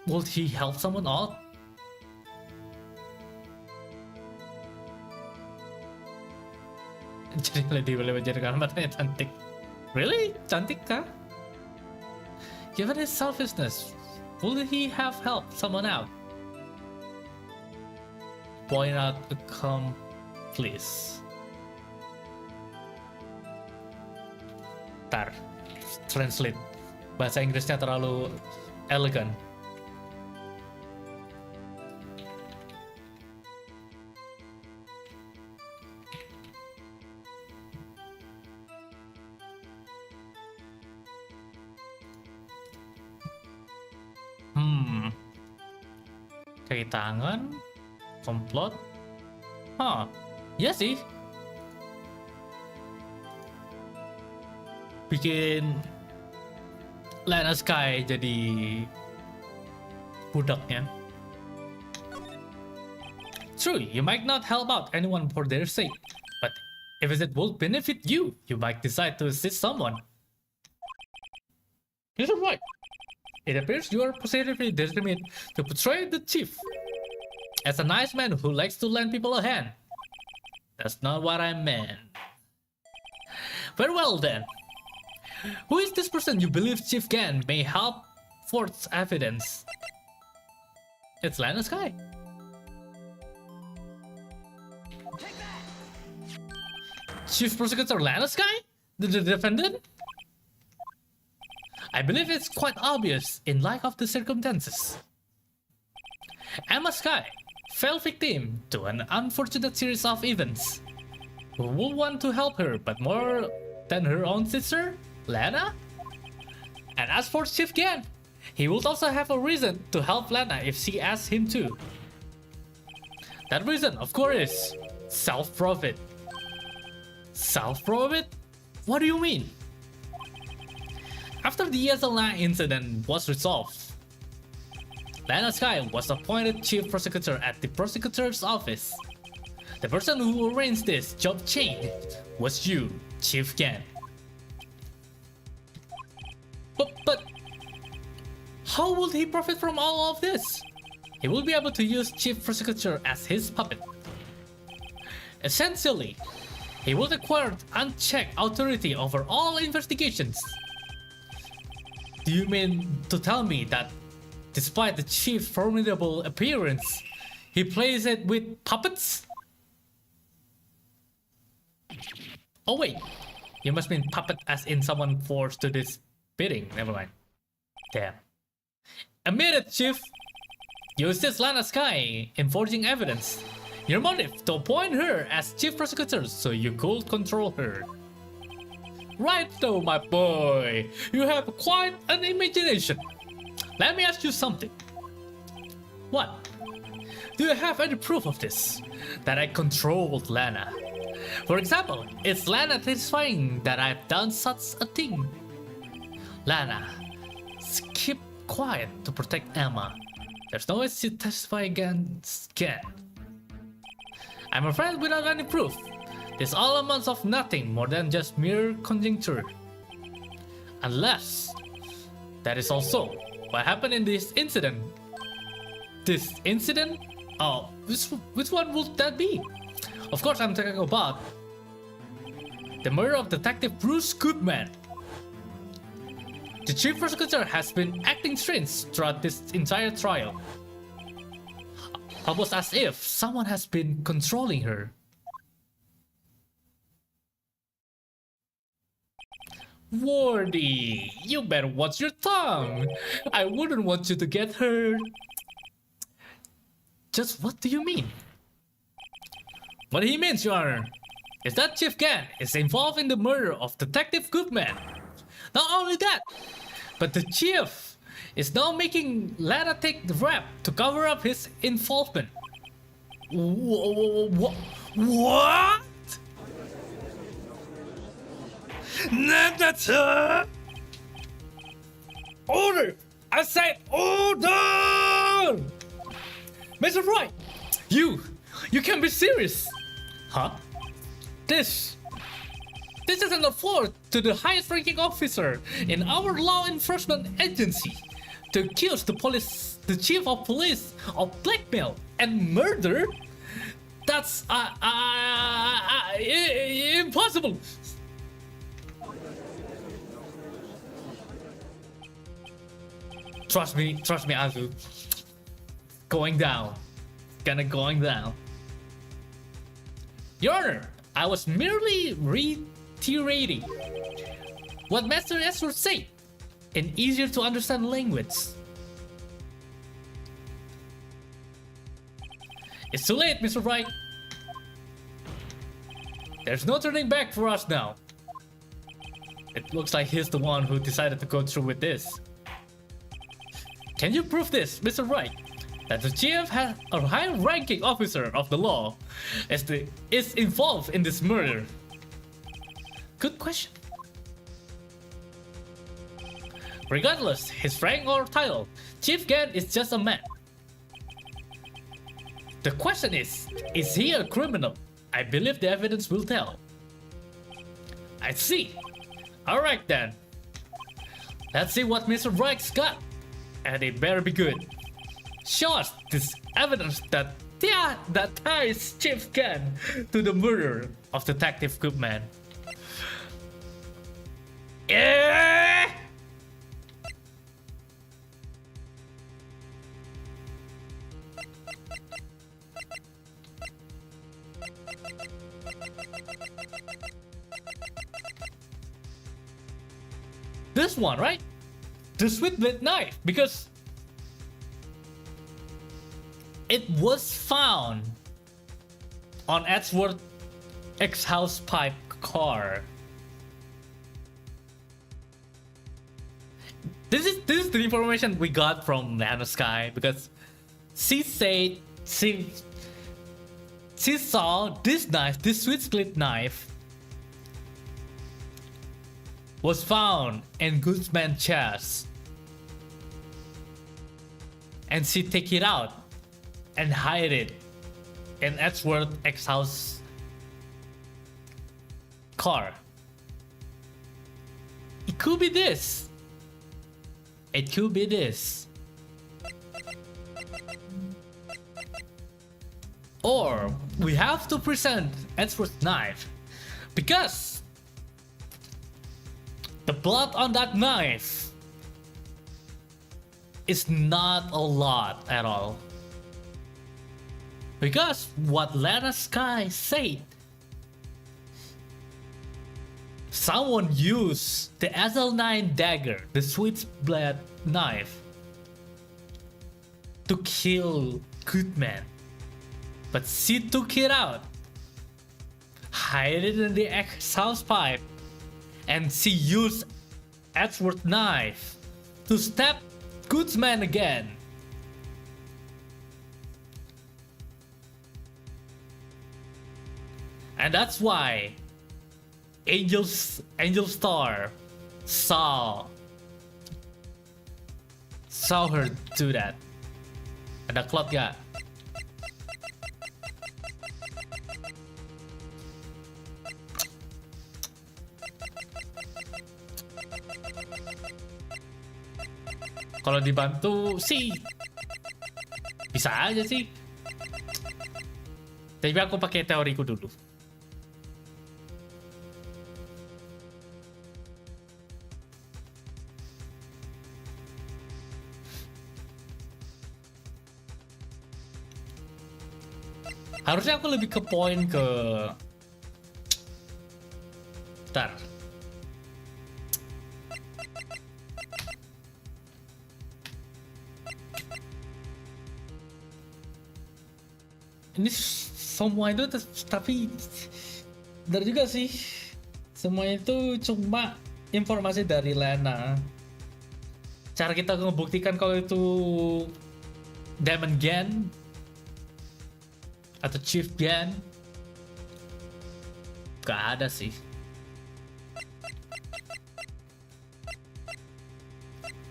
would he help someone out? Jadi Lady boleh menjadikan matanya cantik. Really? Cantik kah? Given his selfishness, would he have helped someone out? Point out a please. Tar, translate. Bahasa Inggrisnya terlalu elegan. Kaki tangan, komplot. Ya sih. Bikin Lana Sky jadi budaknya. True, you might not help out anyone for their sake, but if it will benefit you, you might decide to assist someone. You're right. It appears you are positively determined to portray the chief as a nice man who likes to lend people a hand. That's not what I meant. Very well then. Who is this person you believe Chief Gan may help forge evidence? It's Lana Sky. Chief Prosecutor Lana Sky? The defendant? I believe it's quite obvious in light of the circumstances. Emma Sky fell victim to an unfortunate series of events. Who would want to help her but more than her own sister, Lana? And as for Chief Gan, he would also have a reason to help Lana if she asks him to. That reason, of course, is self-profit. Self-profit? What do you mean? After the ESL9 incident was resolved, Lana Sky was appointed Chief Prosecutor at the Prosecutor's Office. The person who arranged this job change was you, Chief Gan. But how would he profit from all of this? He will be able to use Chief Prosecutor as his puppet. Essentially, he will acquire unchecked authority over all investigations. Do you mean to tell me that despite the chief's formidable appearance, he plays it with puppets? Oh wait, you must mean puppet as in someone forced to this bidding. Never mind. Damn. Admit it, Chief. You assist Lana Sky in forging evidence. Your motive to appoint her as Chief Prosecutor so you could control her. Right though, my boy. You have quite an imagination. Let me ask you something. What? Do you have any proof of this? That I controlled Lana? For example, is Lana testifying that I've done such a thing? Lana, keep quiet to protect Emma. There's no way to testify against Ken. I'm afraid without any proof. This all amounts of nothing more than just mere conjecture. Unless that is also what happened in this incident. This incident? Oh, which one would that be? Of course, I'm talking about the murder of Detective Bruce Goodman. The Chief Prosecutor has been acting strange throughout this entire trial. Almost as if someone has been controlling her. Wardy, you better watch your tongue. I wouldn't want you to get hurt. Just what do you mean? What he means, Your Honor, is that Chief Gan is involved in the murder of Detective Goodman. Not only that, but the Chief is now making Lana take the rap to cover up his involvement. What? That's order! I said order! Mr. Wright, you can't be serious. Huh? This is an affront to the highest ranking officer in our law enforcement agency to accuse the chief of police of blackmail and murder. That's impossible. Trust me, Azu. Going down. Going down. Your Honor, I was merely reiterating what Master Ezra said in easier to understand language. It's too late, Mr. Wright. There's no turning back for us now. It looks like he's the one who decided to go through with this. Can you prove this, Mr. Wright? That the chief has a high-ranking officer of the law is involved in this murder? Good question. Regardless his rank or title, Chief Gan is just a man. The question is he a criminal? I believe the evidence will tell. I see. Alright then. Let's see what Mr. Wright's got. and it better be good. Show us this evidence that ties Chief Gan to the murder of Detective Goodman. Yeah! This one, right? The sweet blade knife, because it was found on Edgeworth ex-house pipe car. This is the information we got from Lana Sky, because she said she saw this knife, this sweet split knife, was found in Guzman's chest, and she take it out and hide it in Edgeworth ex-house car. It could be this. It could be this. Or we have to present Edgeworth's knife, because the blood on that knife is not a lot at all. Because what Lana Sky said, someone used the SL9 dagger, the sweet blade knife, to kill Goodman. But she took it out, hid it in the ex-house pipe, and she used Edgeworth knife to stab Goodman again. And that's why Angel Star saw her do that. Ada cloud gak? Kalau dibantu sih bisa aja sih. Tapi aku pakai teoriku dulu. Harusnya aku lebih ke poin ke... Bentar. Ini semua itu tapi benar juga sih. Semua itu cuma informasi dari Lena. Cara kita ngebuktikan kalau itu Demon Gan atau Chief Gan gak ada sih.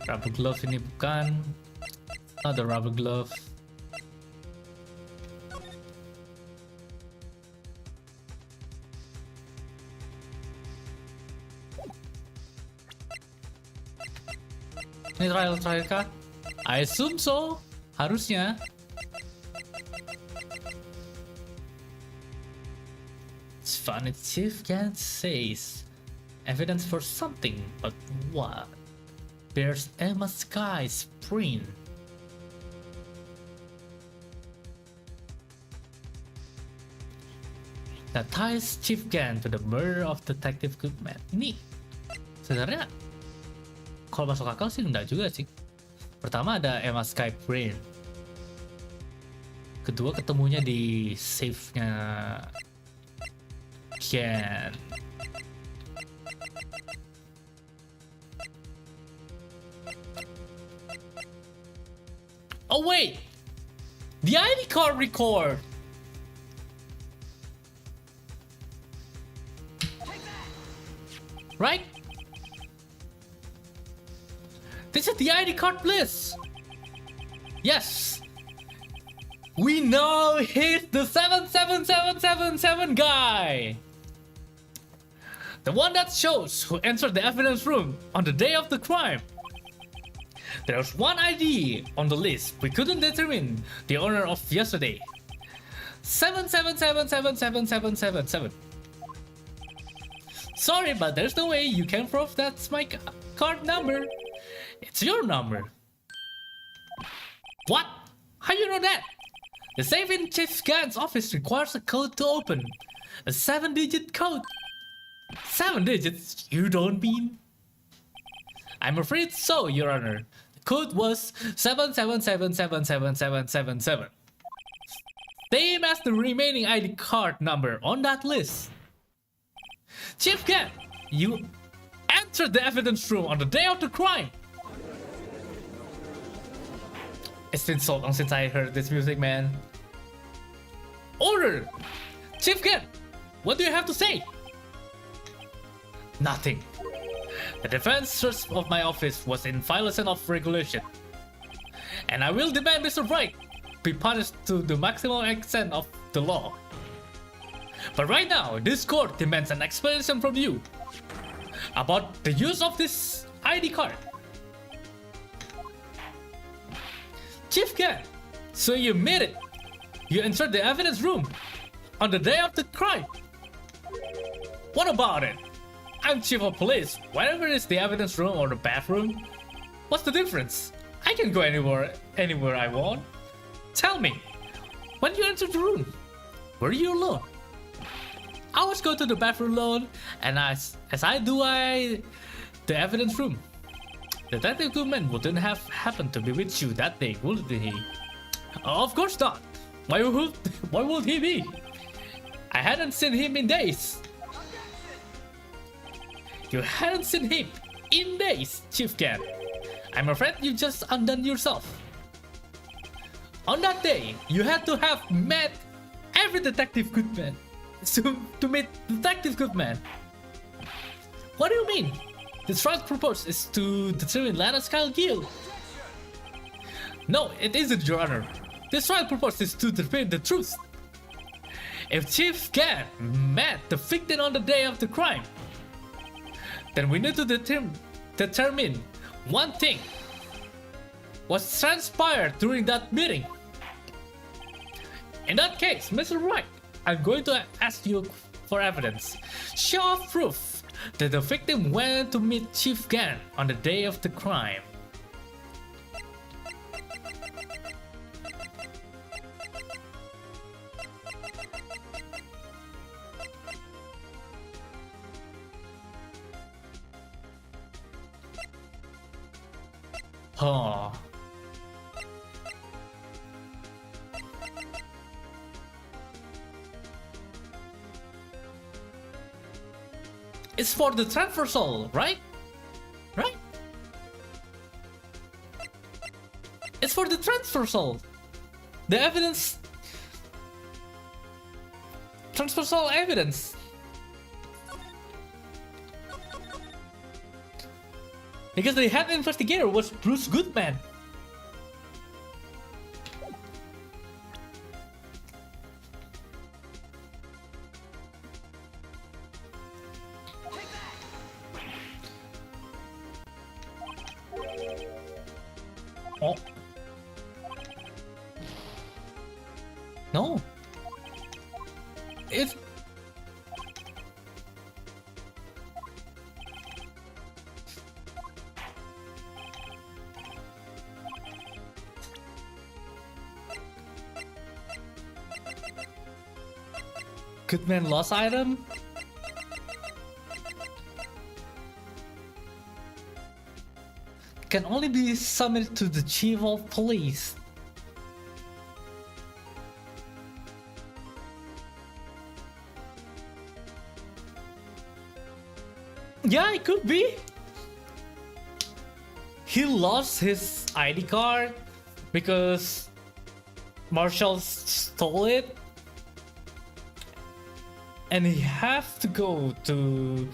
Rubber glove ini bukan. Ada rubber glove. Ini trial kah? I assume so. Harusnya. It's funny, Chief Gan says evidence for something, but what? There's Emma Sky's print. That ties Chief Gan to the murder of Detective Goodman. Ini sebenarnya kalau masuk akal sih enggak juga sih. Pertama ada Emma Sky print. Kedua ketemunya di safe-nya Gan. Oh wait! The ID card record! Right? This is the ID card list! Yes! We know he's the 77777 guy! The one that shows who entered the evidence room on the day of the crime. There was one ID on the list we couldn't determine the owner of yesterday. 777777777. Sorry, but there's no way you can prove that's my card number. It's your number. What? How you know that? The safe in Chief Gan's office requires a code to open. A 7-digit code. 7 digits? You don't mean? I'm afraid so, Your Honor. The code was 777777777. Same as the remaining ID card number on that list. Chief Gan, you entered the evidence room on the day of the crime. It's been so long since I heard this music, man. Order! Chief Gan, what do you have to say? Nothing. The defense search of my office was in violation of regulation. And I will demand Mr. Bright be punished to the maximum extent of the law. But right now, this court demands an explanation from you about the use of this ID card. Chief Gan, so you made it. You entered the evidence room on the day of the crime. What about it? I'm chief of police. Whatever is the evidence room or the bathroom, what's the difference? I can go anywhere I want. Tell me, when you entered the room, were you alone? I was going to the bathroom alone, and as I do the evidence room. Detective Goodman wouldn't have happened to be with you that day, would he? Of course not. Why would he be? I hadn't seen him in days. You hadn't seen him in days, Chief Gan. I'm afraid you just undone yourself. On that day, you had to have met every Detective Goodman to meet Detective Goodman. What do you mean? The trial purpose is to determine Lana's Kyle Gill. No, it isn't, Your Honor. This trial purpose is to determine the truth. If Chief Gan met the victim on the day of the crime, then we need to determine one thing. What transpired during that meeting? In that case, Mr. Wright, I'm going to ask you for evidence. Show of proof that the victim went to meet Chief Gan on the day of the crime. Huh. It's for the transversal, right? Right? It's for the transversal. The evidence. Transversal evidence. Because the head investigator was Bruce Goodman. Oh. No. It's... Goodman lost item? Can only be submitted to the chief of police. Yeah, it could be. He lost his ID card because Marshall stole it. And he have to go to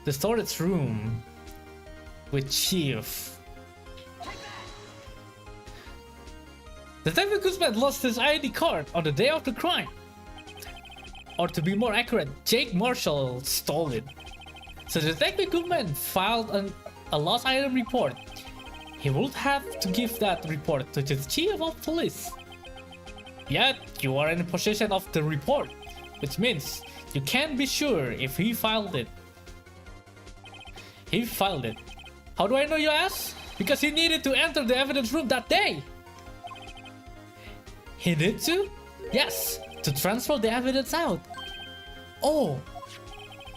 the storage room with Chief. Detective Guzman lost his ID card on the day of the crime. Or to be more accurate, Jake Marshall stole it. So Detective Guzman filed a lost item report. he would have to give that report to the chief of police. Yet, you are in possession of the report, which means you can't be sure if he filed it. He filed it. How do I know, you ask? Because he needed to enter the evidence room that day. He did to? Yes, to transfer the evidence out. Oh,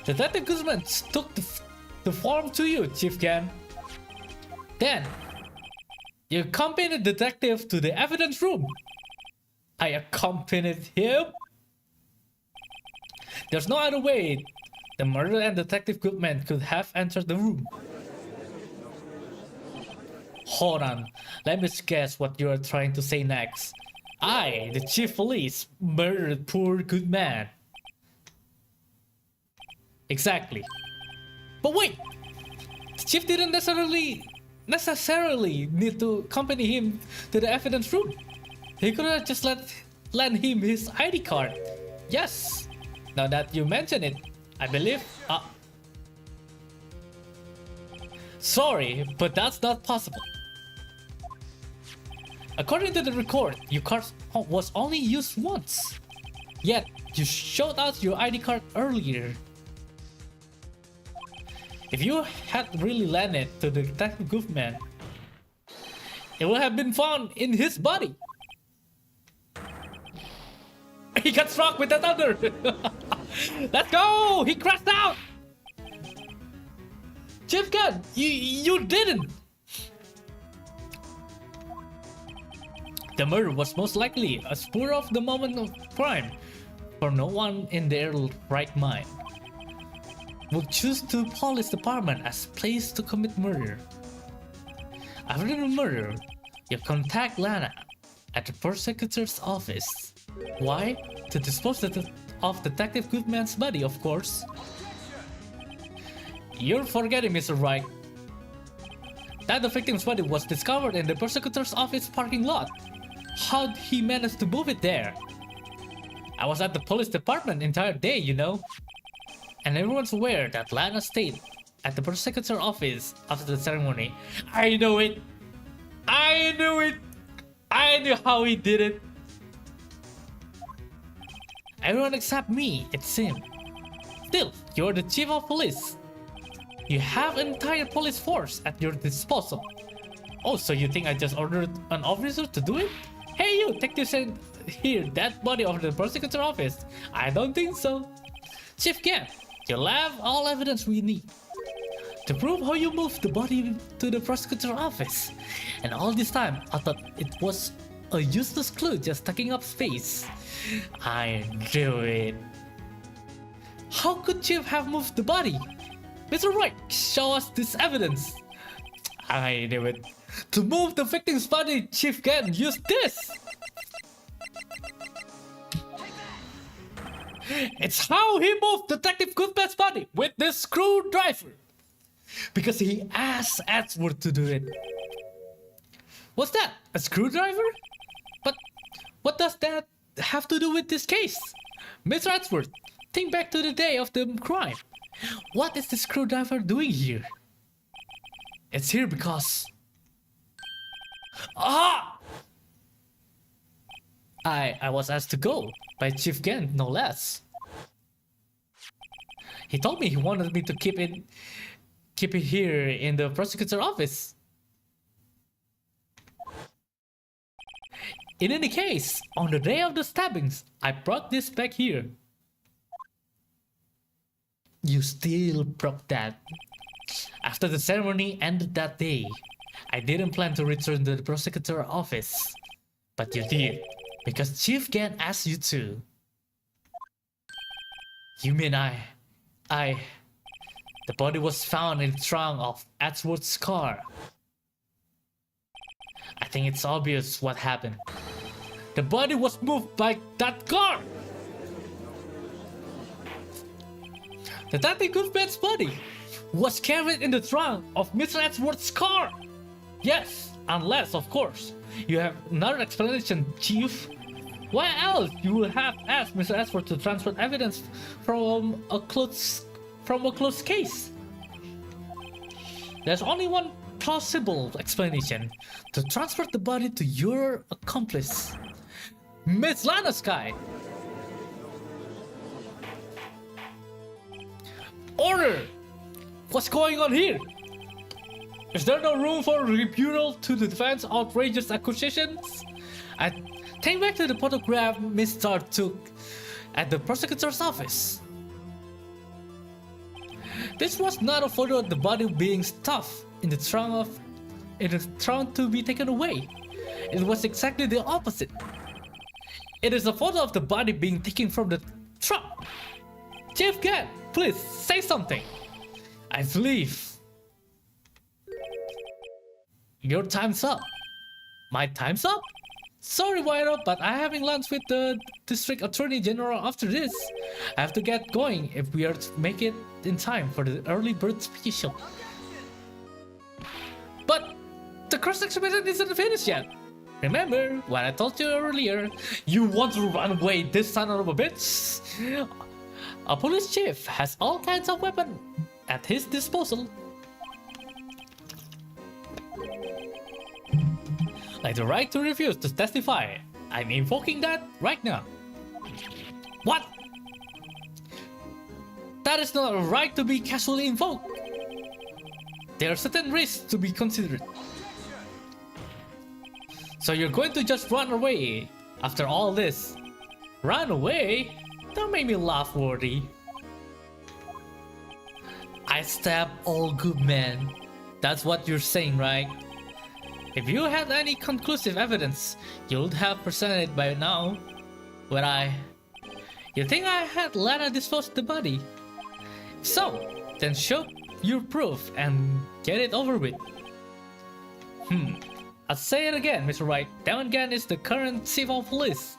Detective Guzman took the form to you, Chief Gan. Then, you accompanied the detective to the evidence room. I accompanied him? There's no other way the murderer and Detective Goodman could have entered the room. Hold on, let me guess what you are trying to say next. I, the chief of police, murdered poor Goodman. Exactly. But wait! The chief didn't necessarily need to accompany him to the evidence room. He could have just lent him his ID card. Yes. Now that you mention it, I believe... Sorry, but that's not possible. According to the record, your card was only used once. Yet, you showed us your ID card earlier. If you had really lent it to the Detective Goodman, it would have been found in his body. He got struck with the thunder. Let's go! He crashed out! Chief Gun, you didn't! The murder was most likely a spur of the moment of crime, for no one in their right mind would choose the police department as place to commit murder. After the murder, you contact Lana at the prosecutor's office. Why? To dispose of Detective Goodman's body, of course. You're forgetting, Mr. Wright, that the victim's body was discovered in the prosecutor's office parking lot. How'd he manage to move it there? I was at the police department the entire day, you know. And everyone's aware that Lana stayed at the prosecutor's office after the ceremony. I know it! I knew it! I knew how he did it! Everyone except me, it seemed. Still, you're the chief of police. You have an entire police force at your disposal. Oh, so you think I just ordered an officer to do it? Hey you, take this and here, that body over to the prosecutor's office. I don't think so. Chief Gan, you'll have all evidence we need to prove how you moved the body to the prosecutor's office. And all this time, I thought it was a useless clue just taking up space. I knew it. How could Chief have moved the body? Mr. Wright, show us this evidence. I knew it. To move the victim's body, Chief Gan used this. It's how he moved Detective Goodman's body with this screwdriver. Because he asked Edward to do it. What's that? A screwdriver? But what does that have to do with this case? Mr. Edward, think back to the day of the crime. What is the screwdriver doing here? It's here because... Ah! I was asked to go by Chief Gan, no less. He told me he wanted me to keep it here in the prosecutor's office. In any case, on the day of the stabbings, I brought this back here. You still broke that. After the ceremony ended that day, I didn't plan to return to the prosecutor's office. But you did, because Chief Gan asked you to. You mean the body was found in the trunk of Edward's car. I think it's obvious what happened. The body was moved by that car! The Detective Goodman's body was carried in the trunk of Mr. Edward's car! Yes, unless, of course, you have another explanation, Chief. Why else you would have asked Mr. Edward to transfer evidence from a closed case? There's only one plausible explanation to transfer the body to your accomplice, Miss Lana Sky. Order! What's going on here? Is there no room for rebuttal to the defense outrageous accusations? I take back to the photograph Miss Star took at the prosecutor's office. This was not a photo of the body being stuffed in the trunk to be taken away. It was exactly the opposite. It is a photo of the body being taken from the trunk. Chief Gat, please say something. I believe your time's up. My time's up? Sorry, White, but I'm having lunch with the District Attorney General after this. I have to get going if we are to make it in time for the early bird special. But the cross-examination isn't finished yet. Remember what I told you earlier? You want to run away, this son of a bitch? A police chief has all kinds of weapons at his disposal. Like the right to refuse to testify. I'm invoking that right now. What? That is not a right to be casually invoked. There are certain risks to be considered. So you're going to just run away after all this? Run away? Don't make me laugh, Worthy. I stab all good men. That's what you're saying, right? If you had any conclusive evidence, you'd have presented it by now. You think I had Lana dispose the body? If so, then show your proof and get it over with. I'll say it again, Mr. Wright. Devangan is the current chief of police.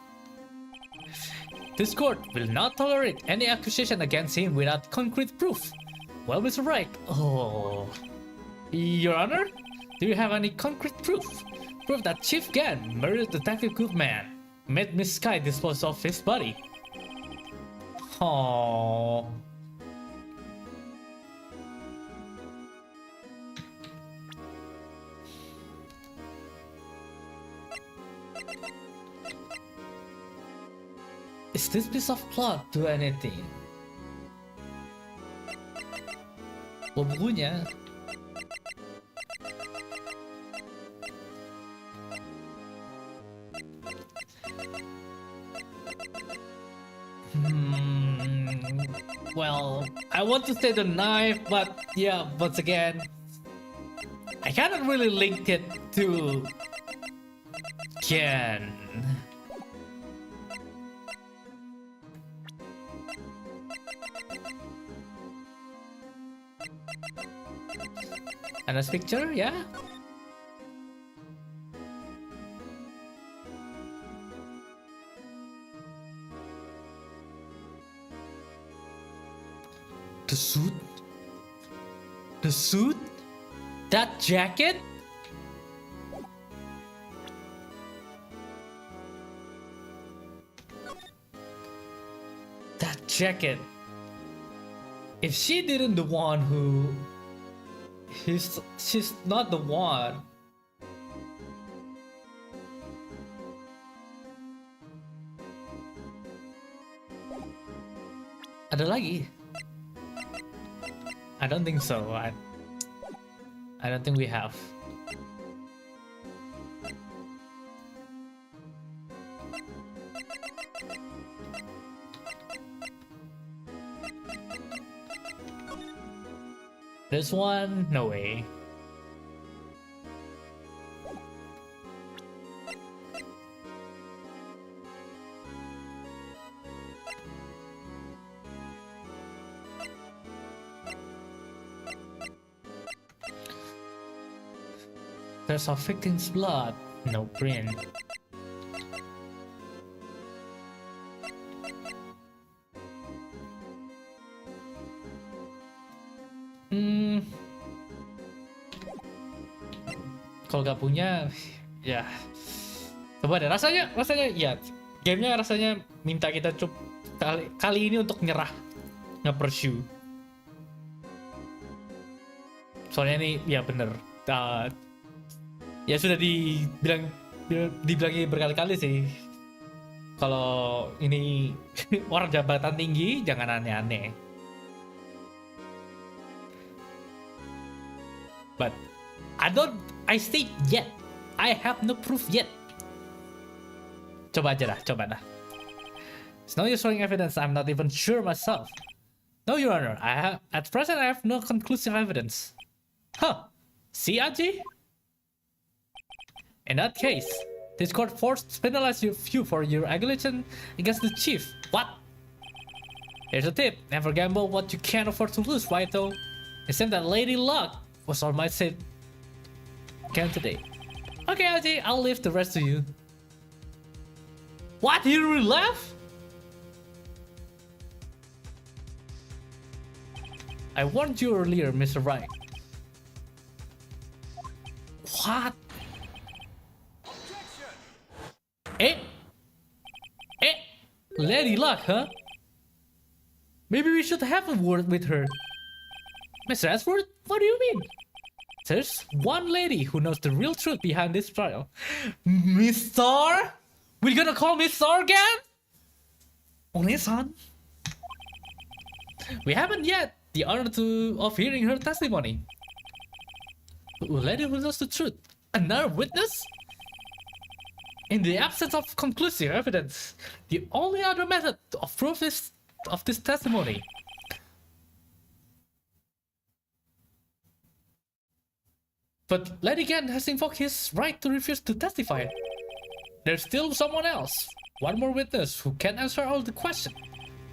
This court will not tolerate any accusation against him without concrete proof. Well, Mr. Wright, Your Honor, do you have any concrete proof? Proof that Chief Gan murdered Detective Goodman, made Miss Sky dispose of his body. Oh. Is this piece of cloth do anything? Bukunya. Well, I want to say the knife, but yeah, once again, I cannot really link it to Ken. And this picture, yeah? The suit? The suit? That jacket? That jacket. If she didn't the one who... She's not the one. Ada lagi? I don't think so. I don't think we have. This one, no way. There's a victim's blood, no print. Kalau gak punya, ya coba deh. Rasanya ya, gamenya rasanya minta kita kali ini untuk nyerah, nge-pursue. Soalnya ini ya bener, Ya sudah dibilangin berkali-kali sih. Kalau ini orang jabatan tinggi, jangan aneh-aneh. But I state yet. I have no proof yet. Coba aja dah, coba dah. It's no use showing evidence I'm not even sure myself. No, Your Honor, at present I have no conclusive evidence. Huh? See, Aji? In that case, this court forced to penalize you for your allegation against the chief. What? Here's a tip. Never gamble what you can't afford to lose, right though? It seemed that Lady Luck was on my side again today. Okay, Aji, I'll leave the rest to you. What? You really laugh? I warned you earlier, Mr. Wright. What? Eh? Lady Luck, huh? Maybe we should have a word with her. Mr. Ashford, what do you mean? There's one lady who knows the real truth behind this trial. Miss Star? We're gonna call Miss Star again? Only-san? We haven't yet the honor of hearing her testimony. A lady who knows the truth. Another witness? In the absence of conclusive evidence, the only other method of proof of this testimony. But Lady Gan has invoked his right to refuse to testify. There's still someone else, one more witness who can answer all the questions.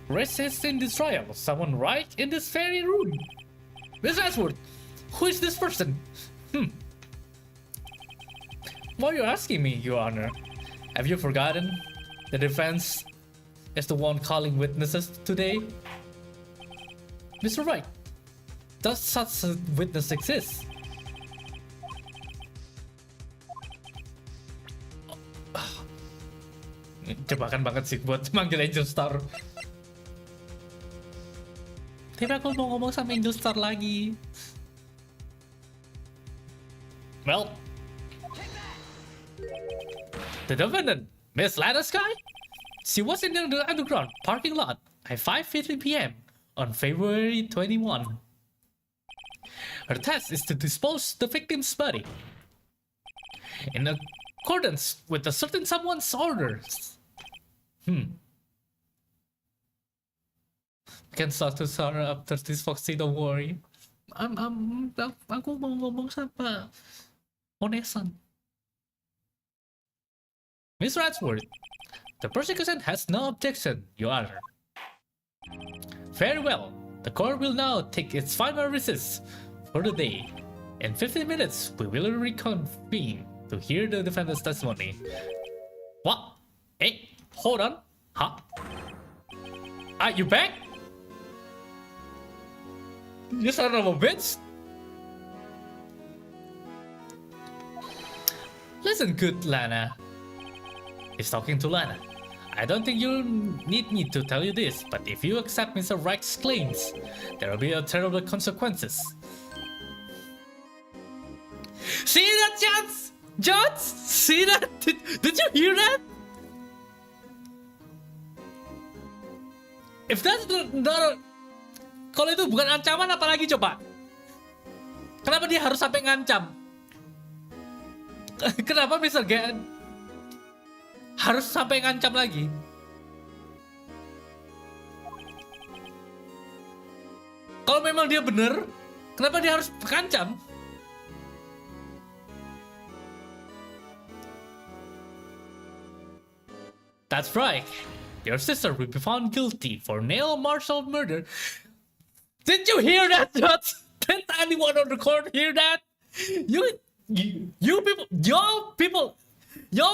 Raised in this trial, someone right in this very room. Miss Ashford, who is this person? Why are you asking me, Your Honor? Have you forgotten? The defense is the one calling witnesses today. Mr. Wright, does such a witness exist? Jebakan banget sih buat manggil Angel Star. Tapi aku mau ngomong sama Angel Star lagi. Well, the defendant, Miss Lana Sky, she was in the underground parking lot at 5:50 p.m. on February 21. Her task is to dispose the victim's body in accordance with a certain someone's orders. Can talk to SARA after this, Foxy, don't worry. Aku mau ngomong sama Onesan. Miss Radsworth, the prosecution has no objection, Your Honor. Very well. The court will now take its final recess for the day. In 15 minutes, we will reconvene to hear the defendant's testimony. What? Hey, hold on. Huh? Are you back? You son of a bitch! Listen, good Lana. He's talking to Lana. I don't think you need me to tell you this, but if you accept Mr. Wright's claims, there will be terrible consequences. See that, Jones? Jones? See that? Did you hear that? If that's not... Kalau itu bukan ancaman, apalagi coba? Kenapa dia harus sampai ngancam? Kenapa Mr. Gan harus sampai ngancam lagi? Kalau memang dia benar, kenapa dia harus ngancam? That's right. Your sister will be found guilty for Neil Marshall murder. Did you hear that? Did anyone on the court hear that? You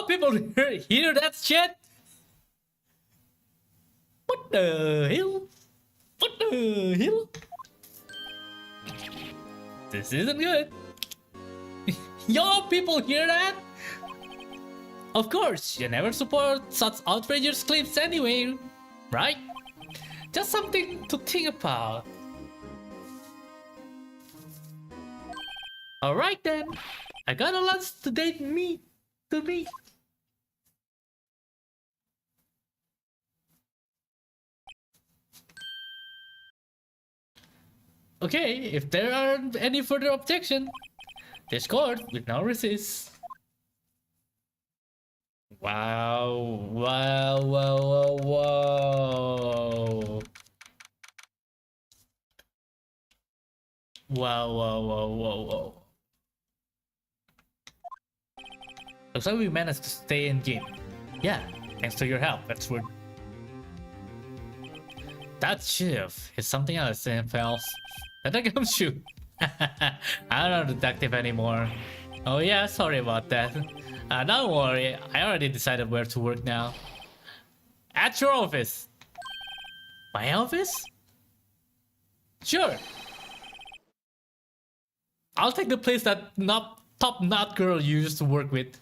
people hear that shit? What the hell? What the hell? This isn't good. Y'all people hear that? Of course, you never support such outrageous claims anyway, right? Just something to think about. Alright then. I got a lot to date me. To me. Okay, if there aren't any further objection, this court will now resist. Wow, wow, wow, wow, wow. Wow, wow, wow, wow, wow. Looks like we managed to stay in game. Yeah, thanks to your help, that's good. That chief is something else, else. That I can shoot. I'm not a detective anymore. Oh yeah, sorry about that. Don't worry, I already decided where to work now. At your office. My office? Sure. I'll take the place that top knot girl you used to work with.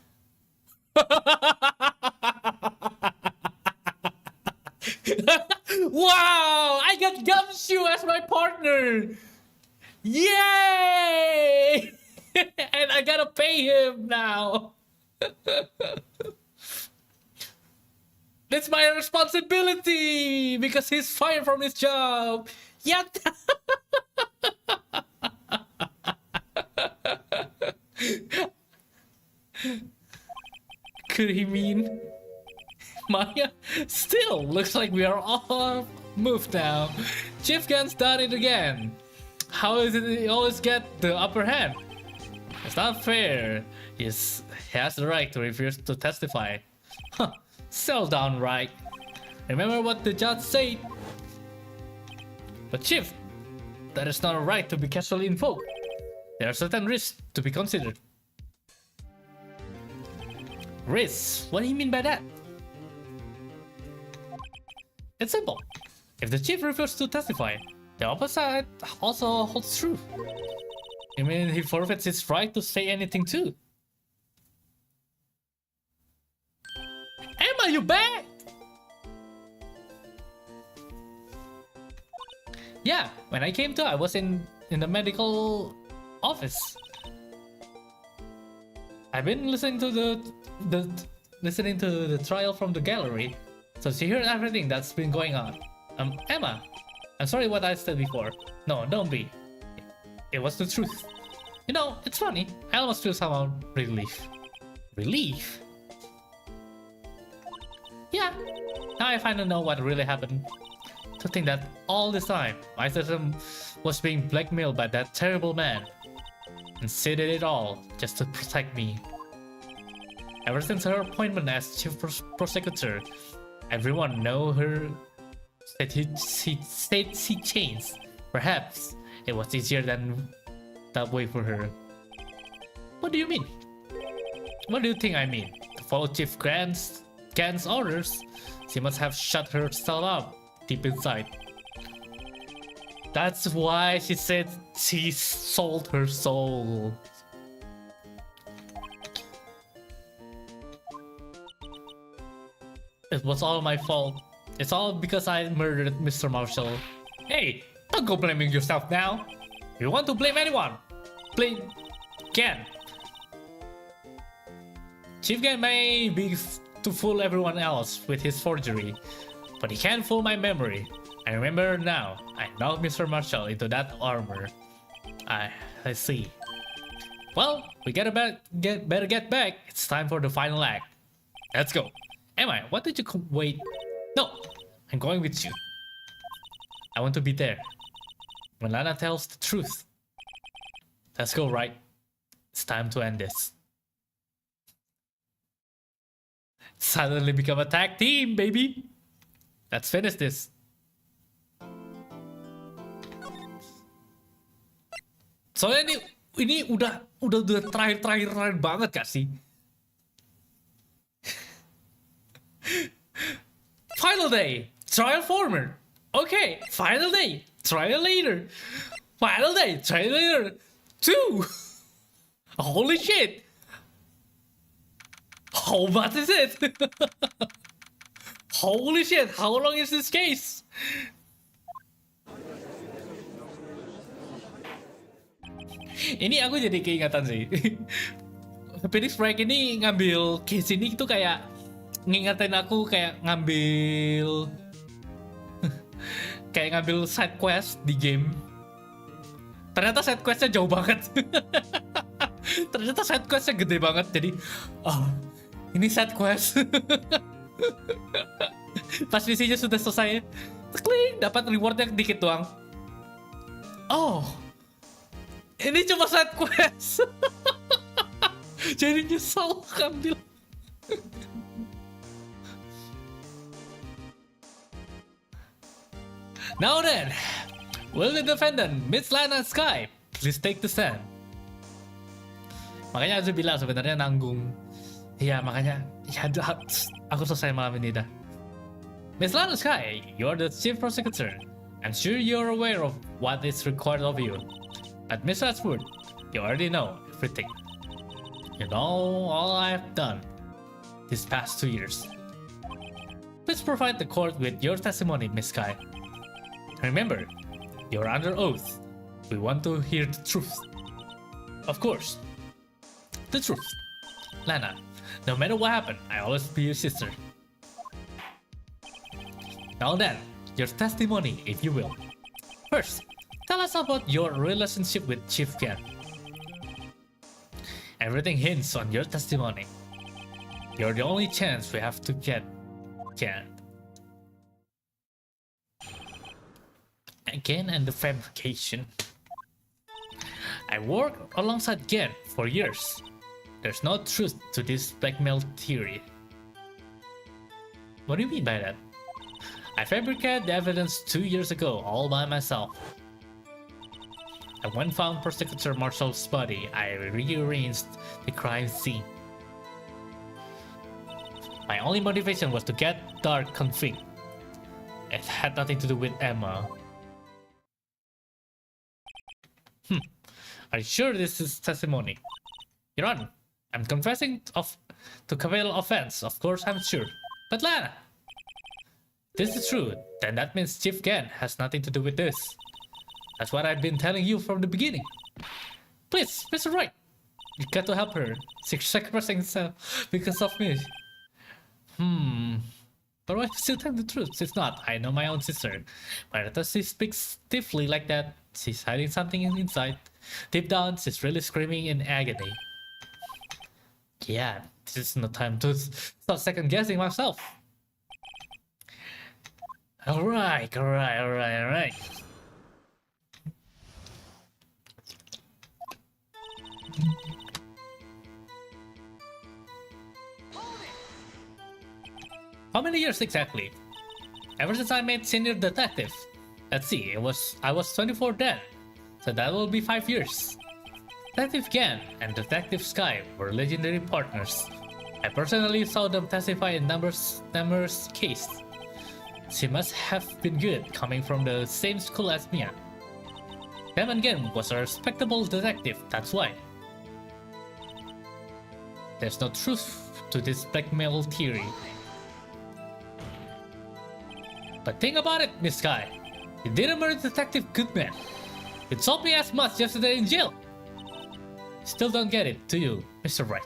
Wow! I got Gumshoe as my partner! Yay! And I gotta pay him now. It's my responsibility because he's fired from his job. Yeah. Could he mean Maya? Still, looks like we are all moved now. Chief Gan's done it again. How is it he always get the upper hand? It's not fair. He has the right to refuse to testify. Huh, so downright. Remember what the judge said? But Chief, that is not a right to be casually invoked. There are certain risks to be considered. Risks? What do you mean by that? It's simple. If the chief refuses to testify, the opposite also holds true. You mean he forfeits his right to say anything too? Emma, you back? Yeah, when I came to, I was in the medical office. I've been listening to the trial from the gallery, so she heard everything that's been going on. Emma, I'm sorry what I said before. No, don't be. It was the truth. You know, it's funny. I almost feel somehow relief. Relief? Yeah. Now I finally know what really happened. To think that all this time, my system was being blackmailed by that terrible man. And she did it all just to protect me. Ever since her appointment as chief prosecutor, everyone know her said she changed. Perhaps it was easier than that way for her. What do you mean? What do you think I mean? To follow Chief Gant's orders, she must have shut herself up deep inside. That's why she said she sold her soul. It was all my fault. It's all because I murdered Mr. Marshall. Hey, don't go blaming yourself now. If you want to blame anyone, blame Gan. Chief Gan may be to fool everyone else with his forgery, but he can't fool my memory. I remember now. I knocked Mr. Marshall into that armor. I see. Well, we better get back. It's time for the final act. Let's go. Emma, what did you wait? No, I'm going with you. I want to be there when Lana tells the truth. Let's go, right? It's time to end this. Suddenly become a tag team, baby. Let's finish this. Soalnya ini udah terakhir banget gak sih? Final day, trial former. Okay, final day, trial later. Final day, trial later. 2. Holy shit. How much is it? Holy shit, how long is this case? Ini aku jadi keingatan sih. Phoenix Wright ini ngambil case ini tuh kayak ngingetin aku kayak ngambil side quest di game. Ternyata side questnya jauh banget. Ternyata side questnya gede banget. Jadi, oh, ini side quest. Pas misinya sudah selesai, klik, dapat rewardnya dikit doang. Oh, ini cuma side quest. Jadi nyesal ambil. Now then, will the defendant, Miss Lana Sky, please take the stand? Makanya Azu bilang sebenarnya nanggung. Iya, makanya ya aku selesai malam ini dah. Miss Lana Sky, you're the chief prosecutor. I'm sure you're aware of what is required of you. But Miss Ashford, you already know everything. You know all I've done these past 2 years. Please provide the court with your testimony, Miss Sky. Remember, you're under oath. We want to hear the truth. Of course, the truth. Lana, no matter what happened, I'll always be your sister. Now then, your testimony, if you will. First, tell us about your relationship with Chief Ken. Everything hints on your testimony. You're the only chance we have to get Ken. Again and the fabrication. I worked alongside Gen for years. There's no truth to this blackmail theory. What do you mean by that? I fabricated the evidence 2 years ago all by myself. And when found Prosecutor Marshall's body, I rearranged the crime scene. My only motivation was to get Dark config. It had nothing to do with Emma. Are you sure this is testimony? Your Honor, I'm confessing to capital offense. Of course I'm sure. But Lana, this is true. Then that means Chief Gen has nothing to do with this. That's what I've been telling you from the beginning. Please, Mr. Wright, you got to help her. She's sacrificing herself because of me. But why still tell the truth? It's not. I know my own sister. But after she speaks stiffly like that, she's hiding something inside. Deep down, she's really screaming in agony. Yeah, this is no time to start second guessing myself. Alright. How many years exactly? Ever since I made senior detective. Let's see, I was 24 then, so that will be 5 years. Detective Gan and Detective Sky were legendary partners. I personally saw them testify in Number's case. She must have been good, coming from the same school as Mia. Them again was a respectable detective, that's why. There's no truth to this blackmail theory. But think about it, Miss Sky. You didn't murder Detective Goodman. You told me as much yesterday in jail. Still don't get it, do you, Mr. Wright?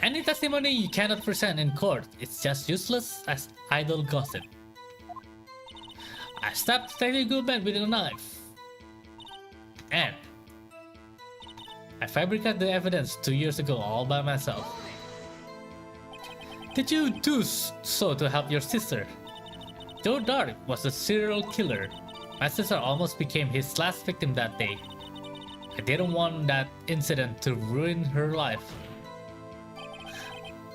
Any testimony you cannot present in court is just useless as idle gossip. I stabbed Detective Goodman with a knife. And I fabricated the evidence 2 years ago all by myself. Did you do so to help your sister? Joe Dark was a serial killer. My sister almost became his last victim that day. I didn't want that incident to ruin her life.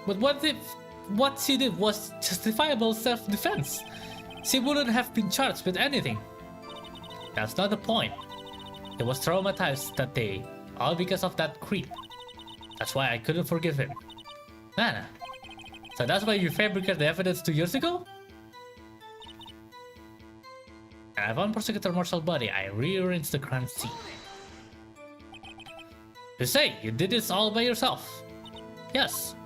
But what if what she did was justifiable self-defense? She wouldn't have been charged with anything. That's not the point. He was traumatized that day, all because of that creep. That's why I couldn't forgive him. Nana, so that's why you fabricated the evidence 2 years ago? And I found Prosecutor Marshall's body. I rearranged the crime scene. You say you did this all by yourself? Yes.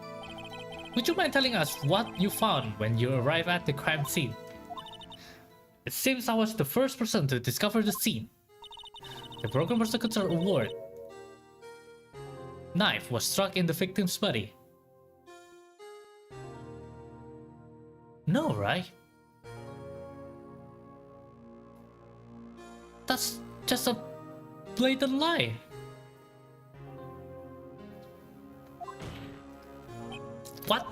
Would you mind telling us what you found when you arrived at the crime scene? It seems I was the first person to discover the scene. The broken persecutor award knife was struck in the victim's body. No, right? That's just a blatant lie. What?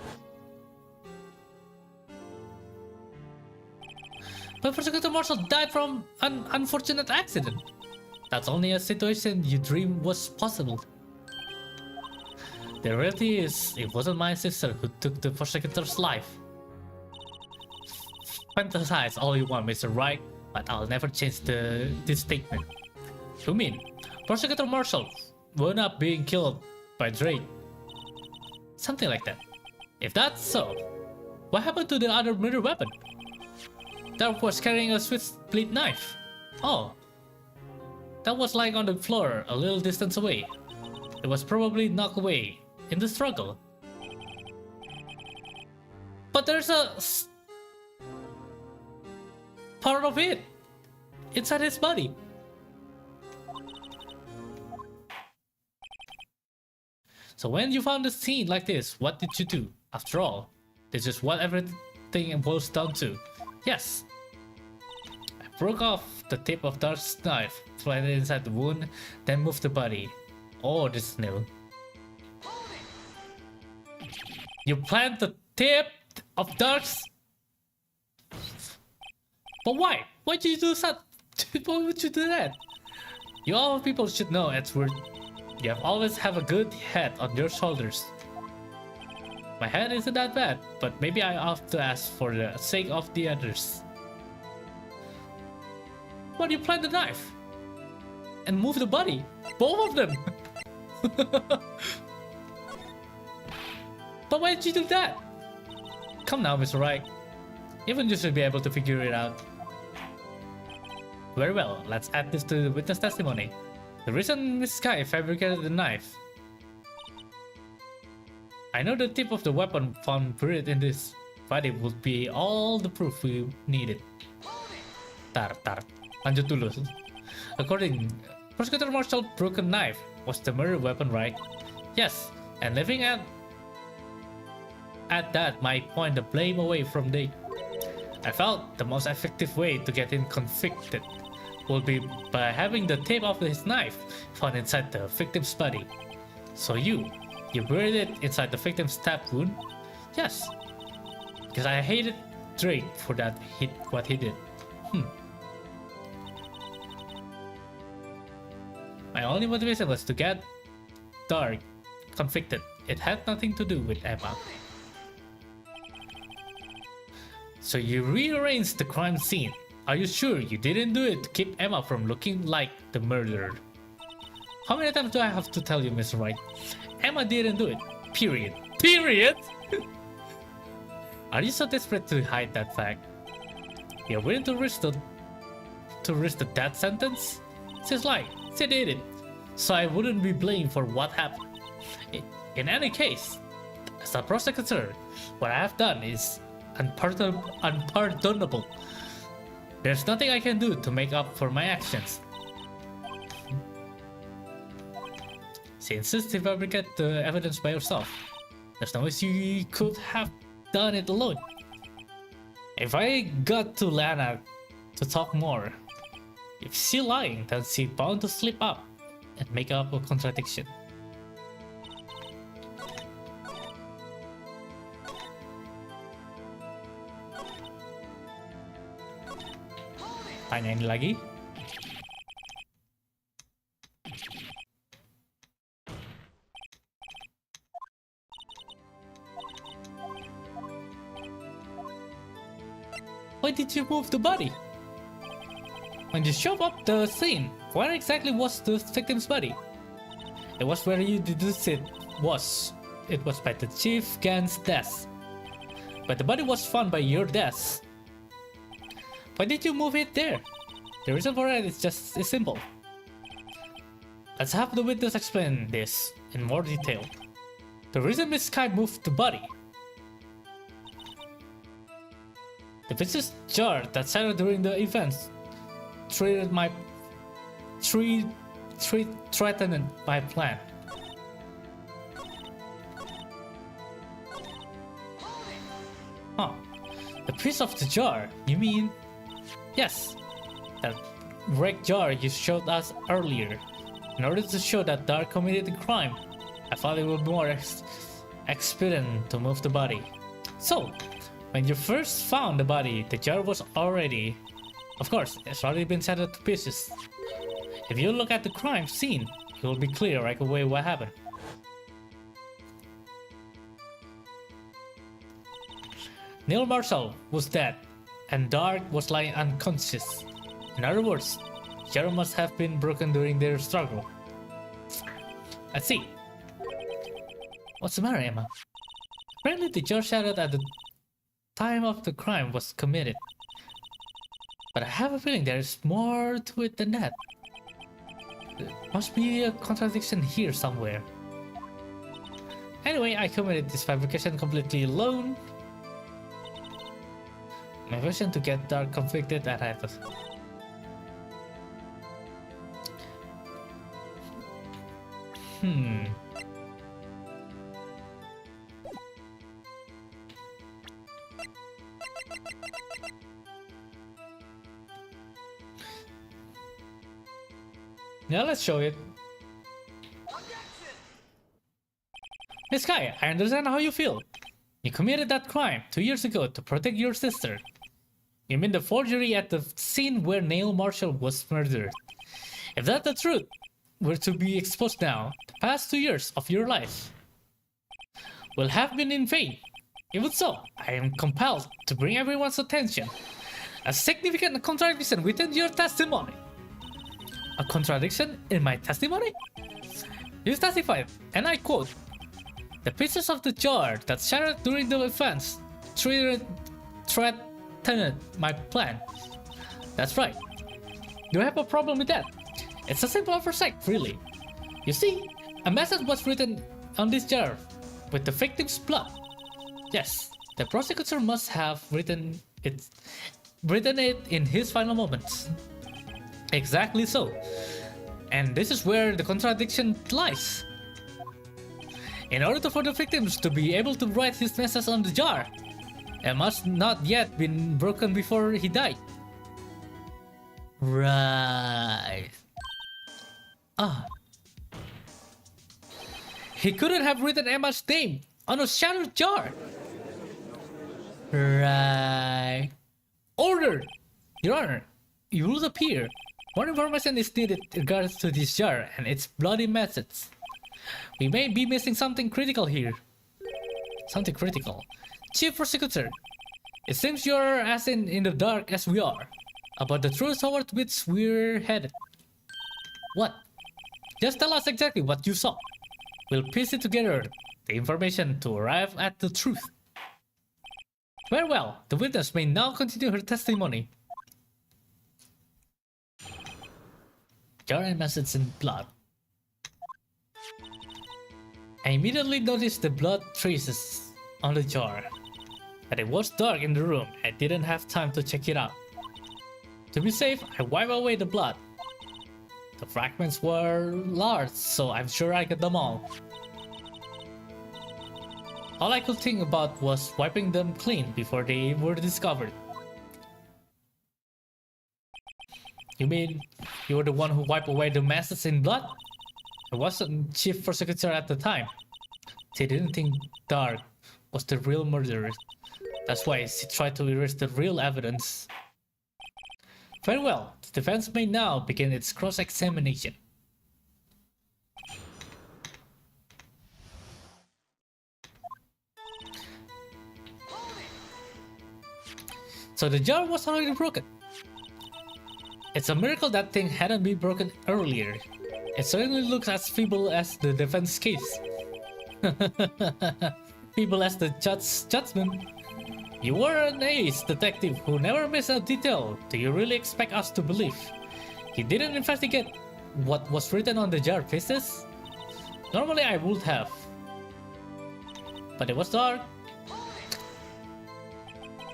But Persecutor Marshall died from an unfortunate accident. That's only a situation you dream was possible. The reality is, it wasn't my sister who took the Persecutor's life. Fantasize all you want, Mr. Wright, but I'll never change this statement. You mean, Persecutor Marshall wound up being killed by Drake? Something like that. If that's so, what happened to the other murder weapon? That was carrying a switchblade knife. Oh. That was lying on the floor a little distance away. It was probably knocked away in the struggle. But there's a part of it inside his body. So when you found a scene like this, what did you do? After all, this is what everything boils down to. Yes. I broke off the tip of Dark's knife, planted it inside the wound, then moved the body. Oh, this is new. You plant the tip of Dark's... But why? Why did you do that? Why would you do that? You all people should know, Edward. You always have a good head on your shoulders. My head isn't that bad, but maybe I have to ask for the sake of the others. Why do you plant the knife? And move the body? Both of them! But why did you do that? Come now, Mr. Wright. Even you should be able to figure it out. Very well, let's add this to the witness testimony. The reason Miss Sky fabricated the knife. I know the tip of the weapon found buried in this body would be all the proof we needed. Tar. Lanjut dulu. According, Prosecutor Marshall broken knife was the murder weapon, right? Yes, and leaving at that might point the blame away from Dave. I felt the most effective way to get him convicted would be by having the tip of his knife found inside the victim's body. So you buried it inside the victim's stab wound? Yes, because I hated Drake for that what he did. My only motivation was to get Dark convicted. It had nothing to do with Emma. So you rearranged the crime scene. Are you sure you didn't do it to keep Emma from looking like the murderer? How many times do I have to tell you, Mr. Wright? Emma didn't do it. Period. Period? Are you so desperate to hide that fact? You're willing to risk the death sentence? She's like, she did it. So I wouldn't be blamed for what happened. In any case, as a prosecutor, what I have done is unpardonable. There's nothing I can do to make up for my actions. She insists to fabricate the evidence by yourself. There's no way you could have done it alone. If I got to Lana to talk more, if she's lying, then she's bound to slip up and make up a contradiction. Tanya ini lagi. Why did you move the body? When you showed up the scene, where exactly was the victim's body? It was where you deduced it was. It was by the Chief Gan's desk. But the body was found by your desk. Why did you move it there? The reason for it is just simple. Let's have the witness explain this in more detail. The reason Miss Sky moved the body. The vicious jar that shattered during the events triggered threatened my plan. Huh. The piece of the jar, you mean? Yes. That wrecked jar you showed us earlier. In order to show that Dark committed the crime, I thought it would be more expedient to move the body. So, when you first found the body, the jar was already... Of course, it's already been shattered to pieces. If you look at the crime scene, it will be clear right away what happened. Neil Marshall was dead, and Dark was lying unconscious. In other words, the jar must have been broken during their struggle. I see. What's the matter, Emma? Apparently the jar shattered at the time of the crime was committed. But I have a feeling there is more to it than that. There must be a contradiction here somewhere. Anyway, I committed this fabrication completely alone. My vision to get Dark convicted at it. Yeah, let's show it. Miss Kai, I understand how you feel. You committed that crime 2 years ago to protect your sister. You mean the forgery at the scene where Neil Marshall was murdered. If that's the truth were to be exposed now, the past 2 years of your life will have been in vain. Even so, I am compelled to bring everyone's attention a significant contradiction within your testimony. A contradiction in my testimony? You testified, and I quote, "The pieces of the jar that shattered during the events threatened my plan." That's right. Do you have a problem with that? It's a simple oversight, really. You see, a message was written on this jar with the victim's blood. Yes, the prosecutor must have written it in his final moments. Exactly so. And this is where the contradiction lies. In order for the victims to be able to write his message on the jar, it must not yet been broken before he died. Right. Ah. He couldn't have written Emma's name on a shattered jar. Right. Order! Your Honor, you will appear. More information is needed in regards to this jar and its bloody message. We may be missing something critical here. Something critical. Chief Prosecutor, it seems you're as in the dark as we are about the truth toward which we're headed. What? Just tell us exactly what you saw. We'll piece it together, the information to arrive at the truth. Very well, the witness may now continue her testimony. Jar and message in blood. I immediately noticed the blood traces on the jar, but it was dark in the room. I didn't have time to check it out. To be safe, I wiped away the blood. The fragments were large, so I'm sure I got them all. All I could think about was wiping them clean before they were discovered. You mean you were the one who wiped away the message in blood? I wasn't chief prosecutor at the time. They didn't think Dark was the real murderer. That's why she tried to erase the real evidence. Very well, the defense may now begin its cross-examination. So the jar was already broken. It's a miracle that thing hadn't been broken earlier. It certainly looks as feeble as the defense case. Feeble as the judge's judgment. You were an ace detective who never missed a detail. Do you really expect us to believe you didn't investigate what was written on the jar pieces? Normally I would have. But it was dark.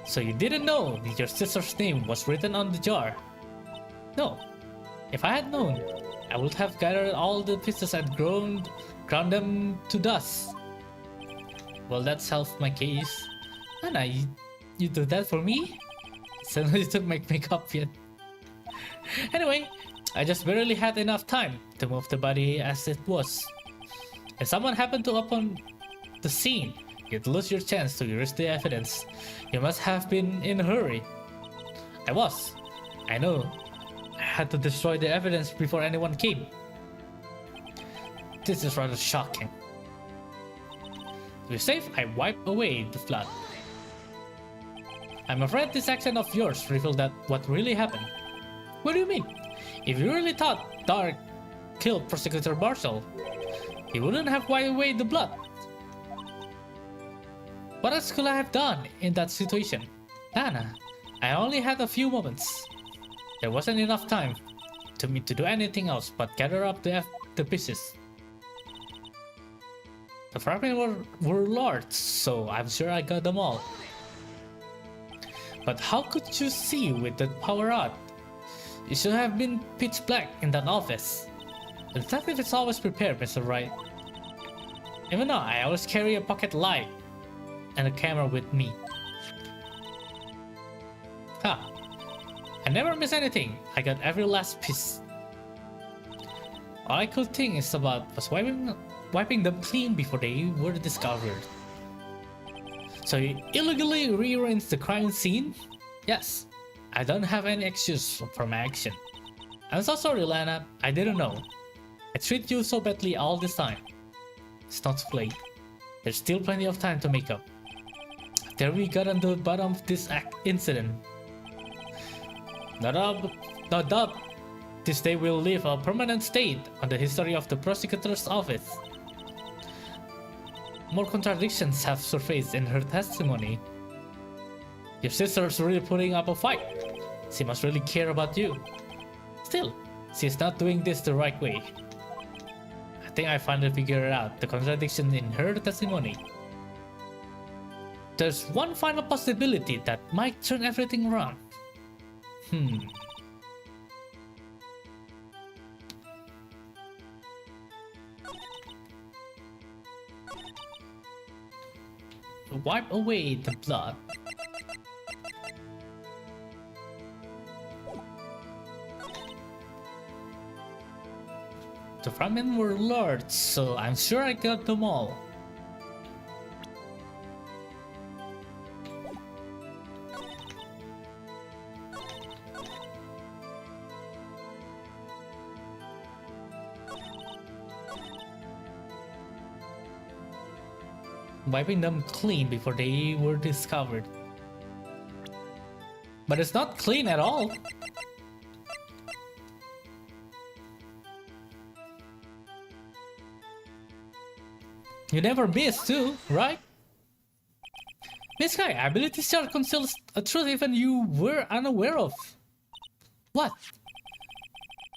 So you didn't know that your sister's name was written on the jar? No. If I had known, I would have gathered all the pieces and ground them to dust. Well, that solved my case. Anna, you do that for me? So you took my makeup yet. Anyway, I just barely had enough time to move the body as it was. If someone happened to open the scene, you'd lose your chance to erase the evidence. You must have been in a hurry. I was. I know. I had to destroy the evidence before anyone came. This is rather shocking. To be safe, I wiped away the blood. I'm afraid this action of yours revealed that what really happened. What do you mean? If you really thought Dark killed Prosecutor Marshall, he wouldn't have wiped away the blood. What else could I have done in that situation? Anna, I only had a few moments. There wasn't enough time to me to do anything else but gather up the pieces. The fragments were large, so I'm sure I got them all. But how could you see with the power out? It should have been pitch black in that office. The detective is always prepared, Mr. Wright. Even though I always carry a pocket light and a camera with me. I never miss anything. I got every last piece. All I could think is about was wiping them clean before they were discovered. So you illegally rearranged the crime scene? Yes. I don't have any excuse for my action. I'm so sorry, Lana. I didn't know. I treated you so badly all this time. It's not too late. There's still plenty of time to make up. After we got on the bottom of this incident. No doubt, this day will leave a permanent stain on the history of the prosecutor's office. More contradictions have surfaced in her testimony. Your sister's really putting up a fight. She must really care about you. Still, she's not doing this the right way. I think I finally figured out the contradiction in her testimony. There's one final possibility that might turn everything around. Wipe away the blood. The fragments were large, so I'm sure I got them all. Wiping them clean before they were discovered. But it's not clean at all. You never miss too, right? Miss Guy, ability shard conceals a truth even you were unaware of. What?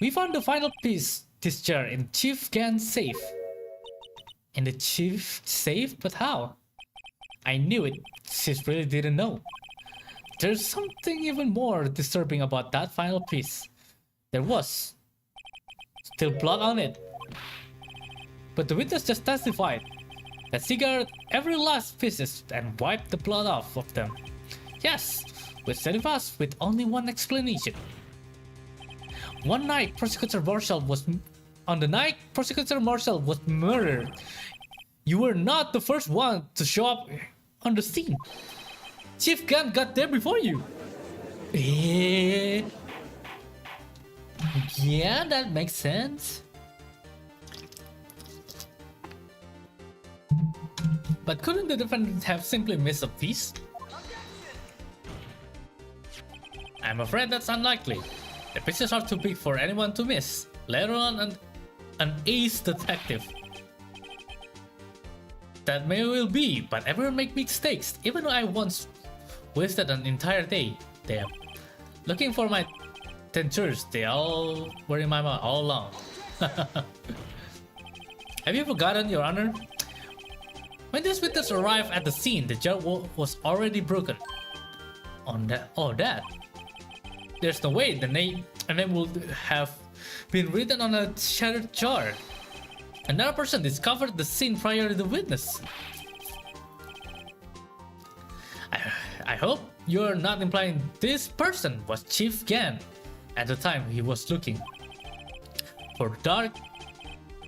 We found the final piece, this jar, in Chief Gan's safe. In the chief safe? But how? I knew it. She really didn't know. There's something even more disturbing about that final piece. There was still blood on it. But the witness just testified that she got every last pieces and wiped the blood off of them. Yes, which left us with only one explanation. On the night Prosecutor Marshall was murdered, you were not the first one to show up on the scene. Chief Gan got there before you. Yeah, that makes sense. But couldn't the defendant have simply missed a piece? I'm afraid that's unlikely. The pieces are too big for anyone to miss, let alone an ace detective. That may well be, but everyone make mistakes. Even though I once wasted an entire day, damn, looking for my dentures. They all were in my mouth all along. Have you forgotten, Your Honor? When this witness arrived at the scene, the jar was already broken. On that, there's no way the name would have been written on a shattered jar. Another person discovered the scene prior to the witness. I hope you're not implying this person was Chief Gan at the time he was looking for dark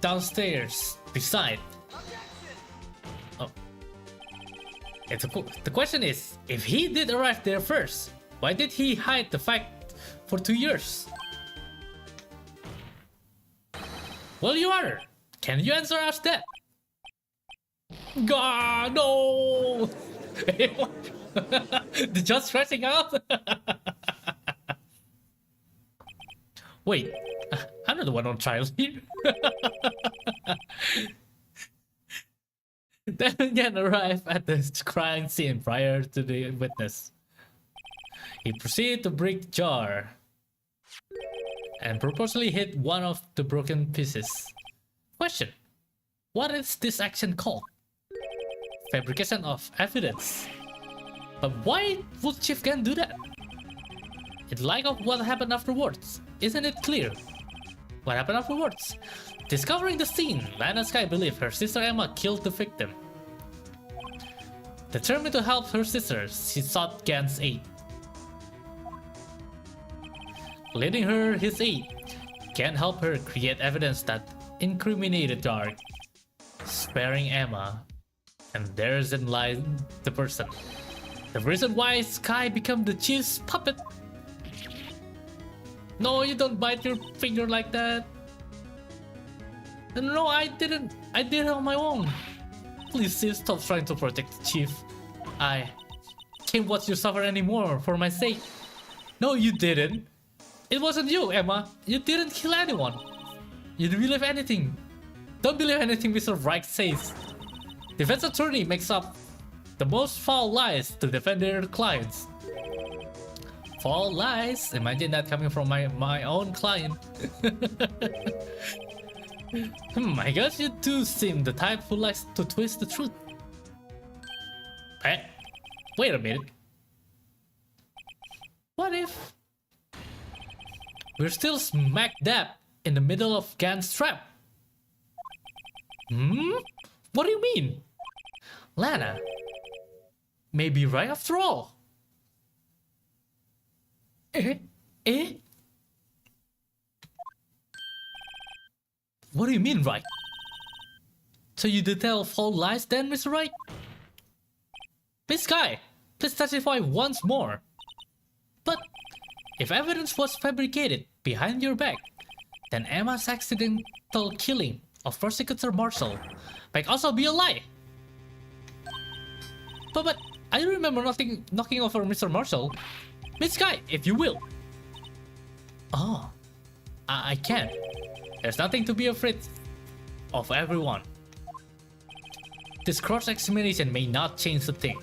downstairs beside. Oh. The question is, if he did arrive there first, why did he hide the fact for 2 years? Well, Your Honor, can you answer us that? God, no! The judge stressing out? Wait, I'm not the one on trial here. Then again arrived at the crime scene prior to the witness. He proceeded to break the jar and purposely hit one of the broken pieces. Question: what is this action called? Fabrication of evidence. But why would Chief Gan do that? In light of what happened afterwards, isn't it clear? What happened afterwards? Discovering the scene, Lana Sky believed her sister Emma killed the victim. Determined to help her sister, she sought Gan's aid. Lending her his aid, Gan helped her create evidence that incriminated Dark, sparing Emma. And therein lies the person. The reason why Sky became the chief's puppet. No, you don't bite your finger like that. No, I didn't. I did it on my own. Please, sis, stop trying to protect the chief. I can't watch you suffer anymore for my sake. No, you didn't. It wasn't you, Emma. You didn't kill anyone. You didn't believe anything. Don't believe anything Mr. Reich says. Defense attorney makes up the most foul lies to defend their clients. Foul lies? Imagine that coming from my own client. I guess you do seem the type who likes to twist the truth. Hey, wait a minute. What if we're still smack dab in the middle of Gan's trap? What do you mean? Lana may be right after all. What do you mean, right? So you did tell false lies then, Mr. Wright? Miss Sky, please testify once more. But if evidence was fabricated behind your back, then Emma's accidental killing of Prosecutor Marshall might also be a lie. But I remember knocking over Mr. Marshall. Miss Sky, if you will. Oh, I can't. There's nothing to be afraid of, everyone. This cross-examination may not change the thing.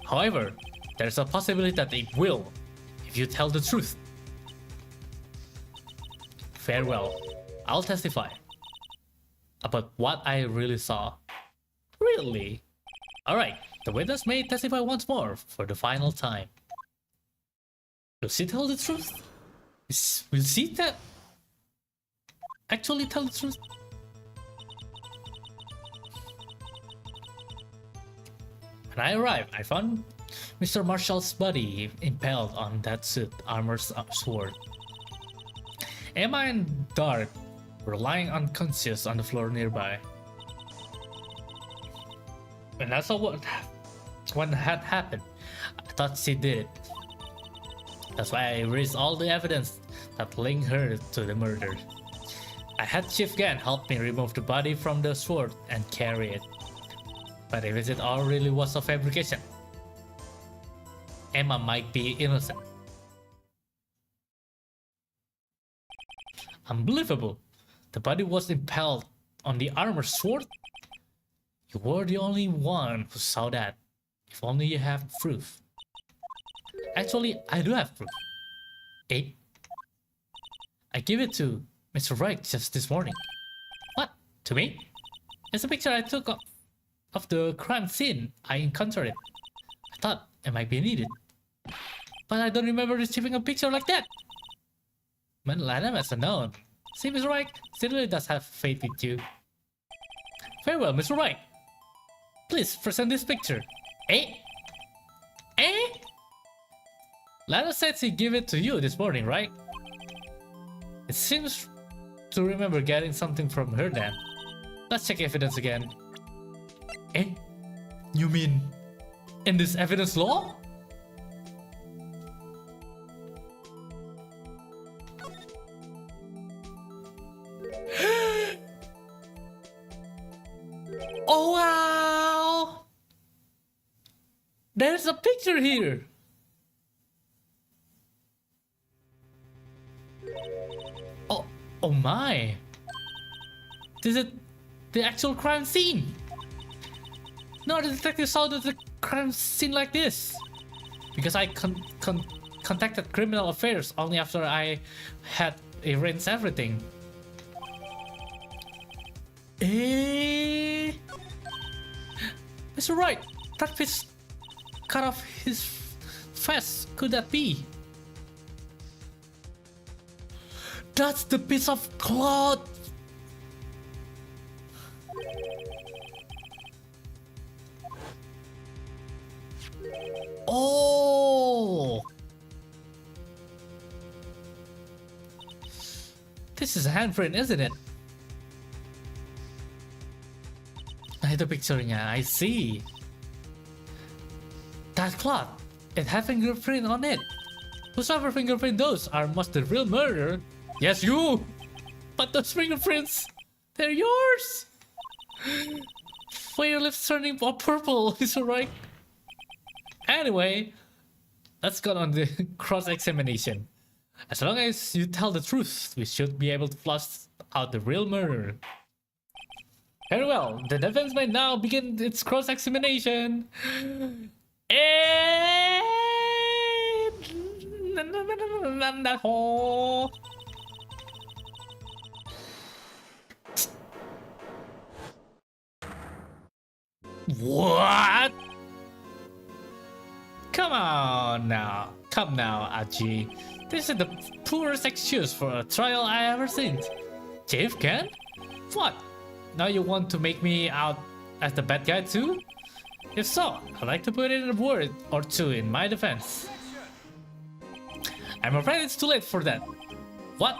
However, there's a possibility that it will, if you tell the truth. Farewell. I'll testify about what I really saw. Really? Alright, the witness may testify once more for the final time. Will she tell the truth? Will she actually tell the truth? When I arrived, I found Mr. Marshall's body impaled on that suit armored sword. Emma and Dark were lying unconscious on the floor nearby. When I saw what had happened, I thought she did it. That's why I erased all the evidence that linked her to the murder. I had Chief Gan help me remove the body from the sword and carry it. But if it all really was a fabrication, Emma might be innocent. Unbelievable! The body was impaled on the armored sword? You were the only one who saw that. If only you have proof. Actually, I do have proof. 8. I gave it to Mr. Wright just this morning. What? To me? It's a picture I took of the crime scene. I encountered it. I thought it might be needed. But I don't remember receiving a picture like that. Man, Lana as a known. See, Mr. Right, she really does have faith with you. Very well, Mr. Right. Please present this picture. Eh? Eh? Lana said she gave it to you this morning, right? It seems to remember getting something from her then. Let's check evidence again. Eh? You mean in this evidence law? Oh wow! There's a picture here. Oh my! This is the actual crime scene. No, the detective saw the crime scene like this because I contacted criminal affairs only after I had arranged everything. Eh? Mr. Right, that piece cut off his face. Could that be? That's the piece of cloth. Oh, this is a handprint, isn't it? Nah, itu picture-nya. I see. That cloth, it has fingerprint on it. Whosoever fingerprint those are must the real murderer. Yes, you! But those fingerprints, they're yours! Why your lips turning purple, is alright? Anyway, let's go on the cross-examination. As long as you tell the truth, we should be able to flush out the real murderer. Very well, the defense may now begin its cross-examination. What? Come on now. Come now, Aji. This is the poorest excuse for a trial I ever seen. Chief Ken? What? Now you want to make me out as the bad guy too? If so, I'd like to put in a word or two in my defense. I'm afraid it's too late for that. What?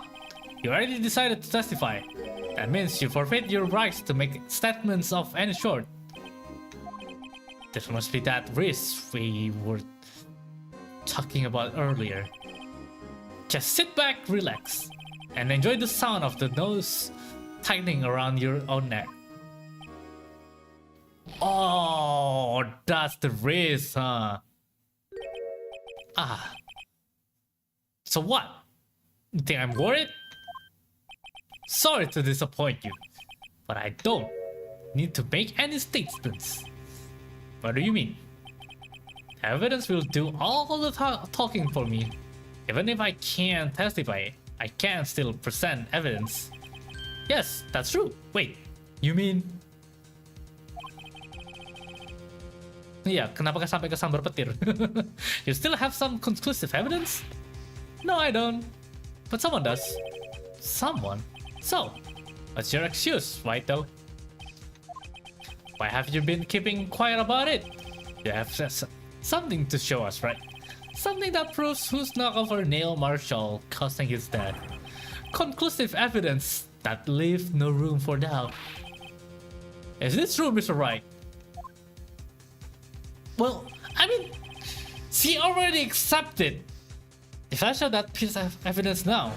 You already decided to testify. That means you forfeit your rights to make statements of any sort. This must be that risk we were talking about earlier. Just sit back, relax, and enjoy the sound of the nose tightening around your own neck. Oh, that's the risk, huh? Ah. So what? You think I'm worried? Sorry to disappoint you, but I don't need to make any statements. What do you mean? Evidence will do all the talking for me. Even if I can't testify, I can still present evidence. Yes, that's true. Wait, you mean? Yeah, kenapa sampai kesambar petir? You still have some conclusive evidence? No, I don't. But someone does. Someone? So, what's your excuse, right though? Why have you been keeping quiet about it? You have something to show us, right? Something that proves whose knockover Neil Marshall causing his death. Conclusive evidence that leaves no room for doubt. Is this true, Mr. Wright? Well, I mean, she already accepted. If I show that piece of evidence now,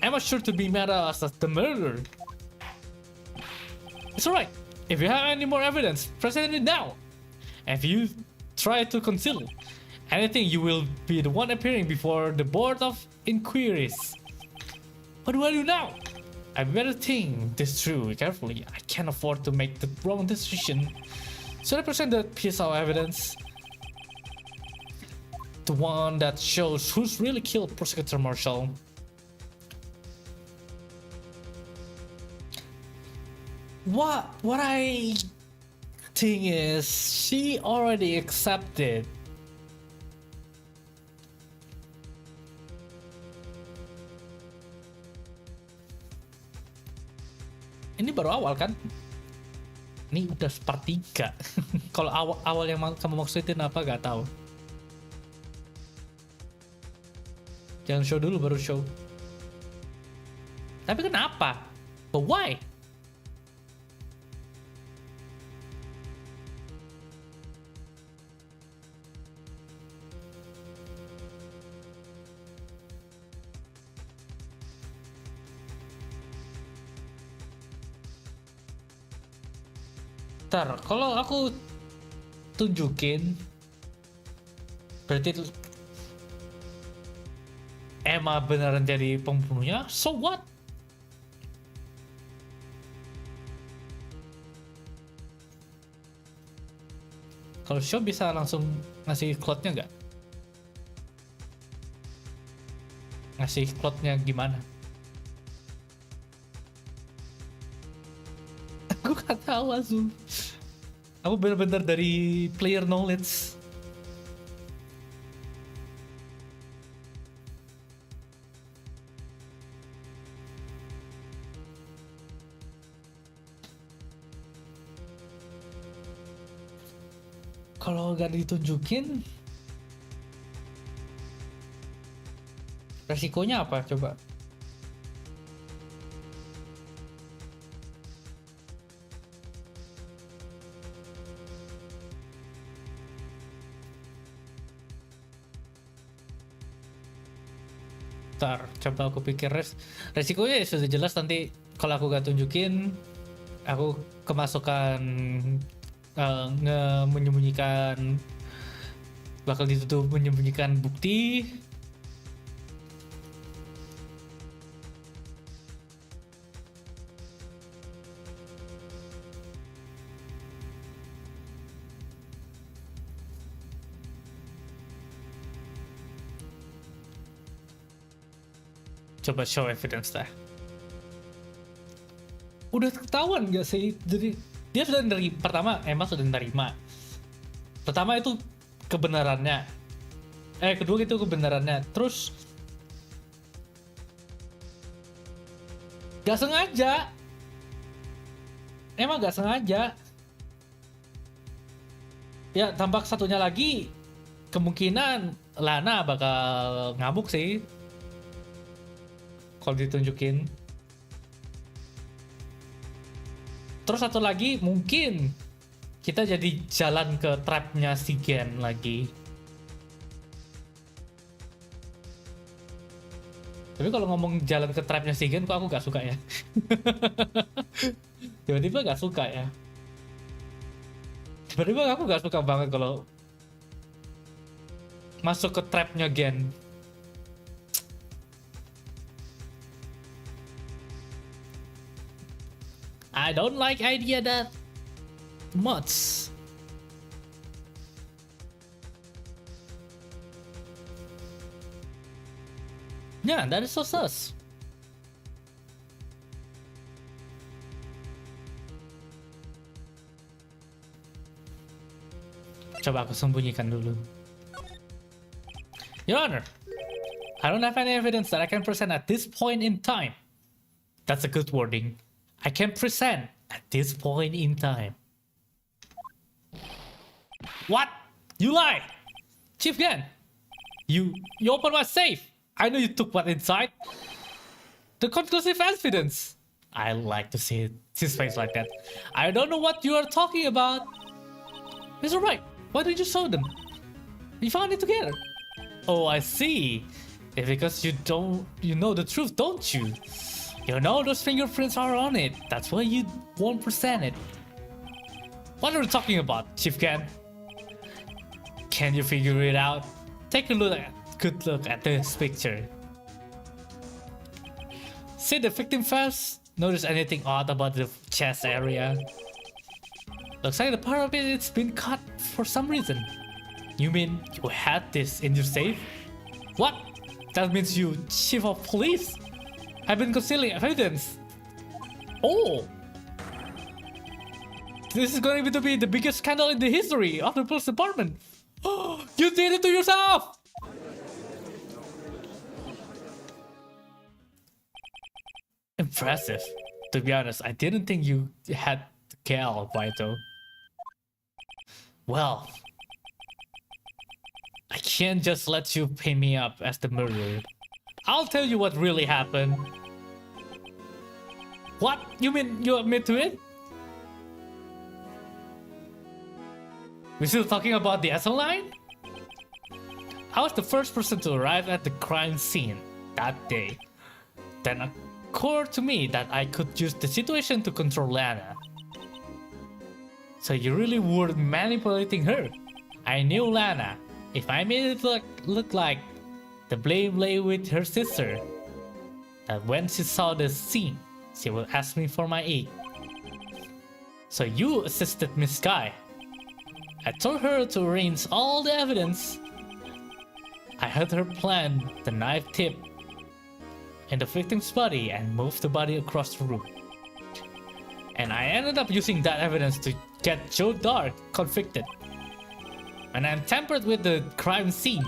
am I sure to be mad as the murderer? It's alright. If you have any more evidence, present it now. And if you try to conceal anything, you will be the one appearing before the board of inquiries. What do I do now? I better think this through carefully. I can't afford to make the wrong decision. Should I present that piece of evidence? The one that shows who's really killed Prosecutor Marshall. What I think is she already accepted. Ini baru awal kan? Ini udah part 3. Kalau awal yang kamu maksudin apa gak tahu. Jangan show dulu baru show. Tapi kenapa? But why? Ntar, kalau aku tunjukin, berarti Emma beneran jadi pembunuhnya, so what? Kalau show bisa langsung ngasih cloud-nya nggak? Ngasih cloud-nya gimana? Aku gak tahu langsung. Aku bener-bener dari player knowledge. Kalau gak ditunjukin, resikonya apa coba? Ntar, coba aku pikir resikonya ya sudah jelas nanti kalau aku gak tunjukin, aku kemasukan menyembunyikan, bakal ditutup menyembunyikan bukti. Coba show evidence dah. Udah ketahuan gak sih? Jadi dia sudah nerima, pertama Emma sudah nerima. Pertama itu kebenarannya. Kedua itu kebenarannya. Terus gak sengaja. Emma gak sengaja. Ya tampak satunya lagi, kemungkinan Lana bakal ngamuk sih kalau ditunjukin. Terus satu lagi mungkin kita jadi jalan ke trapnya si Gen lagi. Tapi kalau ngomong jalan ke trapnya si Gen kok aku gak suka ya. Tiba-tiba gak suka ya. Tiba-tiba aku gak suka banget kalau masuk ke trapnya Gen. I don't like idea that much. Yeah, that is so sus. Coba aku sembunyikan dulu. Your Honor, I don't have any evidence that I can present at this point in time. That's a good wording. I can present at this point in time. What? You lie! Chief Gen! You opened my safe! I know you took what inside. The conclusive evidence! I like to see his face like that. I don't know what you are talking about. Mr. Wright, why did you show them? We found it together. Oh, I see. It's because you know the truth, don't you? You know those fingerprints are on it. That's why you won't present it. What are you talking about, Chief Gen? Can you figure it out? Take a good look at this picture. See the victim first? Notice anything odd about the chest area? Looks like the part of it's been cut for some reason. You mean you had this in your safe? What? That means you, Chief of Police, have been concealing evidence. Oh! This is going to be the biggest scandal in the history of the police department. You did it to yourself! Impressive. To be honest, I didn't think you had to kill Vito. Well, I can't just let you pin me up as the murderer. I'll tell you what really happened. What? You mean you admit to it? We're still talking about the SL line? I was the first person to arrive at the crime scene that day. Then it occurred to me that I could use the situation to control Lana. So you really were manipulating her. I knew Lana. If I made it look like the blame lay with her sister, that when she saw the scene, she will ask me for my aid. So you assisted Miss Sky. I told her to arrange all the evidence. I had her plan the knife tip in the victim's body and move the body across the room. And I ended up using that evidence to get Joe Dark convicted. When I tampered with the crime scene,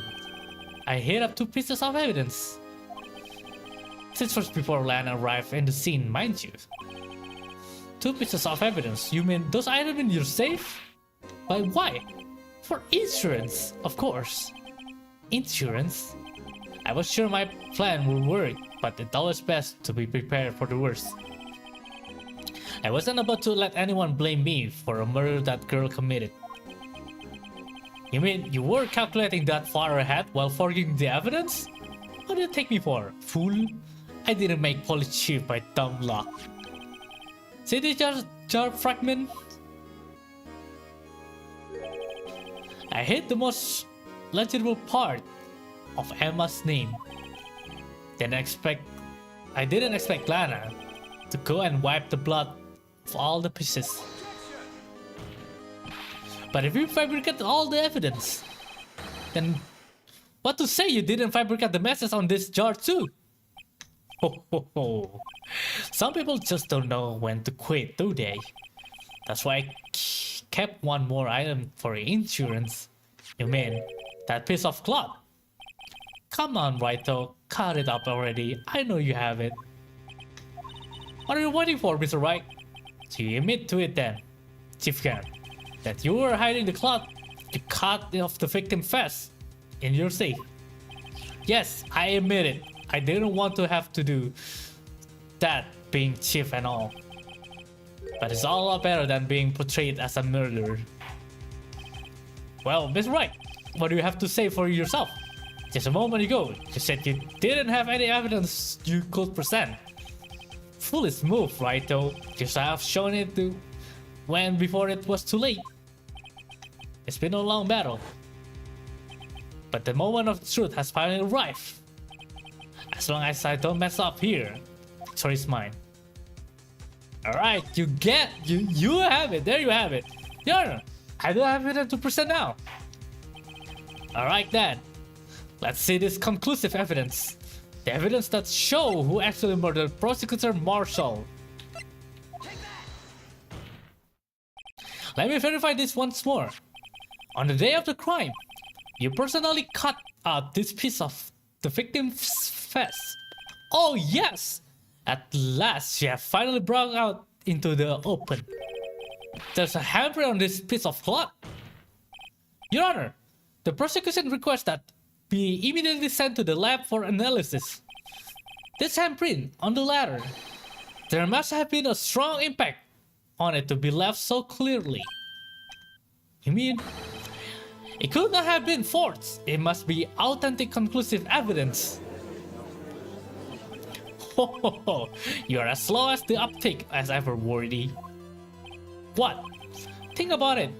I hid up 2 pieces of evidence. This was before Lana arrived in the scene, mind you. 2 pieces of evidence? You mean those items in your safe? But why? For insurance, of course. Insurance? I was sure my plan would work, but it's always best to be prepared for the worst. I wasn't about to let anyone blame me for a murder that girl committed. You mean you were calculating that far ahead while forging the evidence? What do you take me for, fool? I didn't make police chief by dumb luck. See this jar fragment? I hit the most legible part of Emma's name. I didn't expect Lana to go and wipe the blood of all the pieces. But if you fabricate all the evidence, then what to say you didn't fabricate the message on this jar too? Ho ho ho. Some people just don't know when to quit, do they? That's why I kept one more item for insurance. You mean that piece of cloth? Come on, Raito, cut it up already. I know you have it. What are you waiting for, Mr. Wright? So you admit to it then, Chief Karen, that you were hiding the cloth you cut off the victim's face in your safe. Yes, I admit it. I didn't want to have to do that, being chief and all. But it's all a lot better than being portrayed as a murderer. Well, Mr. Wright, what do you have to say for yourself? Just a moment ago, you said you didn't have any evidence you could present. Foolish move, right though? You should have shown it to when before it was too late. It's been a long battle, but the moment of truth has finally arrived. As long as I don't mess up here, victory's mine. Alright, you have it, there you have it. Your Honor, I don't have it to present now. Alright then, let's see this conclusive evidence. The evidence that show who actually murdered Prosecutor Marshall. Let me verify this once more. On the day of the crime, you personally cut out this piece of the victim's face. Oh yes! At last, she has finally brought out into the open. There's a handprint on this piece of cloth. Your Honor, the prosecution requests that be immediately sent to the lab for analysis. This handprint on the ladder, there must have been a strong impact on it to be left so clearly. You mean, it could not have been forged. It must be authentic, conclusive evidence. Ho ho ho, you are as slow as the uptake as ever, Worthy. What? Think about it.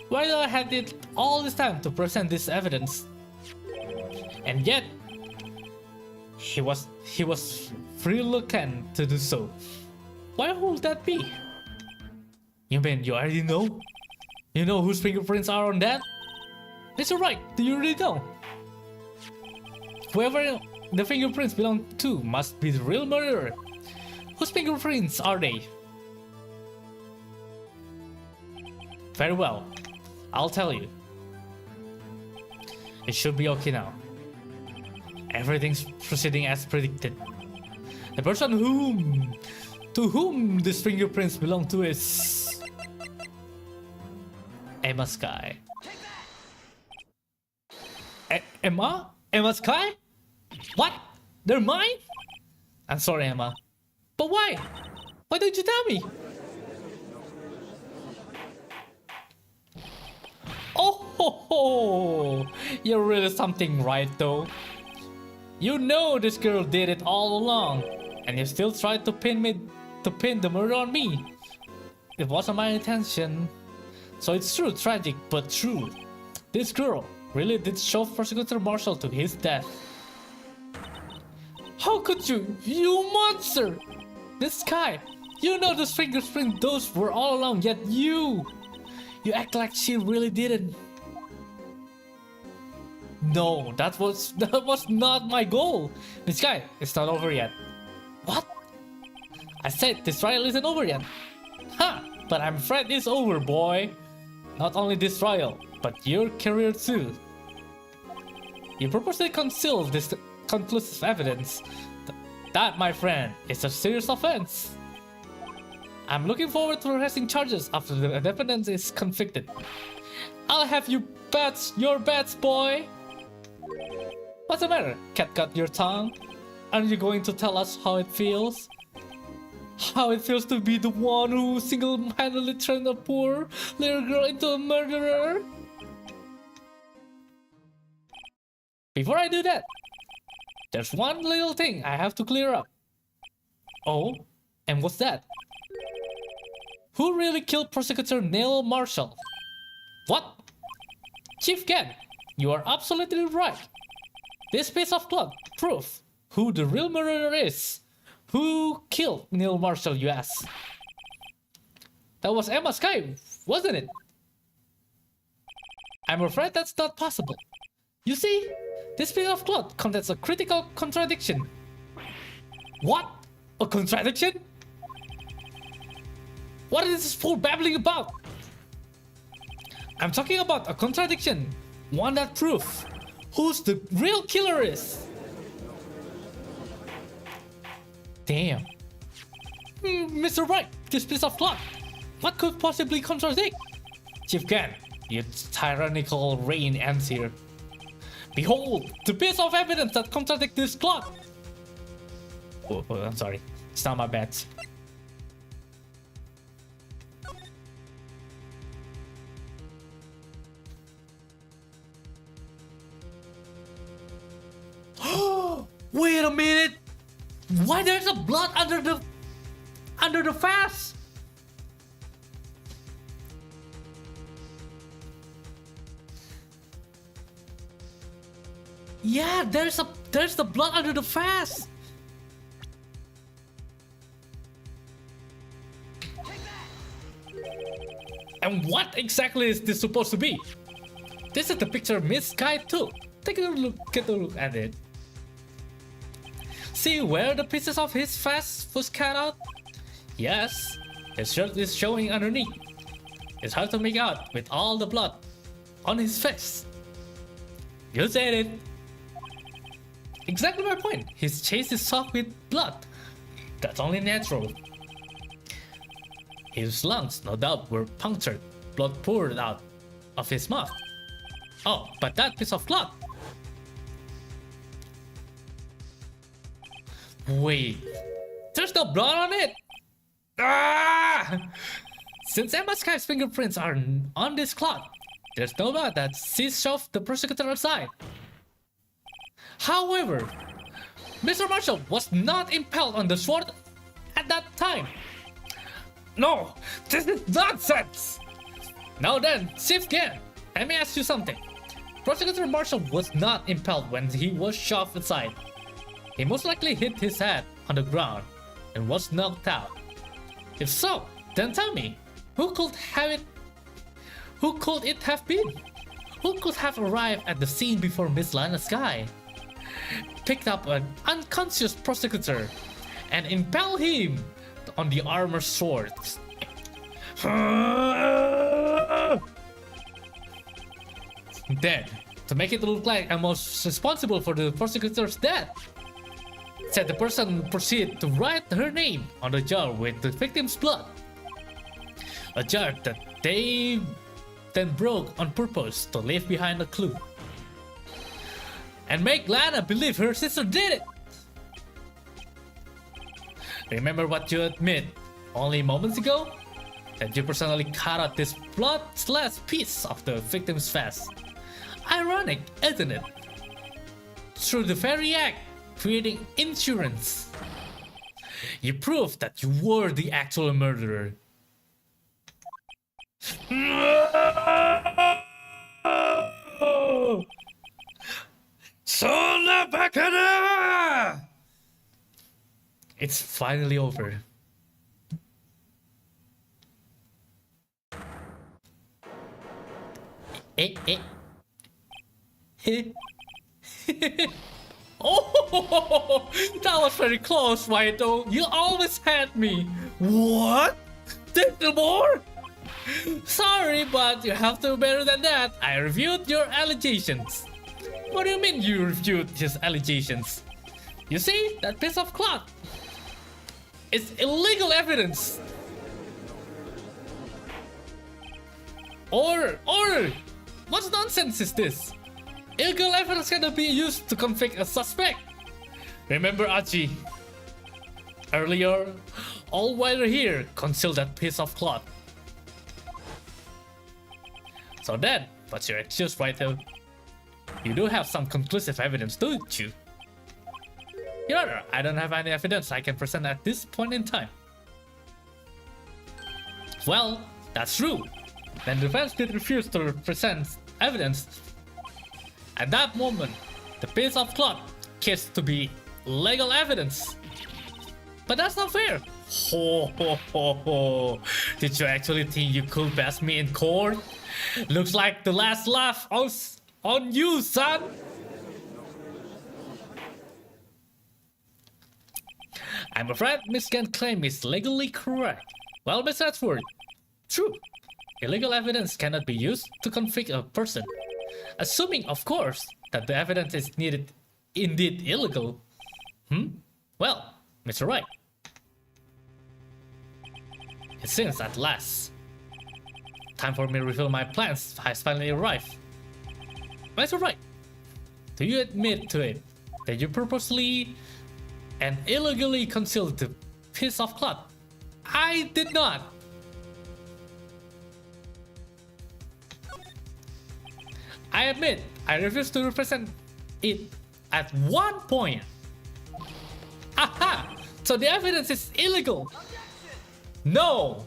Why did I had it all this time to present this evidence? And yet, he was reluctant to do so. Why would that be? You mean you already know? You know whose fingerprints are on that? It's alright, do you really know? Whoever the fingerprints belong to must be the real murderer. Whose fingerprints are they? Very well, I'll tell you. It should be okay now. Everything's proceeding as predicted. The person whom to whom these fingerprints belong to is Emma Sky. Emma? Emma Sky? What? They're mine? I'm sorry, Emma. But why? Why didn't you tell me? Oh ho ho! You're really something, right though? You know this girl did it all along, and you still tried to pin the murder on me. It wasn't my intention. So it's true, tragic, but true. This girl really did shove Prosecutor Marshall to his death. How could you? You monster! This guy, you know those fingerprint those were all along, yet you act like she really didn't. No, that was not my goal. This guy, it's not over yet. What? I said this trial isn't over yet. Ha! But I'm afraid it's over, boy. Not only this trial, but your career too. You purposely concealed this conclusive evidence. That, my friend, is a serious offense. I'm looking forward to pressing charges after the defendant is convicted. I'll have you bets your bets, boy. What's the matter? Cat got your tongue? Aren't you going to tell us how it feels? How it feels to be the one who single-handedly turned a poor little girl into a murderer? Before I do that, there's one little thing I have to clear up. Oh, and what's that? Who really killed Prosecutor Neil Marshall? What? Chief Ken, you are absolutely right. This piece of cloth proves who the real murderer is. Who killed Neil Marshall, you ask? That was Emma Sky, wasn't it? I'm afraid that's not possible. You see, this piece of cloth contains a critical contradiction. What? A contradiction? What is this fool babbling about? I'm talking about a contradiction. One that proves who's the real killer is. Damn. Mr. Wright, this piece of cloth. What could possibly contradict? Chief Ken, your tyrannical reign ends here. Behold, the piece of evidence that contradicts this cloth. Oh, I'm sorry. It's not my bad. Wait a minute! Why there's a blood under the vase? Yeah, there's the blood under the vase. And what exactly is this supposed to be? This is the picture Miss Sky took. Take a look at it. See where the pieces of his face was cut out? Yes, his shirt is showing underneath. It's hard to make out with all the blood on his face. You said it. Exactly my point. His chest is soaked with blood. That's only natural. His lungs, no doubt, were punctured. Blood poured out of his mouth. Oh, but that piece of cloth. Wait, there's no blood on it? Ah! Since Emma Sky's fingerprints are on this cloth, there's no doubt that she shoved the prosecutor aside. However, Mr. Marshall was not impaled on the sword at that time. No, this is nonsense! Now then, Chief Ken, let me ask you something. Prosecutor Marshall was not impaled when he was shoved aside. He most likely hit his head on the ground and was knocked out. If so, then tell me, who could it have been? Who could have arrived at the scene before Miss Lana Sky, picked up an unconscious prosecutor, and impaled him on the armored swords? Then, to make it look like I was responsible for the prosecutor's death, Said the person proceeded to write her name on the jar with the victim's blood. A jar that they then broke on purpose to leave behind a clue. And make Lana believe her sister did it. Remember what you admit only moments ago? That you personally cut out this blood-slashed piece of the victim's face. Ironic, isn't it? Through the very act, creating insurance, you prove that you were the actual murderer. Sola Bakada! It's finally over. Oh, that was very close, Waito. You always had me. What? There's no more? Sorry, but you have to do better than that. I reviewed your allegations. What do you mean you reviewed his allegations? You see, that piece of cloth? It's illegal evidence. Or, what nonsense is this? Illegal evidence cannot be used to convict a suspect. Remember, Achi? Earlier, all while you're here, conceal that piece of cloth. So then, what's your excuse, Waito? You do have some conclusive evidence, don't you? Your Honor, I don't have any evidence I can present at this point in time. Well, that's true. Then the defense did refuse to present evidence. At that moment, the piece of cloth gets to be legal evidence. But that's not fair. Ho ho ho ho. Did you actually think you could pass me in court? Looks like the last laugh on you, son. I'm afraid Miss Gen's claim is legally correct. Well, Miss Edward, true. Illegal evidence cannot be used to convict a person. Assuming, of course, that the evidence is indeed illegal. Well, Mr. Wright. It seems at last. Time for me to reveal my plans has finally arrived. Mr. Wright, do you admit to it that you purposely and illegally concealed the piece of cloth? I did not. I admit, I refused to represent it at one point. Aha! So the evidence is illegal. No.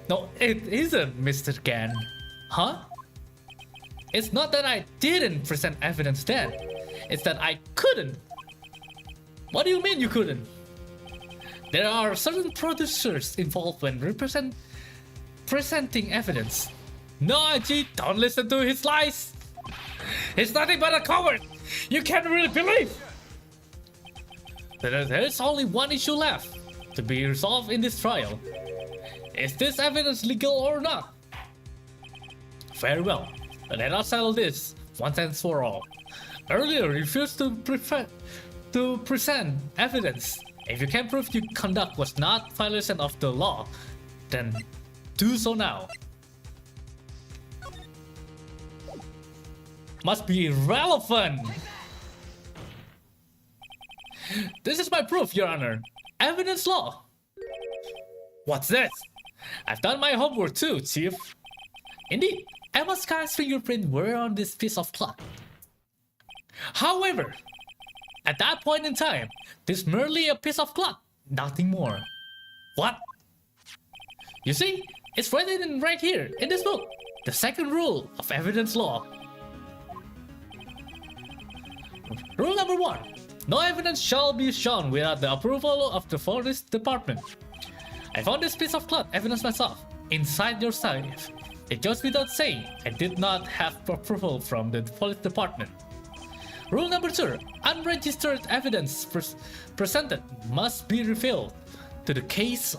No, it isn't, Mr. Gan. Huh? It's not that I didn't present evidence then. It's that I couldn't. What do you mean you couldn't? There are certain producers involved when presenting evidence. No, Aji, don't listen to his lies. He's nothing but a coward. You can't really believe. There's only one issue left to be resolved in this trial. Is this evidence legal or not? Very well. Let us settle this once and for all. Earlier, you refused to present evidence. If you can prove your conduct was not violation of the law, then do so now. Must be irrelevant. This is my proof, Your Honor. Evidence law. What's this? I've done my homework too, Chief. Indeed, Emma Sky's fingerprint were on this piece of cloth. However, at that point in time, this is merely a piece of cloth, nothing more. What? You see, it's written right here in this book, the second rule of evidence law. Rule number 1. No evidence shall be shown without the approval of the forest department. I found this piece of cloth evidence myself, inside your safe. It goes without saying, I did not have approval from the police department. Rule number 2. Unregistered evidence presented must be revealed to the case,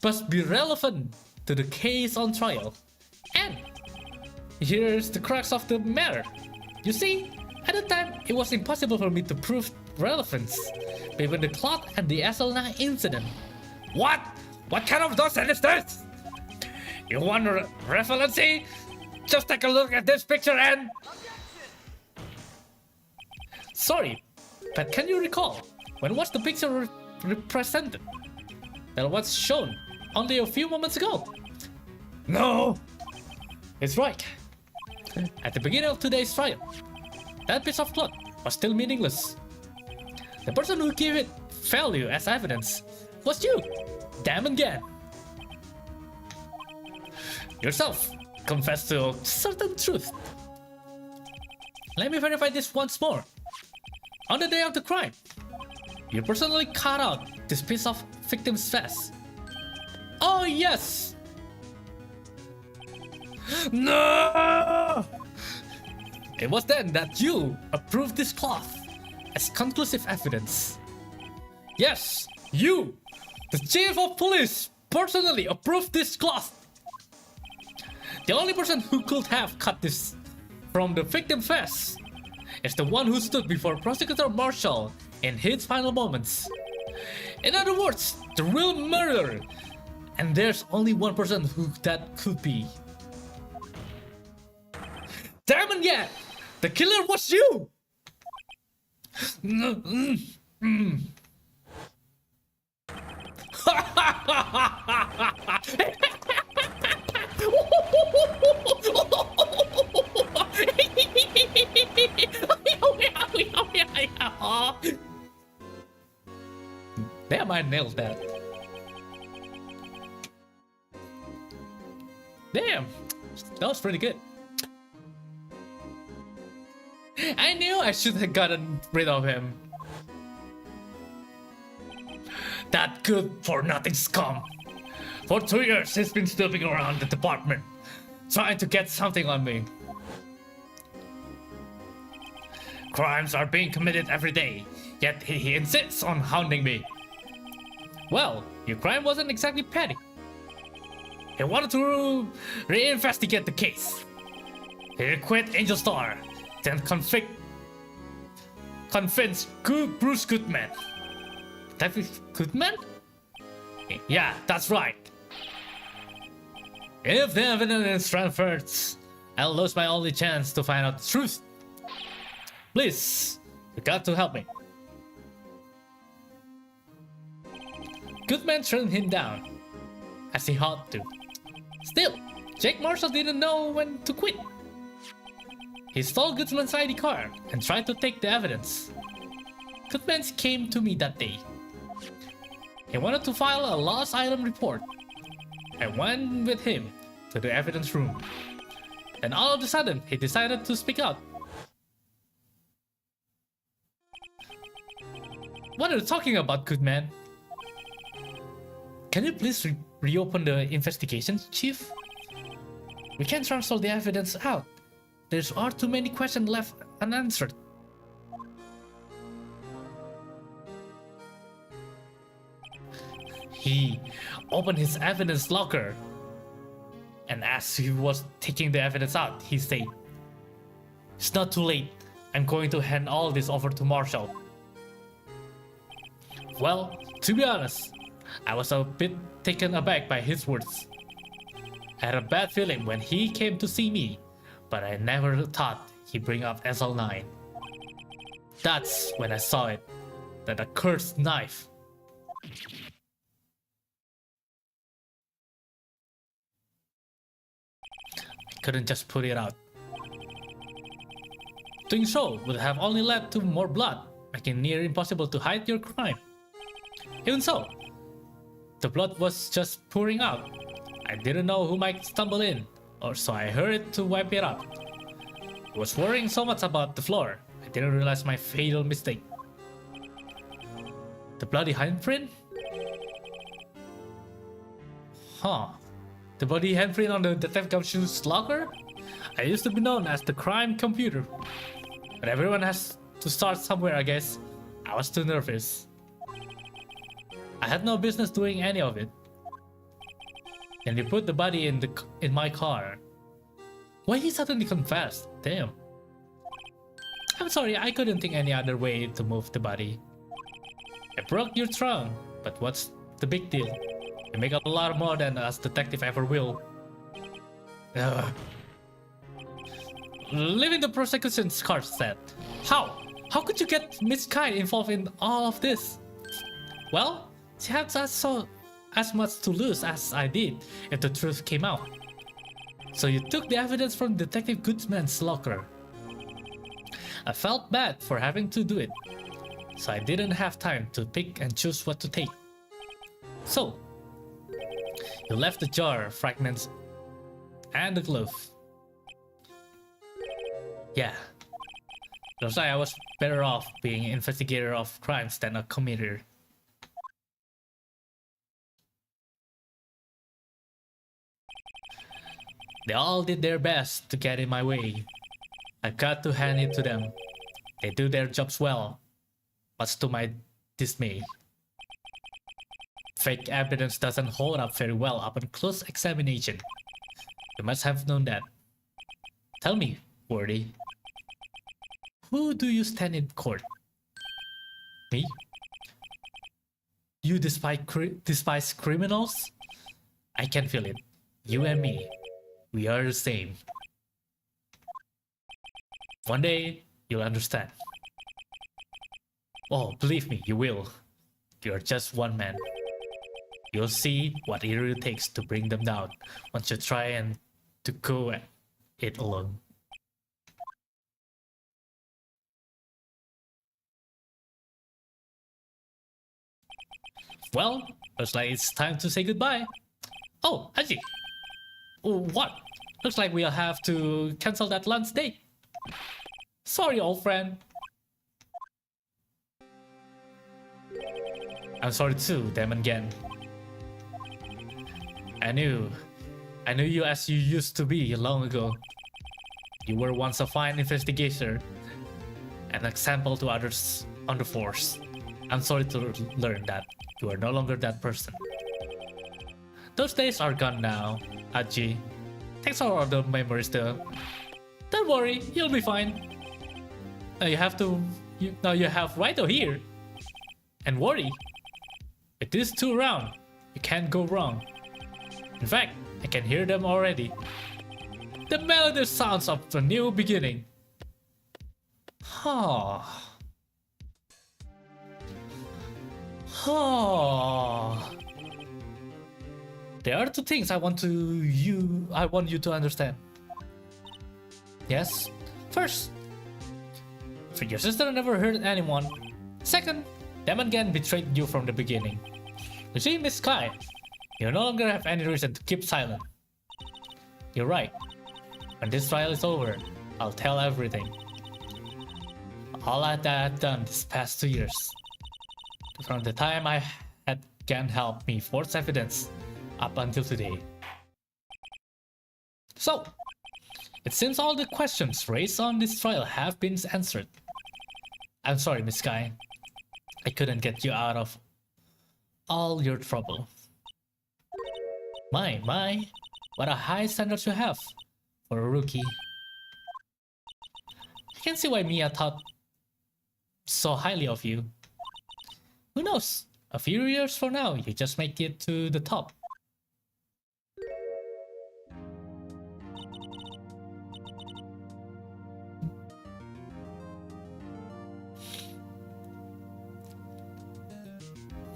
must be relevant to the case on trial. And here's the crux of the matter. You see, I At the time, it was impossible for me to prove relevance between the cloth and the SL9 incident. What? What kind of nonsense is this? You want relevancy? Just take a look at this picture and... Sorry, but can you recall, when was the picture represented? That was shown only a few moments ago. No! It's right. At the beginning of today's trial, that piece of cloth was still meaningless. The person who gave it value as evidence was you, damn again. Yourself confessed to a certain truth. Let me verify this once more. On the day of the crime, you personally cut out this piece of victim's face. Oh yes! No! It was then that you approved this cloth as conclusive evidence. Yes, you, the chief of police, personally approved this cloth. The only person who could have cut this from the victim's face is the one who stood before Prosecutor Marshall in his final moments. In other words, the real murderer. And there's only one person who that could be. Damn it, yeah! The killer was you! Damn, I nailed that. Damn, that was pretty good. I knew I should have gotten rid of him. That good for nothing scum. For 2 years he's been snooping around the department, trying to get something on me. Crimes are being committed every day, yet he insists on hounding me. Well, your crime wasn't exactly petty. He wanted to reinvestigate the case. He quit Angel Star, then convinced Bruce Goodman. David Goodman? Yeah, that's right. If the evidence transferred, I'll lose my only chance to find out the truth. Please, you got to help me. Goodman turned him down, as he had to. Still, Jake Marshall didn't know when to quit. He stole Goodman's ID card and tried to take the evidence. Goodman came to me that day. He wanted to file a lost item report. I went with him to the evidence room. Then all of a sudden, he decided to speak out. What are you talking about, Goodman? Can you please reopen the investigation, Chief? We can't transfer the evidence out. There are too many questions left unanswered. He opened his evidence locker, and as he was taking the evidence out, he said, "It's not too late. I'm going to hand all this over to Marshall." Well, to be honest, I was a bit taken aback by his words. I had a bad feeling when he came to see me, but I never thought he'd bring up SL9. That's when I saw it, that accursed knife. I couldn't just put it out. Doing so would have only led to more blood, making it near impossible to hide your crime. Even so, the blood was just pouring out. I didn't know who might stumble in, or so I hurried to wipe it up. I was worrying so much about the floor, I didn't realize my fatal mistake. The bloody handprint? Huh. The bloody handprint on the Detective Gumshoe's locker? I used to be known as the crime computer. But everyone has to start somewhere, I guess. I was too nervous. I had no business doing any of it. And they put the body in my car. Why he suddenly confessed? Damn. I'm sorry, I couldn't think any other way to move the body. I broke your trunk, but what's the big deal? You make a lot more than us detective ever will. Ugh. Leaving the prosecution's card said, How? How could you get Miss Kai involved in all of this? Well, she had as much to lose as I did if the truth came out. So you took the evidence from Detective Goodman's locker. I felt bad for having to do it, so I didn't have time to pick and choose what to take. So, you left the jar, fragments, and the glove. Yeah. Looks like I was better off being an investigator of crimes than a committer. They all did their best to get in my way. I got to hand it to them. They do their jobs well, much to my dismay. Fake evidence doesn't hold up very well upon close examination. You must have known that. Tell me, Worthy. Who do you stand in court? Me? You despise criminals? I can feel it. You and me. We are the same. One day, you'll understand. Oh, believe me, you will. You're just one man. You'll see what it really takes to bring them down once you try and to go at it alone. Well, looks like it's time to say goodbye. Oh, Haji. Oh, what? Looks like we'll have to cancel that lunch date. Sorry, old friend. I'm sorry too, Demon Gen. I knew you as you used to be long ago. You were once a fine investigator, an example to others on the force. I'm sorry to learn that you are no longer that person. Those days are gone now, Haji. Thanks for all the memories though. Don't worry, you'll be fine. Now you have Raito here. And Worry. With these two around, you can't go wrong. In fact, I can hear them already. The melodious sounds of a new beginning. There are two things I want you to understand. Yes. First, your sister never hurt anyone. Second, Demon Gen betrayed you from the beginning. You see, Miss Kai, you no longer have any reason to keep silent. You're right. When this trial is over, I'll tell everything. All that I've done these past 2 years. From the time I had Gen help me forge evidence up until today. So, it seems all the questions raised on this trial have been answered. I'm sorry, Miss Kai. I couldn't get you out of all your trouble. My, what a high standards you have for a rookie. I can see why Mia thought so highly of you. Who knows? A few years from now, you just make it to the top.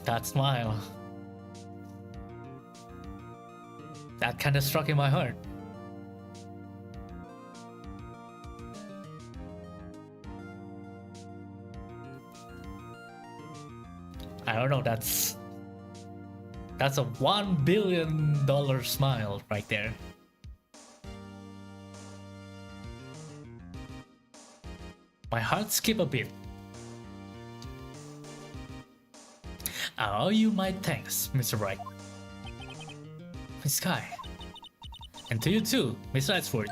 That smile. That kinda struck in my heart. I don't know, that's a $1 billion smile right there. My heart skipped a bit. I owe you my thanks, Mr. Wright. Miss Kai. And to you too, Miss Radsford.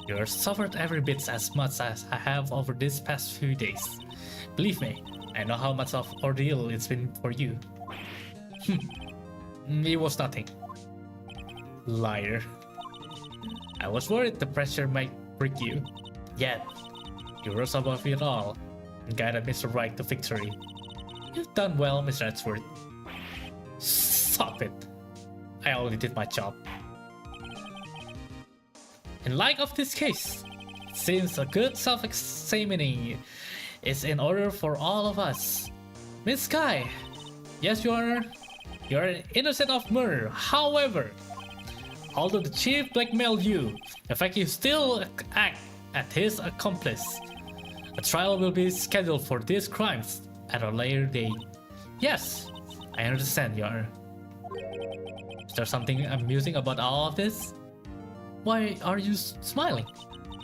You've suffered every bit as much as I have over these past few days. Believe me, I know how much of ordeal it's been for you. It was nothing. Liar. I was worried the pressure might break you. Yet, you rose above it all and guided Mr. Right to victory. You've done well, Mr. Edgeworth. Stop it. I only did my job. In light of this case, it seems a good self-examining is in order for all of us. Miss Sky, yes, Your Honor, you are innocent of murder. However, although the chief blackmailed you, in fact you still act as his accomplice. A trial will be scheduled for these crimes at a later date. Yes, I understand, Your Honor. Is there something amusing about all of this? Why are you smiling?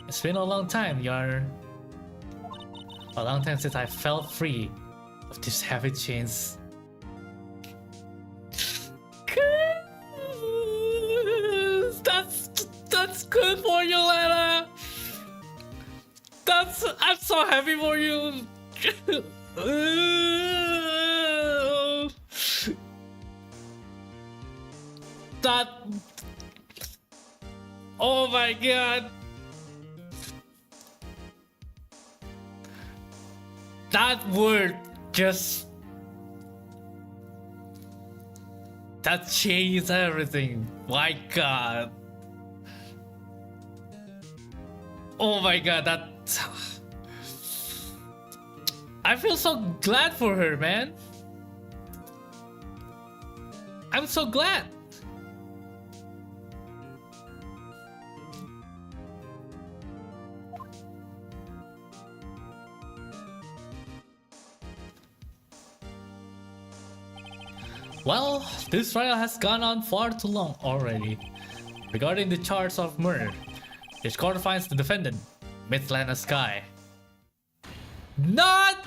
It's been a long time, Your Honor. A long time since I felt free of these heavy chains. That's good for you, Lana. I'm so happy for you. Oh my god. That word just... that changed everything. My god. Oh my god, that... I feel so glad for her, man. I'm so glad. Well, this trial has gone on far too long already. Regarding the charge of murder, this court finds the defendant, Miss Lana Sky, not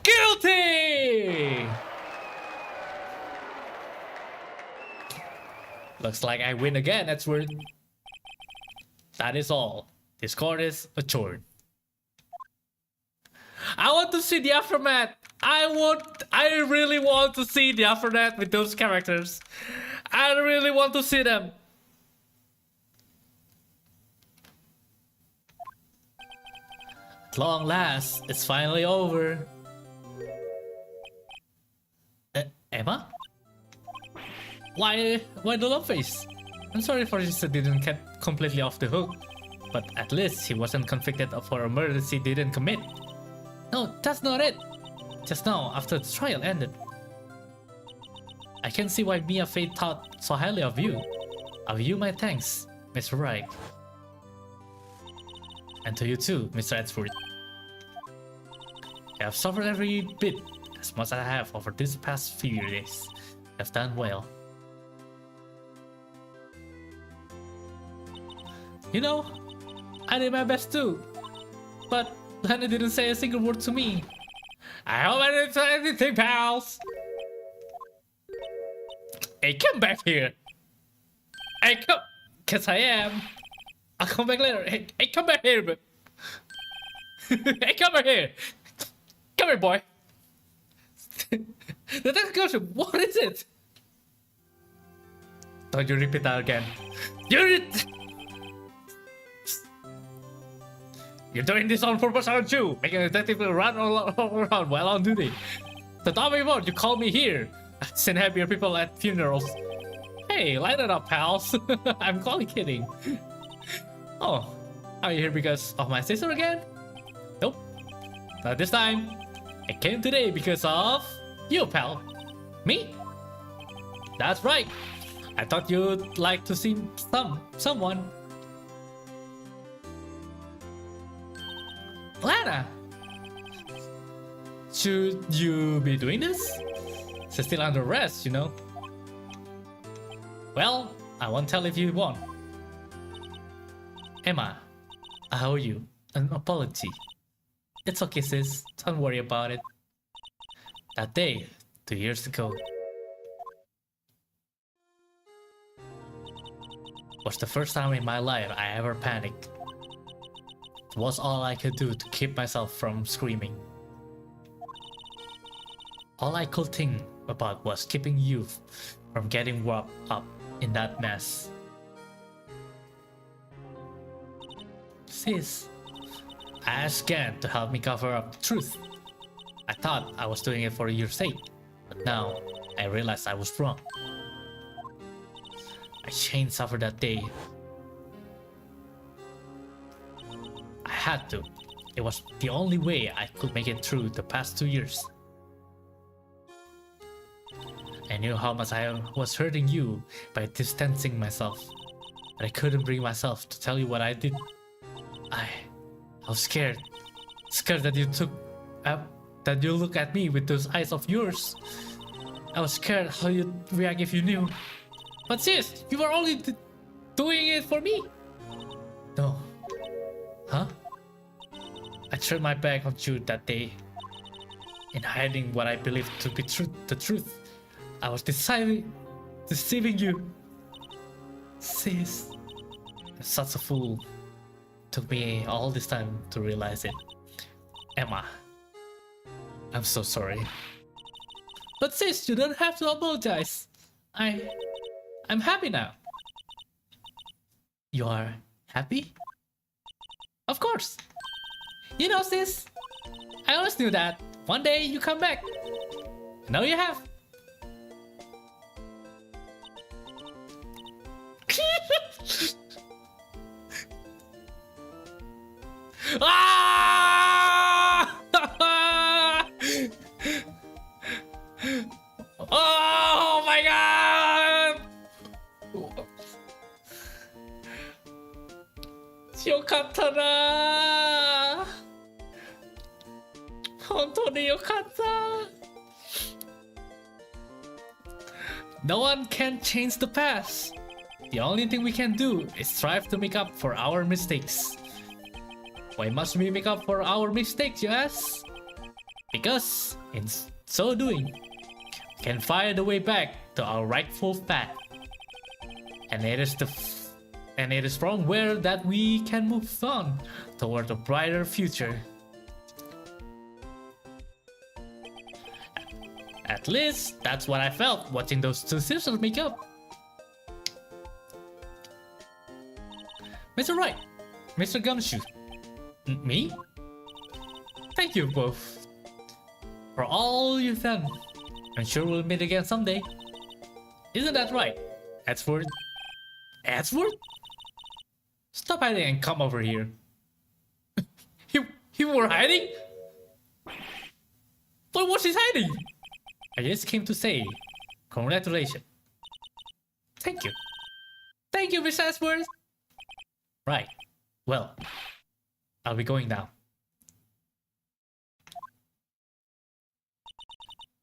guilty! Looks like I win again, Edgeworth. That is all. This court is adjourned. I want to see the aftermath. I really want to see the aftermath with those characters. I really want to see them. At long last, it's finally over. Emma? Why the love face? I'm sorry for this, didn't get completely off the hook, but at least he wasn't convicted for a murder he didn't commit. No, that's not it. Just now, after the trial ended, I can see why Mia Fate thought so highly of you. Of you, my thanks, Mr. Wright. And to you too, Mr. Edgeworth. You have suffered every bit as much as I have over these past few days. You have done well. You know, I did my best too, but Lana didn't say a single word to me. I hope I didn't say anything, pals. Hey, come back here. Hey, come. Cause I am. I'll come back later. Hey, come back here, but. Hey, come back here. Come here, boy. The next question, what is it? Don't you repeat that again. You're doing this on purpose, aren't you? Making a detective run all around while on duty. So tell me what, you called me here. I've seen happier people at funerals. Hey, light it up, pals. I'm only kidding. Oh, are you here because of my sister again? Nope, not this time. I came today because of you, pal. Me? That's right. I thought you'd like to see someone. Lana! Should you be doing this? She's still under arrest, you know. Well, I won't tell if you won't. Emma, I owe you an apology. It's okay, sis. Don't worry about it. That day, 2 years ago, was the first time in my life I ever panicked. It was all I could do to keep myself from screaming. All I could think about was keeping you from getting wrapped up in that mess. Sis, I asked Gan to help me cover up the truth. I thought I was doing it for your sake, but now I realized I was wrong. I changed after that day. I had to. It was the only way I could make it through the past 2 years. I knew how much I was hurting you by distancing myself, but I couldn't bring myself to tell you what I did. I was scared that that you look at me with those eyes of yours. I was scared how you'd react if you knew. But sis, you were only doing it for me. No. Huh? I turned my back on you that day. In hiding what I believed to be the truth, I was deceiving you. Sis, I'm such a fool. Took me all this time to realize it. Emma, I'm so sorry. But sis, you don't have to apologize. I'm happy now. You are happy? Of course. You know, sis, I always knew that one day you come back. Now you have. Ah! Oh my god! よかったな。本当によかった。No one can change the past. The only thing we can do is strive to make up for our mistakes. Why must we make up for our mistakes, you ask? Because in so doing, we can find the way back to our rightful path. And it is from where that we can move on toward a brighter future. At least that's what I felt watching those two sisters make up. Mr. Right, Mr. Gumshoe. Me? Thank you both for all you've done. I'm sure we'll meet again someday. Isn't that right, Edsworth? Edsworth? Stop hiding and come over here. He were hiding? What was he hiding? I just came to say congratulations. Thank you. Thank you, Miss Edsworth. Right. Well, I'll be going now.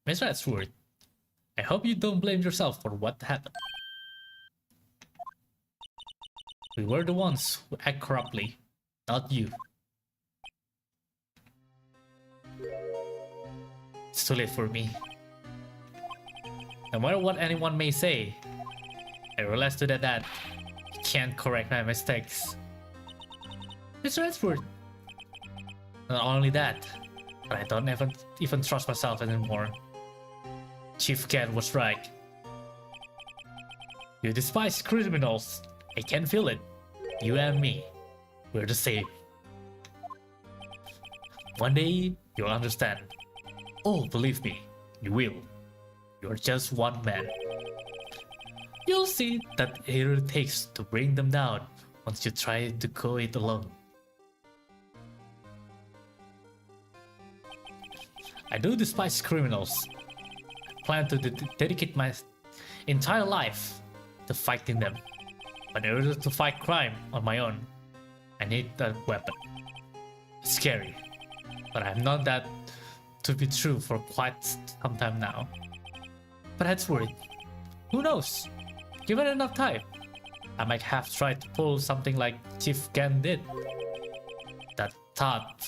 Mr. Edsworth, I hope you don't blame yourself for what happened. We were the ones who act corruptly, not you. It's too late for me. No matter what anyone may say, I realized today that I can't correct my mistakes. Mr. Edsworth. Not only that, but I don't even trust myself anymore. Chief Cat was right. You despise criminals. I can feel it. You and me, we're the same. One day, you'll understand. Oh, believe me, you will. You're just one man. You'll see that it takes to bring them down once you try to go it alone. I do despise criminals. I plan to dedicate my entire life to fighting them. But in order to fight crime on my own, I need that weapon. It's scary, but I've known that to be true for quite some time now. But that's worried. Who knows? Given enough time, I might have tried to pull something like Chief Gan did. That thought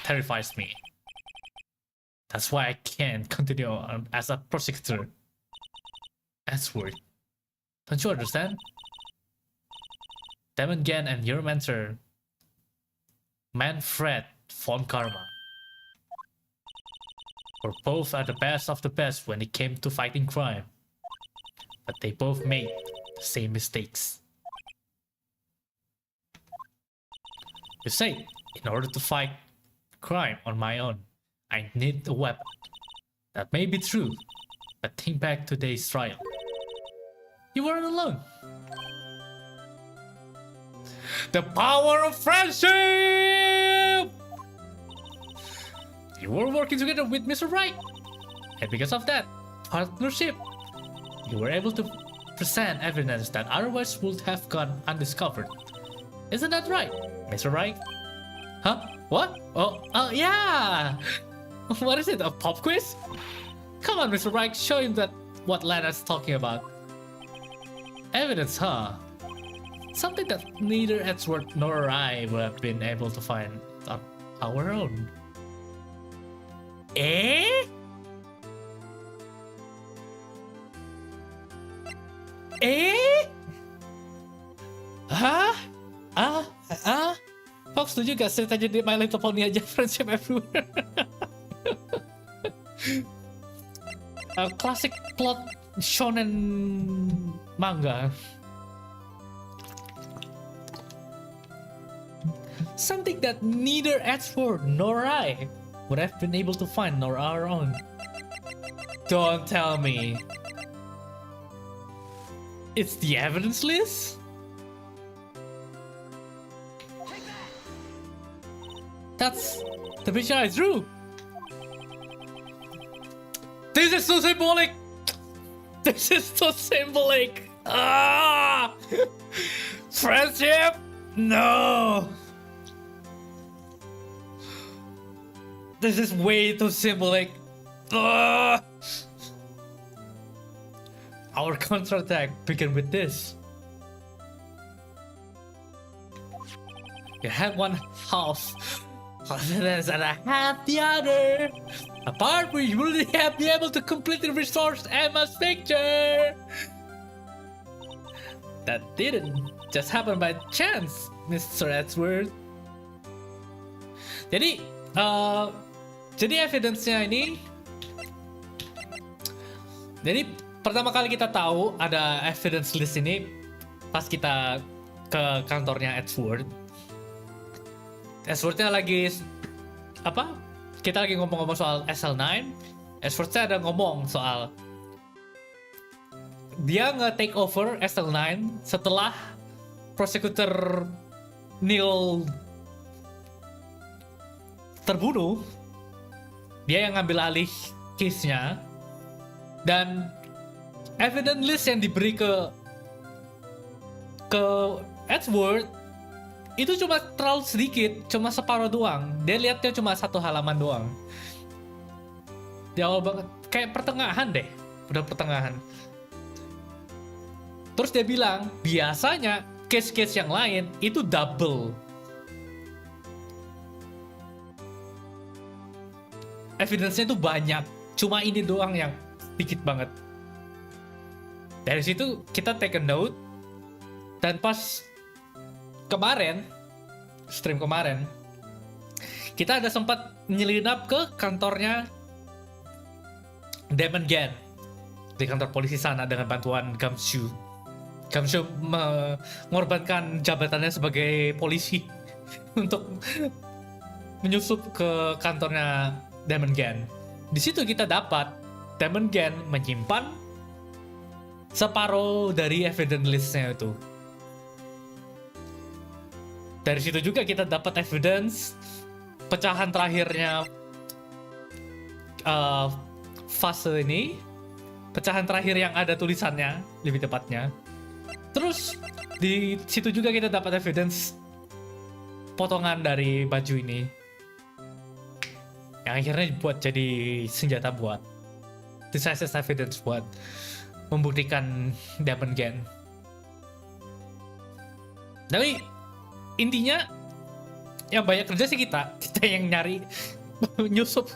terrifies me. That's why I can't continue on as a prosecutor. That's worried. Don't you understand? Demon Gan and your mentor, Manfred von Karma, were both at the best of the best when it came to fighting crime. But they both made the same mistakes. You say, in order to fight crime on my own. I need a weapon. That may be true, but think back to today's trial. You weren't alone. The power of friendship! You were working together with Mr. Right, and because of that partnership, you were able to present evidence that otherwise would have gone undiscovered. Isn't that right, Mr. Right? Huh? What? Oh, yeah! What is it, a pop quiz? Come on, Mr. Right, show him that what Lana's talking about. Evidence, huh? Something that neither Edgeworth nor I would have been able to find on our own. Eh? Eh? Hah? Fox setuju gak sih tadi di My Little Pony aja friendship everywhere? Classic plot shonen manga. Something that neither Edgeworth nor I would have been able to find nor our own. Don't tell me it's the evidence list? That's the berbicara is true. This is so symbolic. This is so symbolic. Ah! Friendship? No. This is way too symbolic. Ah! Our counterattack began with this. You had one half confidence and I had the other. Apart, we wouldn't have been able to completely restore Emma's picture. That didn't just happen by chance, Mr. Edgeworth. Jadi evidence-nya ini. Jadi pertama kali kita tahu ada evidence list ini pas kita ke kantornya Edgeworth. Edgeworth-nya lagi apa? Kita lagi ngomong-ngomong soal SL9. Edgeworth-nya ada ngomong soal dia nge-take over SL9 setelah prosecutor Neil terbunuh. Dia yang ngambil alih case-nya. Dan evidence list yang diberi ke Edgeworth itu cuma terlalu sedikit, cuma separuh doang. Dia lihatnya cuma satu halaman doang. Di awal banget, kayak pertengahan deh, udah pertengahan. Terus dia bilang, biasanya case-case yang lain itu double. Evidence-nya itu banyak, cuma ini doang yang sedikit banget. Dari situ kita take a note, dan pas stream kemarin, kita ada sempat nyelinap ke kantornya Damon Gan di kantor polisi sana dengan bantuan Gramps. Gramps mengorbankan jabatannya sebagai polisi untuk menyusup ke kantornya Damon Gan. Di situ kita dapat Damon Gan menyimpan separuh dari evidence list-nya itu. Dari situ juga kita dapat evidence pecahan terakhirnya fase ini, pecahan terakhir yang ada tulisannya lebih tepatnya. Terus di situ juga kita dapat evidence potongan dari baju ini yang akhirnya dibuat jadi senjata buat decisive evidence buat membuktikan Damon Gan. Tapi intinya yang banyak kerja sih kita yang nyari nyusup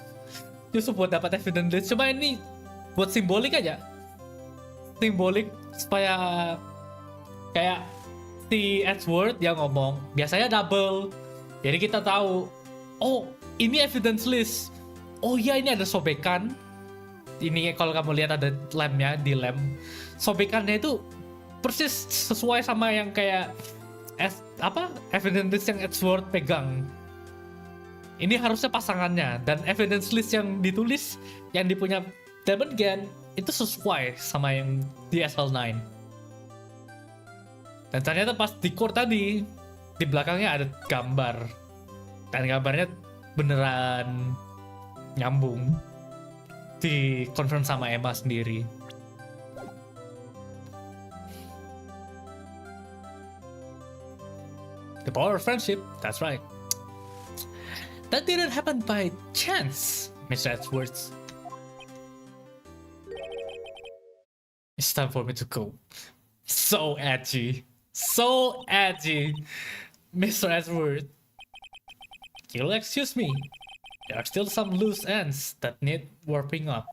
buat dapat evidence list. Cuma ini buat simbolik aja, simbolik supaya kayak si Edgeworth yang ngomong biasanya double, jadi kita tahu oh ini evidence list, oh iya ini ada sobekan. Ini kalau kamu lihat ada lemnya, di lem sobekannya itu persis sesuai sama yang kayak evidence yang Edgeworth pegang. ini harusnya pasangannya, dan evidence list yang ditulis yang dipunya Demon Gan itu sesuai sama yang di SL9. Dan ternyata pas di core tadi di belakangnya ada gambar, dan gambarnya beneran nyambung, di confirm sama Emma sendiri. The power of friendship, that's right. That didn't happen by chance, Mr. Edwards. It's time for me to go. So edgy. So edgy. Mr. Edward. You'll excuse me. There are still some loose ends that need warping up.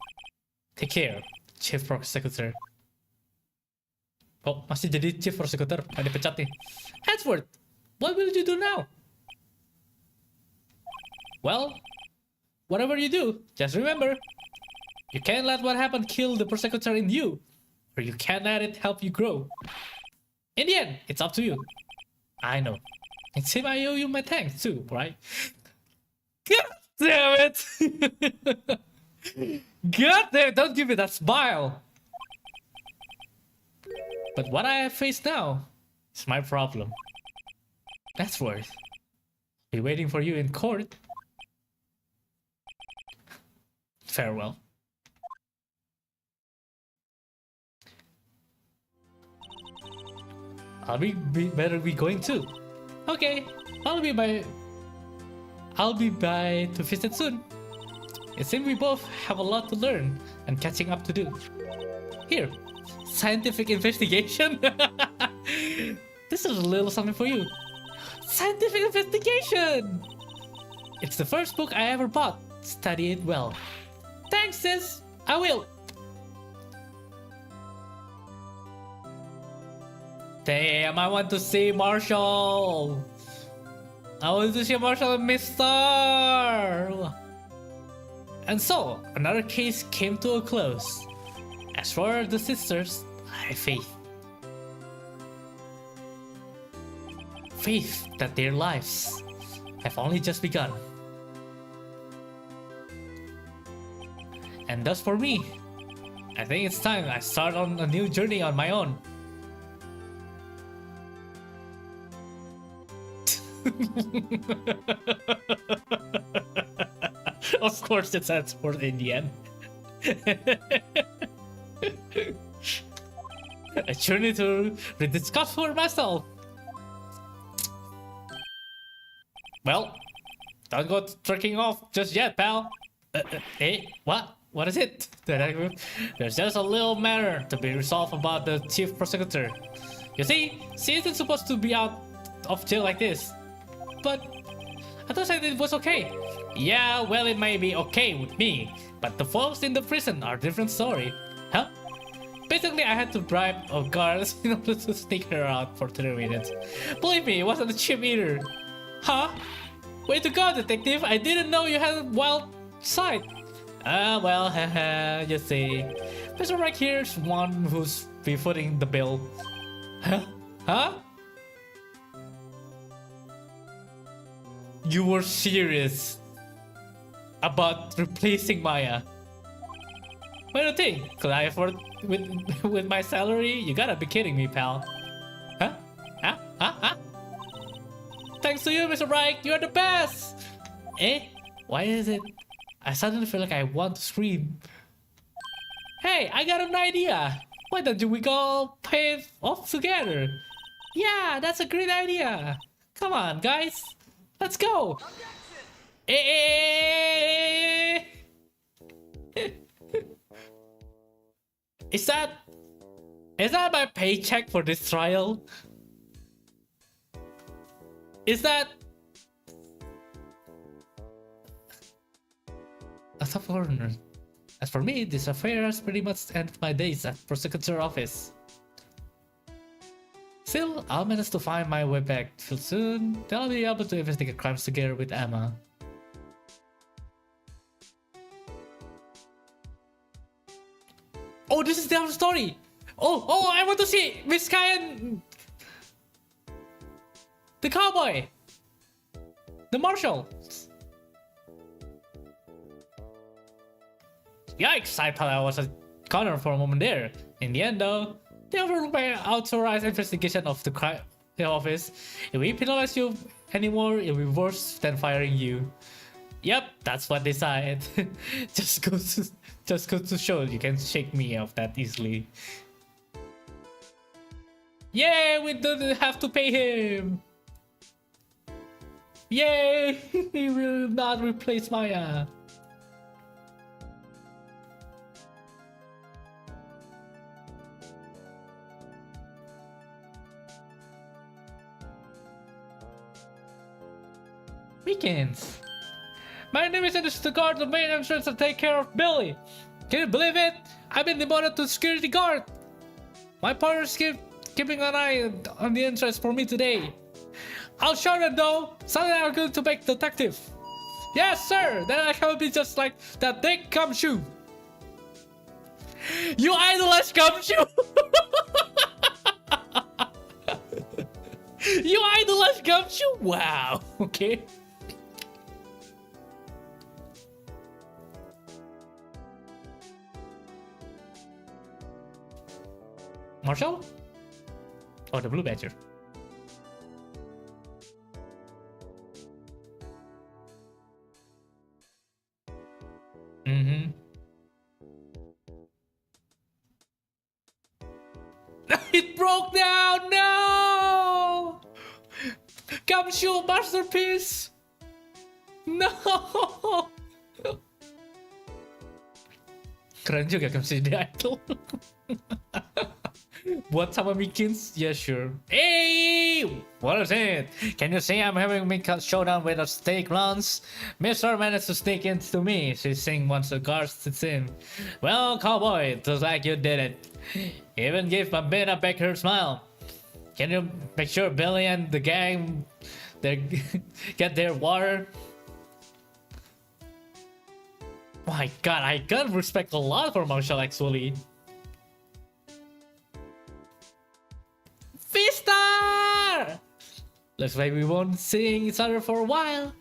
Take care, Chief Prosecutor. Oh, masih jadi Chief Prosecutor. Ada pecat nih. Edward, what will you do now? Well, whatever you do, just remember, you can't let what happened kill the Prosecutor in you, or you can't let it help you grow. In the end, it's up to you. I know. It seems I owe you my thanks too, right? God damn it! God damn it, don't give me that smile! But what I have faced now is my problem. That's worth. Be waiting for you in court. Farewell. Better be going too. Okay, I'll be by to visit soon. It seems we both have a lot to learn and catching up to do. Here, scientific investigation. This is a little something for you. Scientific investigation! It's the first book I ever bought. Study it well. Thanks, sis. I will. Damn, I want to see Marshall. I want to see Marshall and Miss Star. And so, another case came to a close. As for the sisters, I have faith. Faith that their lives have only just begun. And thus for me, I think it's time I start on a new journey on my own. Of course it's for Indian. A journey to rediscover for myself. Well, don't go trekking off just yet, pal. Hey, what? What is it? There's just a little matter to be resolved about the chief prosecutor. You see, she isn't supposed to be out of jail like this. But I thought it was okay. Yeah, well, it may be okay with me, but the folks in the prison are a different story. Huh? Basically, I had to bribe a guard in order to sneak her out for 3 minutes. Believe me, it wasn't a cheap either. Huh? Way to go, detective! I didn't know you had a wild side. Well, haha, you see. Mr. Right here's one who's be footing the bill. Huh? Huh? You were serious about replacing Maya? What do you think? Could I afford with my salary? You gotta be kidding me, pal. Huh? Huh? Huh? Huh? Thanks to you, Mr. Reich, you're the best! Eh? Why is it? I suddenly feel like I want to scream. Hey, I got an idea! Why don't we go pay it off together? Yeah, that's a great idea! Come on, guys! Let's go! Eh! Is that my paycheck for this trial? Is that as for me, this affair has pretty much ended my days at prosecutor office. Still, I'll manage to find my way back soon. Then I'll be able to investigate crimes together with Emma. Oh, this is the other story. Oh, I want to see Miss Kyan, the cowboy, the marshal. Yikes, I thought I was a goner for a moment there. In the end though, they overruled my authorized investigation of the office. If we penalize you anymore, it'll be worse than firing you. Yep, that's what they said. just goes to show you can shake me off that easily. Yay, we don't have to pay him. Yay, he will not replace Maya. Weekends. My name is the guard of main entrance to take care of Billy. Can you believe it? I've been demoted to security guard. My partner's keeping an eye on the entrance for me today. I'll show them though. Suddenly I'm going to make detective. Yes, sir. Then I can be just like that Dick Gumshoe. You idolize Gumshoe. You idolize Gumshoe. Wow. Okay. Marshall? Oh, the blue badger. Mm-hmm. It broke down! No! Gumshoe masterpiece! No! Keren juga Gumshoe di idol. What sama Mikins? Yeah, sure. Hey! What is it? Can you say I'm having a showdown with a snake runs? Mr. managed to sneak into me. She's saying once the guard sits in. Well, cowboy, it looks like you did it. Even gave my bit a backward smile. Can you make sure Billy and the gang get their water? My god, I got respect a lot for Marshall actually. Vista! Looks like we won't see each other for a while.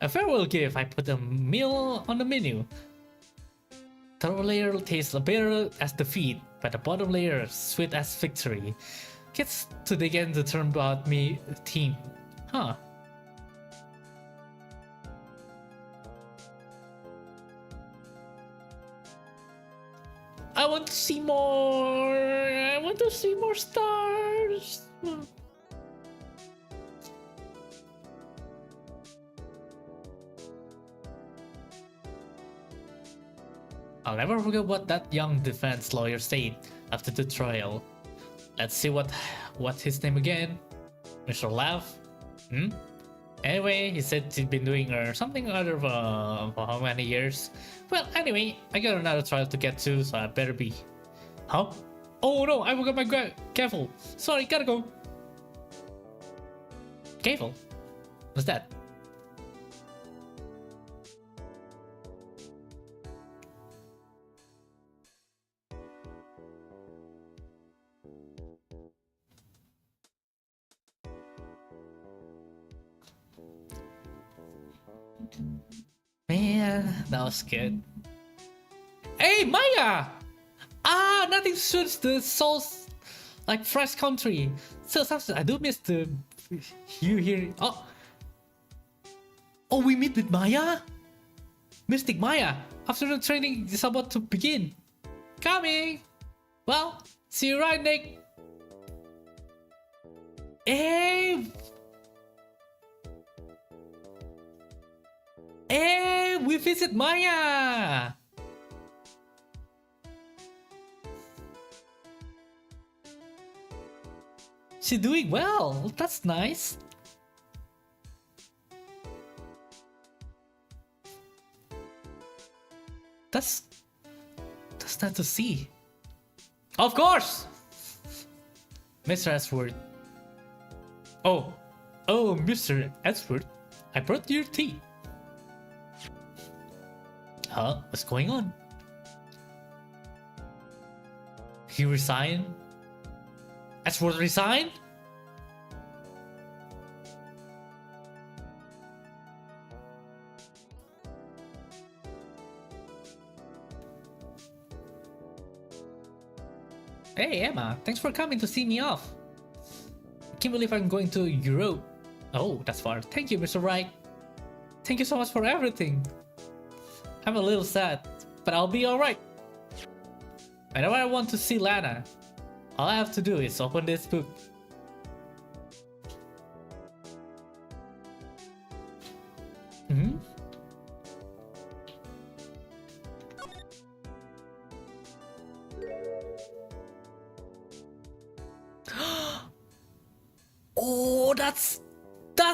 A farewell gift, I put a meal on the menu. The top layer tastes bitter as defeat, but the bottom layer sweet as victory. Gets to begin to turn about me team. Huh. I want to see more. I want to see more stars. I'll never forget what that young defense lawyer said after the trial. Let's see what's his name again? Mr. Laugh? Anyway, he said he'd been doing something other for how many years. Well, anyway, I got another trial to get to, so I better be. Huh? Oh no, I forgot my gavel. Sorry, gotta go. Gavel? What's that? Man, that was good. Hey, Maya! Ah, nothing suits the soul's like fresh country. So I do miss the you here. Oh, we meet with Maya. Mystic Maya. Afternoon training is about to begin. Coming. Well, see you right, Nick. Hey. Hey, we visit Maya! She's doing well. That's nice. That's nice to see. Of course! Mr. Ashford. Oh, Mr. Ashford, I brought your tea. Huh? What's going on? He resigned? Ashford resigned? Hey Emma, thanks for coming to see me off. Can't believe I'm going to Europe. Oh, that's far. Thank you, Mr. Wright. Thank you so much for everything. I'm a little sad, but I'll be alright. Whenever I want to see Lana, all I have to do is open this book. Hmm? Oh, that's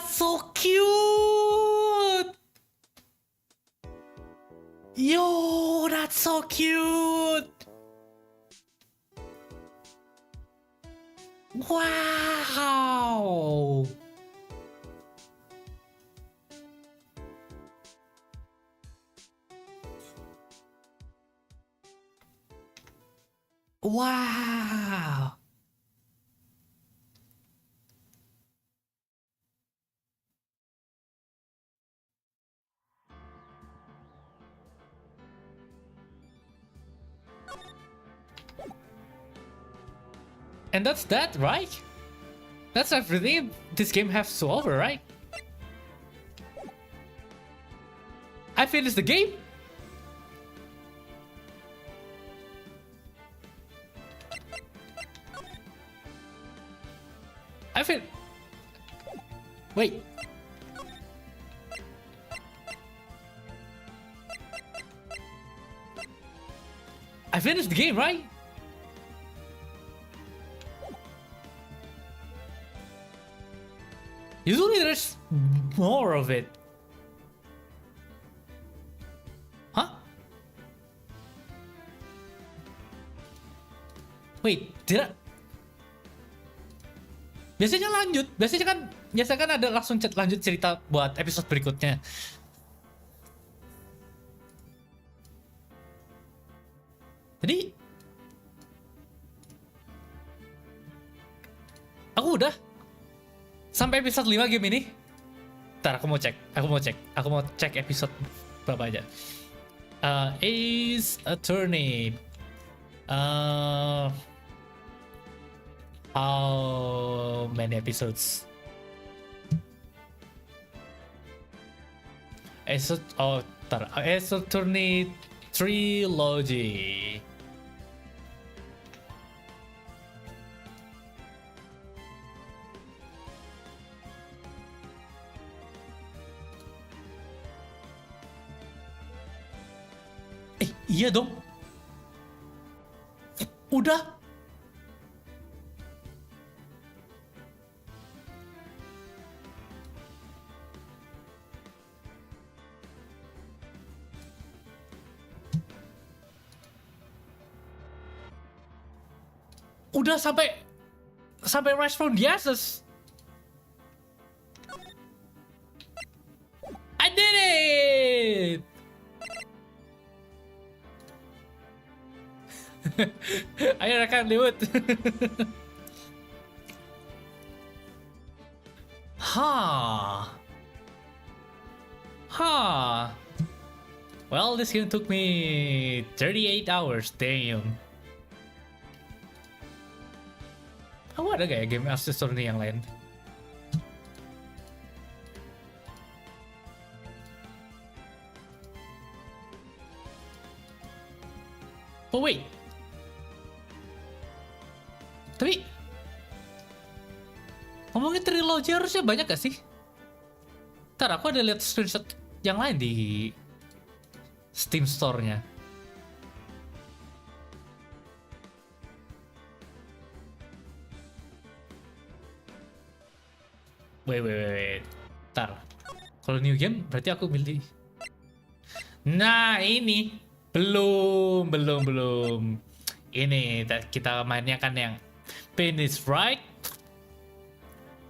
so cute! Yo, that's so cute! Wow! Wow! And that's that, right? That's everything this game has to offer, right? I finished the game? Wait. I finished the game, right? Usually there's more of it. Huh? Wait, did I... Biasanya kan ada langsung lanjut cerita buat episode berikutnya. Jadi aku udah sampai episode 5 game ini. Ntar aku mau cek episode berapa aja. Ace Attorney. How many episodes? Ace Attorney Trilogy. Iya dong. Udah. Udah sampai Rise from the Ashes. I did it. Ayo rekan Liwut. Well, this game took me 38 hours, damn. Oh, ada gak ya game accessory yang lain? Oh wait. Tapi ngomongin trilogi harusnya banyak gak sih? Ntar aku ada lihat screenshot yang lain di Steam Store-nya. Wait. Ntar. Kalau new game berarti aku milih. Nah ini belum. Ini kita mainnya kan yang Finish Right,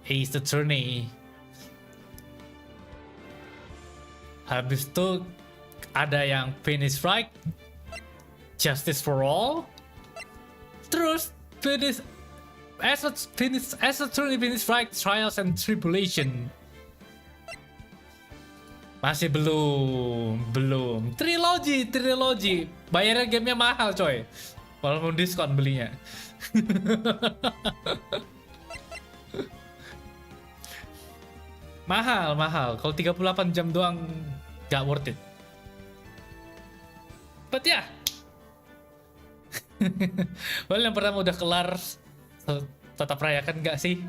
Ace Attorney. Habis itu ada yang Finish Right, Justice for All. Terus Ace Attorney Finish Right, Trials and Tribulation. Masih belum. Trilogi. Bayarnya gamenya mahal coy. Walaupun diskon belinya. Mahal. Kalau 38 jam doang gak worth it. But ya. Well, yang pertama udah kelar, tetap rayakan gak sih?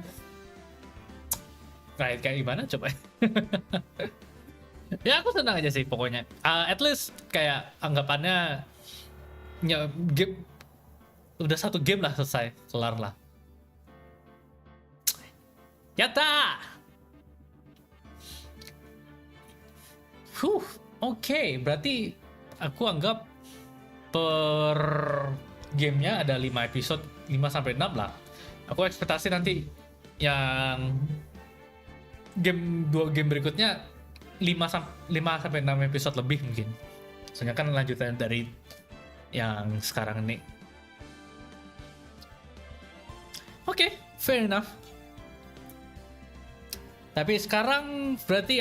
Rayakan kayak gimana coba? Ya aku senang aja sih pokoknya. At least kayak anggapannya game udah satu game lah selesai, kelar lah. Yata. Oke, berarti aku anggap per gamenya ada 5 episode, 5-6 lah. Aku ekspektasi nanti yang dua game berikutnya 5-6 episode lebih mungkin. Soalnya kan lanjutan dari yang sekarang ini. Oke, fair enough. Tapi sekarang berarti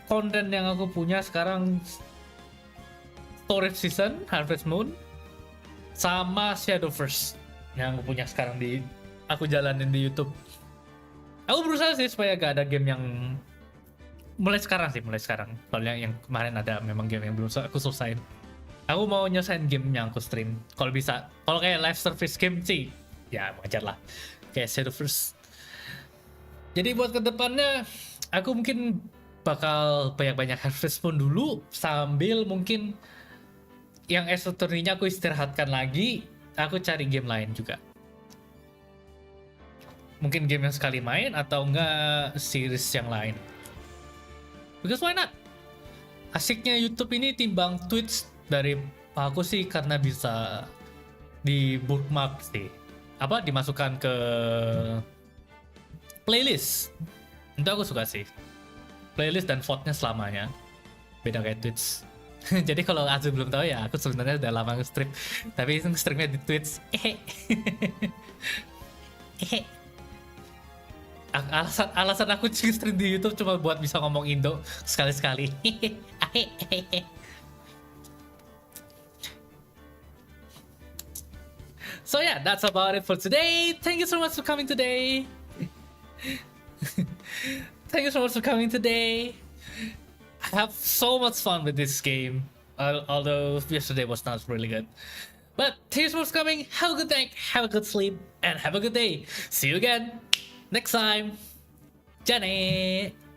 konten yang aku punya sekarang Storage Season, Harvest Moon, sama Shadowverse yang aku punya sekarang aku jalanin di YouTube. Aku berusaha sih supaya gak ada game yang mulai sekarang. Soalnya yang kemarin ada memang game yang belum aku selesain. Aku mau nyelesain game yang aku stream. Kalau bisa, kalau kayak live service game sih, ya wajar lah. Kayak Shadowverse. Jadi buat kedepannya, aku mungkin bakal banyak-banyak Harvest Moon dulu, sambil mungkin yang esoterinya aku istirahatkan lagi, aku cari game lain juga. Mungkin game yang sekali main, atau enggak series yang lain. Because why not? Asiknya YouTube ini timbang Twitch dari aku sih karena bisa di bookmark sih. Dimasukkan ke playlist. Itu aku suka sih. Playlist dan vote-nya selamanya. Beda kayak Twitch. Jadi kalau Azu belum tahu ya, aku sebenarnya udah lama nge-stream. Tapi nge-streamnya di Twitch. Alasan aku stream di YouTube cuma buat bisa ngomong Indo sekali-sekali. So yeah, that's about it for today. Thank you so much for coming today. Thank you so much for coming today. I have so much fun with this game, although yesterday was not really good. But thank you so much for coming. Have a good night, have a good sleep, and have a good day. See you again next time. Janet.